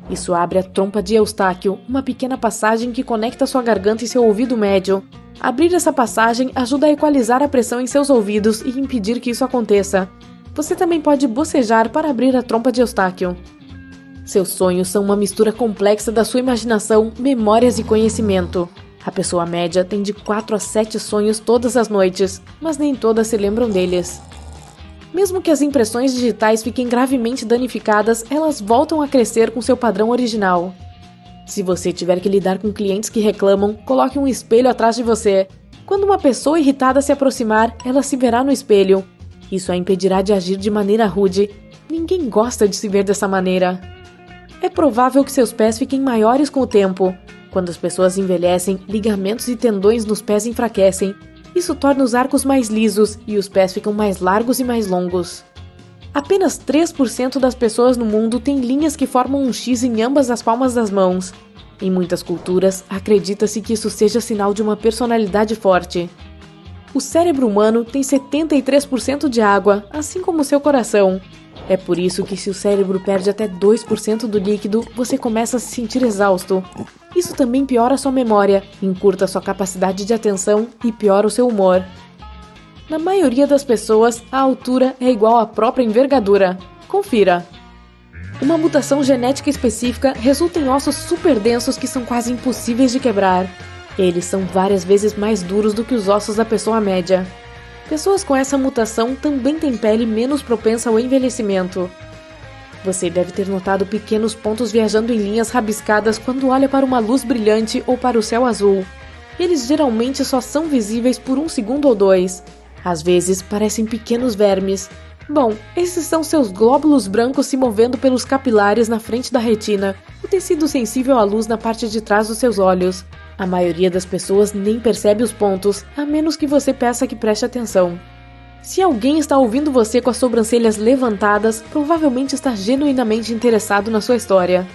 Isso abre a trompa de Eustáquio, uma pequena passagem que conecta sua garganta e seu ouvido médio. Abrir essa passagem ajuda a equalizar a pressão em seus ouvidos e impedir que isso aconteça. Você também pode bocejar para abrir a trompa de Eustáquio. Seus sonhos são uma mistura complexa da sua imaginação, memórias e conhecimento. A pessoa média tem de 4 a 7 sonhos todas as noites, mas nem todas se lembram deles. Mesmo que as impressões digitais fiquem gravemente danificadas, elas voltam a crescer com seu padrão original. Se você tiver que lidar com clientes que reclamam, coloque um espelho atrás de você. Quando uma pessoa irritada se aproximar, ela se verá no espelho. Isso a impedirá de agir de maneira rude. Ninguém gosta de se ver dessa maneira. É provável que seus pés fiquem maiores com o tempo. Quando as pessoas envelhecem, ligamentos e tendões nos pés enfraquecem. Isso torna os arcos mais lisos e os pés ficam mais largos e mais longos. Apenas 3% das pessoas no mundo têm linhas que formam um X em ambas as palmas das mãos. Em muitas culturas, acredita-se que isso seja sinal de uma personalidade forte. O cérebro humano tem 73% de água, assim como seu coração. É por isso que se o cérebro perde até 2% do líquido, você começa a se sentir exausto. Isso também piora sua memória, encurta sua capacidade de atenção e piora o seu humor. Na maioria das pessoas, a altura é igual à própria envergadura. Confira! Uma mutação genética específica resulta em ossos super densos que são quase impossíveis de quebrar. Eles são várias vezes mais duros do que os ossos da pessoa média. Pessoas com essa mutação também têm pele menos propensa ao envelhecimento. Você deve ter notado pequenos pontos viajando em linhas rabiscadas quando olha para uma luz brilhante ou para o céu azul. Eles geralmente só são visíveis por 1 segundo ou 2. Às vezes, parecem pequenos vermes. Bom, esses são seus glóbulos brancos se movendo pelos capilares na frente da retina, o tecido sensível à luz na parte de trás dos seus olhos. A maioria das pessoas nem percebe os pontos, a menos que você peça que preste atenção. Se alguém está ouvindo você com as sobrancelhas levantadas, provavelmente está genuinamente interessado na sua história.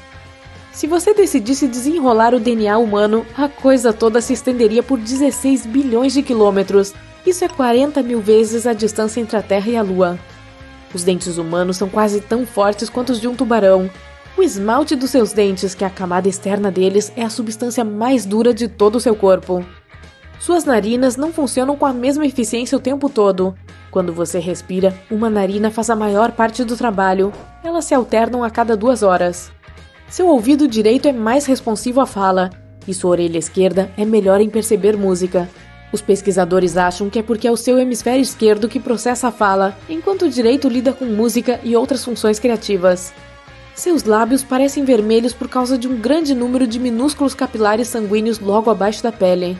Se você decidisse desenrolar o DNA humano, a coisa toda se estenderia por 16 bilhões de quilômetros. Isso é 40 mil vezes a distância entre a Terra e a Lua. Os dentes humanos são quase tão fortes quanto os de um tubarão. O esmalte dos seus dentes, que é a camada externa deles, é a substância mais dura de todo o seu corpo. Suas narinas não funcionam com a mesma eficiência o tempo todo. Quando você respira, uma narina faz a maior parte do trabalho. Elas se alternam a cada 2 horas. Seu ouvido direito é mais responsivo à fala, e sua orelha esquerda é melhor em perceber música. Os pesquisadores acham que é porque é o seu hemisfério esquerdo que processa a fala, enquanto o direito lida com música e outras funções criativas. Seus lábios parecem vermelhos por causa de um grande número de minúsculos capilares sanguíneos logo abaixo da pele.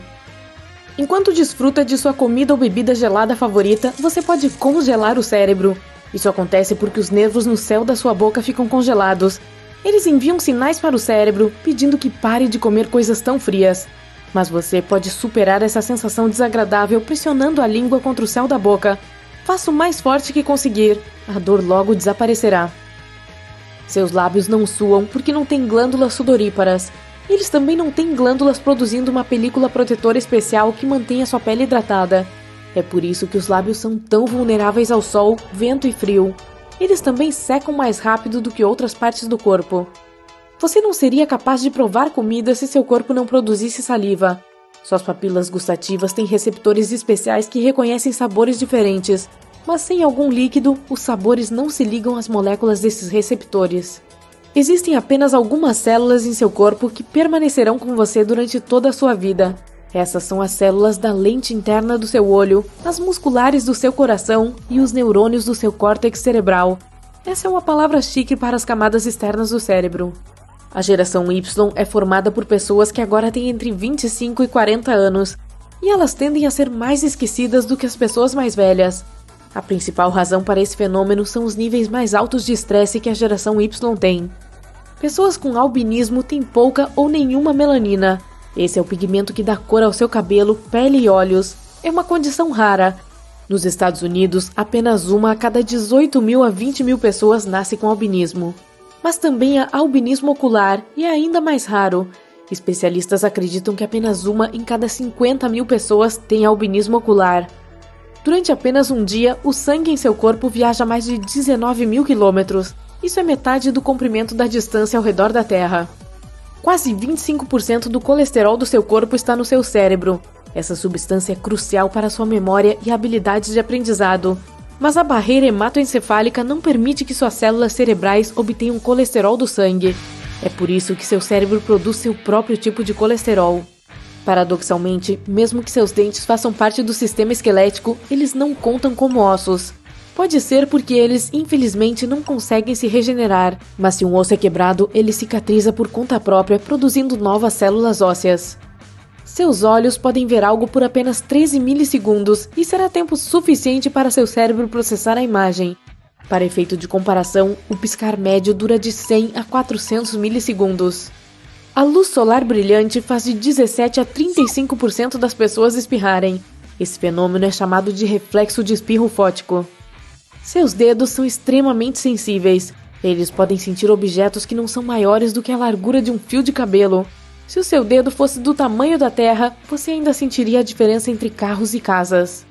Enquanto desfruta de sua comida ou bebida gelada favorita, você pode congelar o cérebro. Isso acontece porque os nervos no céu da sua boca ficam congelados. Eles enviam sinais para o cérebro, pedindo que pare de comer coisas tão frias. Mas você pode superar essa sensação desagradável pressionando a língua contra o céu da boca. Faça o mais forte que conseguir. A dor logo desaparecerá. Seus lábios não suam porque não têm glândulas sudoríparas. Eles também não têm glândulas produzindo uma película protetora especial que mantenha sua pele hidratada. É por isso que os lábios são tão vulneráveis ao sol, vento e frio. Eles também secam mais rápido do que outras partes do corpo. Você não seria capaz de provar comida se seu corpo não produzisse saliva. Suas papilas gustativas têm receptores especiais que reconhecem sabores diferentes, mas sem algum líquido, os sabores não se ligam às moléculas desses receptores. Existem apenas algumas células em seu corpo que permanecerão com você durante toda a sua vida. Essas são as células da lente interna do seu olho, as musculares do seu coração e os neurônios do seu córtex cerebral. Essa é uma palavra chique para as camadas externas do cérebro. A geração Y é formada por pessoas que agora têm entre 25 e 40 anos, e elas tendem a ser mais esquecidas do que as pessoas mais velhas. A principal razão para esse fenômeno são os níveis mais altos de estresse que a geração Y tem. Pessoas com albinismo têm pouca ou nenhuma melanina. Esse é o pigmento que dá cor ao seu cabelo, pele e olhos. É uma condição rara. Nos Estados Unidos, apenas uma a cada 18 mil a 20 mil pessoas nasce com albinismo. Mas também há albinismo ocular, e é ainda mais raro. Especialistas acreditam que apenas uma em cada 50 mil pessoas tem albinismo ocular. Durante apenas um dia, o sangue em seu corpo viaja mais de 19 mil quilômetros. Isso é metade do comprimento da distância ao redor da Terra. Quase 25% do colesterol do seu corpo está no seu cérebro. Essa substância é crucial para sua memória e habilidades de aprendizado. Mas a barreira hematoencefálica não permite que suas células cerebrais obtenham colesterol do sangue. É por isso que seu cérebro produz seu próprio tipo de colesterol. Paradoxalmente, mesmo que seus dentes façam parte do sistema esquelético, eles não contam como ossos. Pode ser porque eles, infelizmente, não conseguem se regenerar, mas se um osso é quebrado, ele cicatriza por conta própria, produzindo novas células ósseas. Seus olhos podem ver algo por apenas 13 milissegundos e será tempo suficiente para seu cérebro processar a imagem. Para efeito de comparação, o piscar médio dura de 100 a 400 milissegundos. A luz solar brilhante faz de 17 a 35% das pessoas espirrarem. Esse fenômeno é chamado de reflexo de espirro fótico. Seus dedos são extremamente sensíveis. Eles podem sentir objetos que não são maiores do que a largura de um fio de cabelo. Se o seu dedo fosse do tamanho da Terra, você ainda sentiria a diferença entre carros e casas.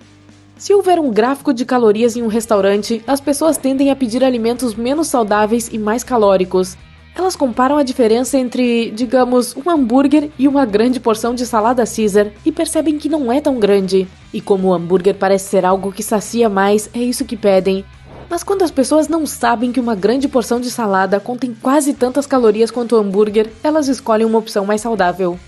Se houver um gráfico de calorias em um restaurante, as pessoas tendem a pedir alimentos menos saudáveis e mais calóricos. Elas comparam a diferença entre, digamos, um hambúrguer e uma grande porção de salada Caesar e percebem que não é tão grande. E como o hambúrguer parece ser algo que sacia mais, é isso que pedem. Mas quando as pessoas não sabem que uma grande porção de salada contém quase tantas calorias quanto o hambúrguer, elas escolhem uma opção mais saudável.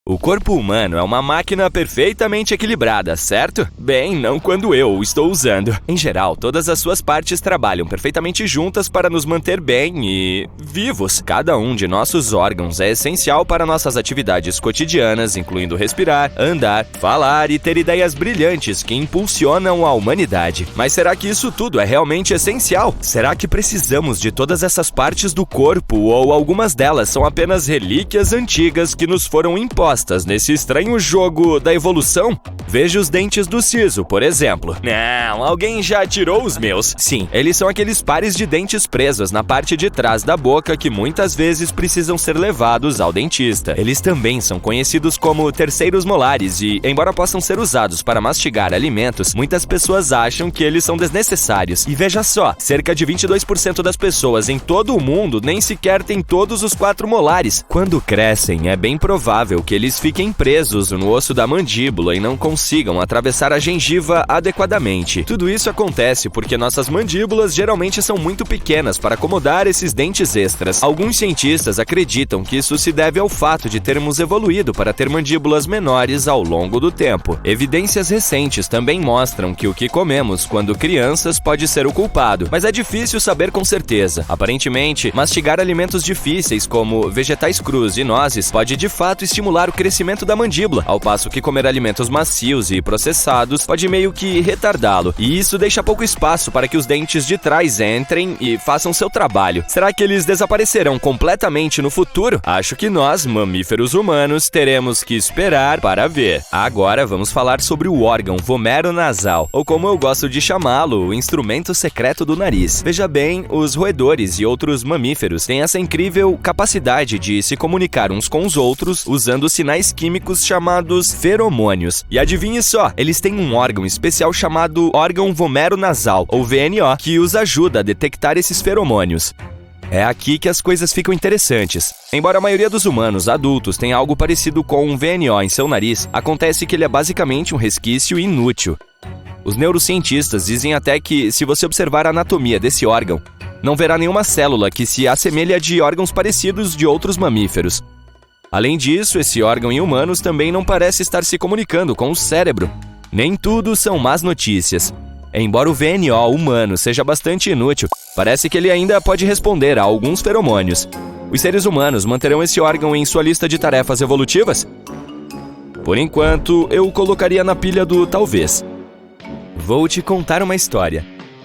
O corpo humano é uma máquina perfeitamente equilibrada, certo? Bem, não quando eu o estou usando. Em geral, todas as suas partes trabalham perfeitamente juntas para nos manter bem e vivos. Cada um de nossos órgãos é essencial para nossas atividades cotidianas, incluindo respirar, andar, falar e ter ideias brilhantes que impulsionam a humanidade. Mas será que isso tudo é realmente essencial? Será que precisamos de todas essas partes do corpo ou algumas delas são apenas relíquias antigas que nos foram impostas nesse estranho jogo da evolução? Veja os dentes do siso, por exemplo. Não, alguém já tirou os meus. Sim, eles são aqueles pares de dentes presos na parte de trás da boca que muitas vezes precisam ser levados ao dentista. Eles também são conhecidos como terceiros molares e, embora possam ser usados para mastigar alimentos, muitas pessoas acham que eles são desnecessários. E veja só, cerca de 22% das pessoas em todo o mundo nem sequer têm todos os 4 molares. Quando crescem, é bem provável que eles fiquem presos no osso da mandíbula e não consigam atravessar a gengiva adequadamente. Tudo isso acontece porque nossas mandíbulas geralmente são muito pequenas para acomodar esses dentes extras. Alguns cientistas acreditam que isso se deve ao fato de termos evoluído para ter mandíbulas menores ao longo do tempo. Evidências recentes também mostram que o que comemos quando crianças pode ser o culpado, mas é difícil saber com certeza. Aparentemente, mastigar alimentos difíceis como vegetais crus e nozes pode de fato estimular o crescimento da mandíbula, ao passo que comer alimentos macios e processados pode meio que retardá-lo, e isso deixa pouco espaço para que os dentes de trás entrem e façam seu trabalho. Será que eles desaparecerão completamente no futuro? Acho que nós, mamíferos humanos, teremos que esperar para ver. Agora vamos falar sobre o órgão vomeronasal, ou como eu gosto de chamá-lo, o instrumento secreto do nariz. Veja bem, os roedores e outros mamíferos têm essa incrível capacidade de se comunicar uns com os outros usando sinais químicos chamados feromônios. E adivinhe só, eles têm um órgão especial chamado órgão vomeronasal, ou VNO, que os ajuda a detectar esses feromônios. É aqui que as coisas ficam interessantes. Embora a maioria dos humanos adultos tenha algo parecido com um VNO em seu nariz, acontece que ele é basicamente um resquício inútil. Os neurocientistas dizem até que, se você observar a anatomia desse órgão, não verá nenhuma célula que se assemelhe a de órgãos parecidos de outros mamíferos. Além disso, esse órgão em humanos também não parece estar se comunicando com o cérebro. Nem tudo são más notícias. Embora o VNO humano seja bastante inútil, parece que ele ainda pode responder a alguns feromônios. Os seres humanos manterão esse órgão em sua lista de tarefas evolutivas? Por enquanto, eu o colocaria na pilha do talvez. Vou te contar uma história.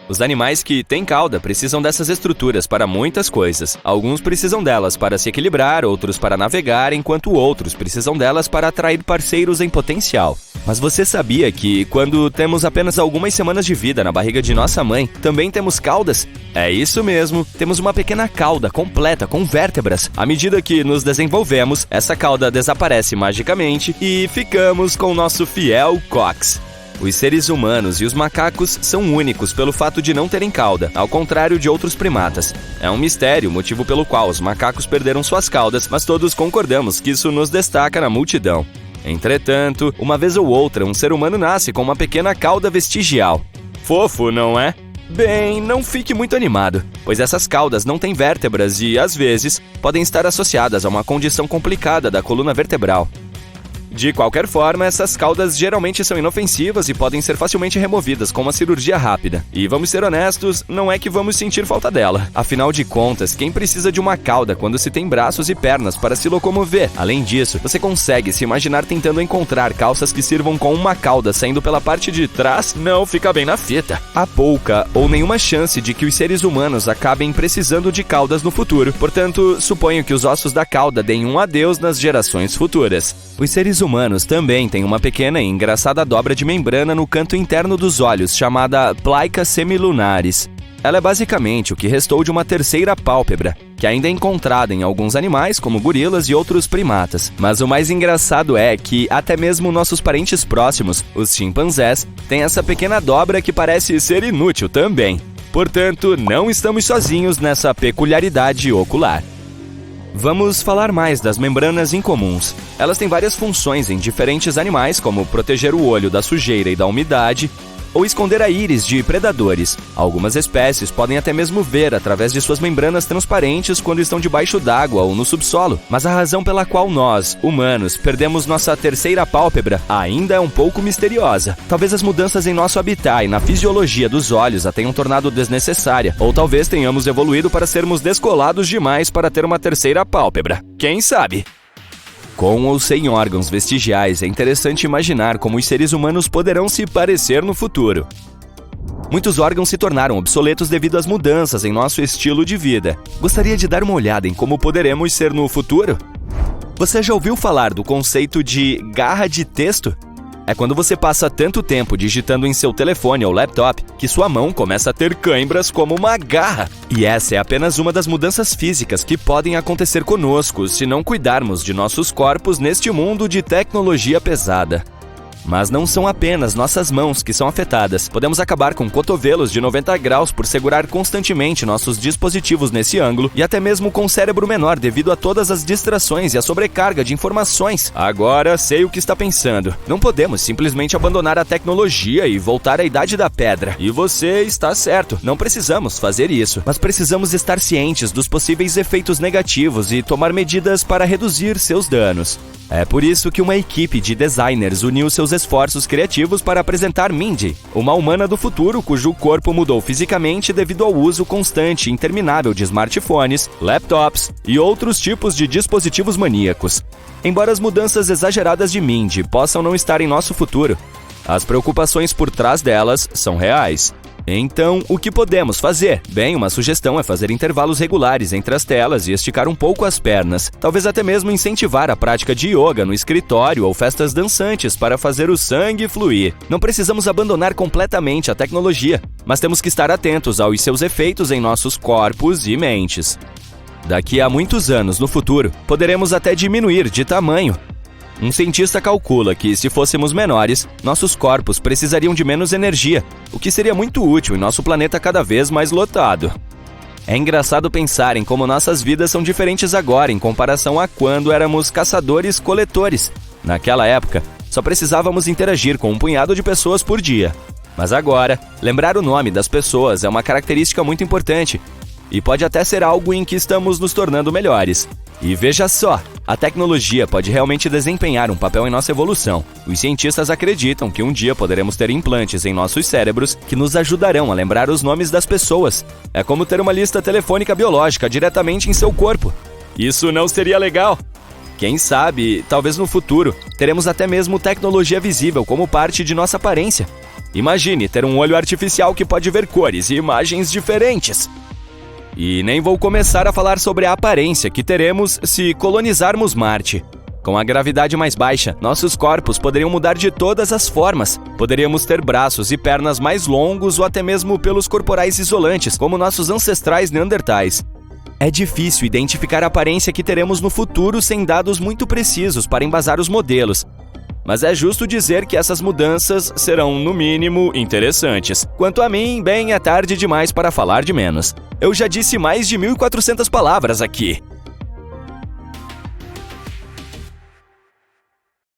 Os animais que têm cauda precisam dessas estruturas para muitas coisas. Alguns precisam delas para se equilibrar, outros para navegar, enquanto outros precisam delas para atrair parceiros em potencial. Mas você sabia que, quando temos apenas algumas semanas de vida na barriga de nossa mãe, também temos caudas? É isso mesmo, temos uma pequena cauda completa com vértebras. À medida que nos desenvolvemos, essa cauda desaparece magicamente e ficamos com nosso fiel cóccix. Os seres humanos e os macacos são únicos pelo fato de não terem cauda, ao contrário de outros primatas. É um mistério o motivo pelo qual os macacos perderam suas caudas, mas todos concordamos que isso nos destaca na multidão. Entretanto, uma vez ou outra, um ser humano nasce com uma pequena cauda vestigial. Fofo, não é? Bem, não fique muito animado, pois essas caudas não têm vértebras e, às vezes, podem estar associadas a uma condição complicada da coluna vertebral. De qualquer forma, essas caudas geralmente são inofensivas e podem ser facilmente removidas com uma cirurgia rápida. E vamos ser honestos, não é que vamos sentir falta dela. Afinal de contas, quem precisa de uma cauda quando se tem braços e pernas para se locomover? Além disso, você consegue se imaginar tentando encontrar calças que sirvam com uma cauda saindo pela parte de trás? Não fica bem na fita. Há pouca ou nenhuma chance de que os seres humanos acabem precisando de caudas no futuro. Portanto, suponho que os ossos da cauda deem um adeus nas gerações futuras. Os seres humanos também têm uma pequena e engraçada dobra de membrana no canto interno dos olhos, chamada plica semilunaris. Ela é basicamente o que restou de uma terceira pálpebra, que ainda é encontrada em alguns animais, como gorilas e outros primatas. Mas o mais engraçado é que até mesmo nossos parentes próximos, os chimpanzés, têm essa pequena dobra que parece ser inútil também. Portanto, não estamos sozinhos nessa peculiaridade ocular. Vamos falar mais das membranas incomuns. Elas têm várias funções em diferentes animais, como proteger o olho da sujeira e da umidade, ou esconder a íris de predadores. Algumas espécies podem até mesmo ver através de suas membranas transparentes quando estão debaixo d'água ou no subsolo, mas a razão pela qual nós, humanos, perdemos nossa terceira pálpebra ainda é um pouco misteriosa. Talvez as mudanças em nosso habitat e na fisiologia dos olhos a tenham tornado desnecessária, ou talvez tenhamos evoluído para sermos descolados demais para ter uma terceira pálpebra. Quem sabe? Com ou sem órgãos vestigiais, é interessante imaginar como os seres humanos poderão se parecer no futuro. Muitos órgãos se tornaram obsoletos devido às mudanças em nosso estilo de vida. Gostaria de dar uma olhada em como poderemos ser no futuro? Você já ouviu falar do conceito de garra de texto? É quando você passa tanto tempo digitando em seu telefone ou laptop que sua mão começa a ter cãibras como uma garra. E essa é apenas uma das mudanças físicas que podem acontecer conosco se não cuidarmos de nossos corpos neste mundo de tecnologia pesada. Mas não são apenas nossas mãos que são afetadas. Podemos acabar com cotovelos de 90 graus por segurar constantemente nossos dispositivos nesse ângulo e até mesmo com o cérebro menor devido a todas as distrações e a sobrecarga de informações. Agora sei o que está pensando. Não podemos simplesmente abandonar a tecnologia e voltar à Idade da Pedra. E você está certo, não precisamos fazer isso. Mas precisamos estar cientes dos possíveis efeitos negativos e tomar medidas para reduzir seus danos. É por isso que uma equipe de designers uniu seus esforços criativos para apresentar Mindy, uma humana do futuro cujo corpo mudou fisicamente devido ao uso constante e interminável de smartphones, laptops e outros tipos de dispositivos maníacos. Embora as mudanças exageradas de Mindy possam não estar em nosso futuro, as preocupações por trás delas são reais. Então, o que podemos fazer? Bem, uma sugestão é fazer intervalos regulares entre as telas e esticar um pouco as pernas. Talvez até mesmo incentivar a prática de yoga no escritório ou festas dançantes para fazer o sangue fluir. Não precisamos abandonar completamente a tecnologia, mas temos que estar atentos aos seus efeitos em nossos corpos e mentes. Daqui a muitos anos no futuro, poderemos até diminuir de tamanho. Um cientista calcula que, se fôssemos menores, nossos corpos precisariam de menos energia, o que seria muito útil em nosso planeta cada vez mais lotado. É engraçado pensar em como nossas vidas são diferentes agora em comparação a quando éramos caçadores-coletores. Naquela época, só precisávamos interagir com um punhado de pessoas por dia. Mas agora, lembrar o nome das pessoas é uma característica muito importante, e pode até ser algo em que estamos nos tornando melhores. E veja só, a tecnologia pode realmente desempenhar um papel em nossa evolução. Os cientistas acreditam que um dia poderemos ter implantes em nossos cérebros que nos ajudarão a lembrar os nomes das pessoas. É como ter uma lista telefônica biológica diretamente em seu corpo. Isso não seria legal? Quem sabe, talvez no futuro, teremos até mesmo tecnologia visível como parte de nossa aparência. Imagine ter um olho artificial que pode ver cores e imagens diferentes. E nem vou começar a falar sobre a aparência que teremos se colonizarmos Marte. Com a gravidade mais baixa, nossos corpos poderiam mudar de todas as formas. Poderíamos ter braços e pernas mais longos ou até mesmo pelos corporais isolantes, como nossos ancestrais neandertais. É difícil identificar a aparência que teremos no futuro sem dados muito precisos para embasar os modelos. Mas é justo dizer que essas mudanças serão, no mínimo, interessantes. Quanto a mim, bem, é tarde demais para falar de menos. Eu já disse mais de 1.400 palavras aqui.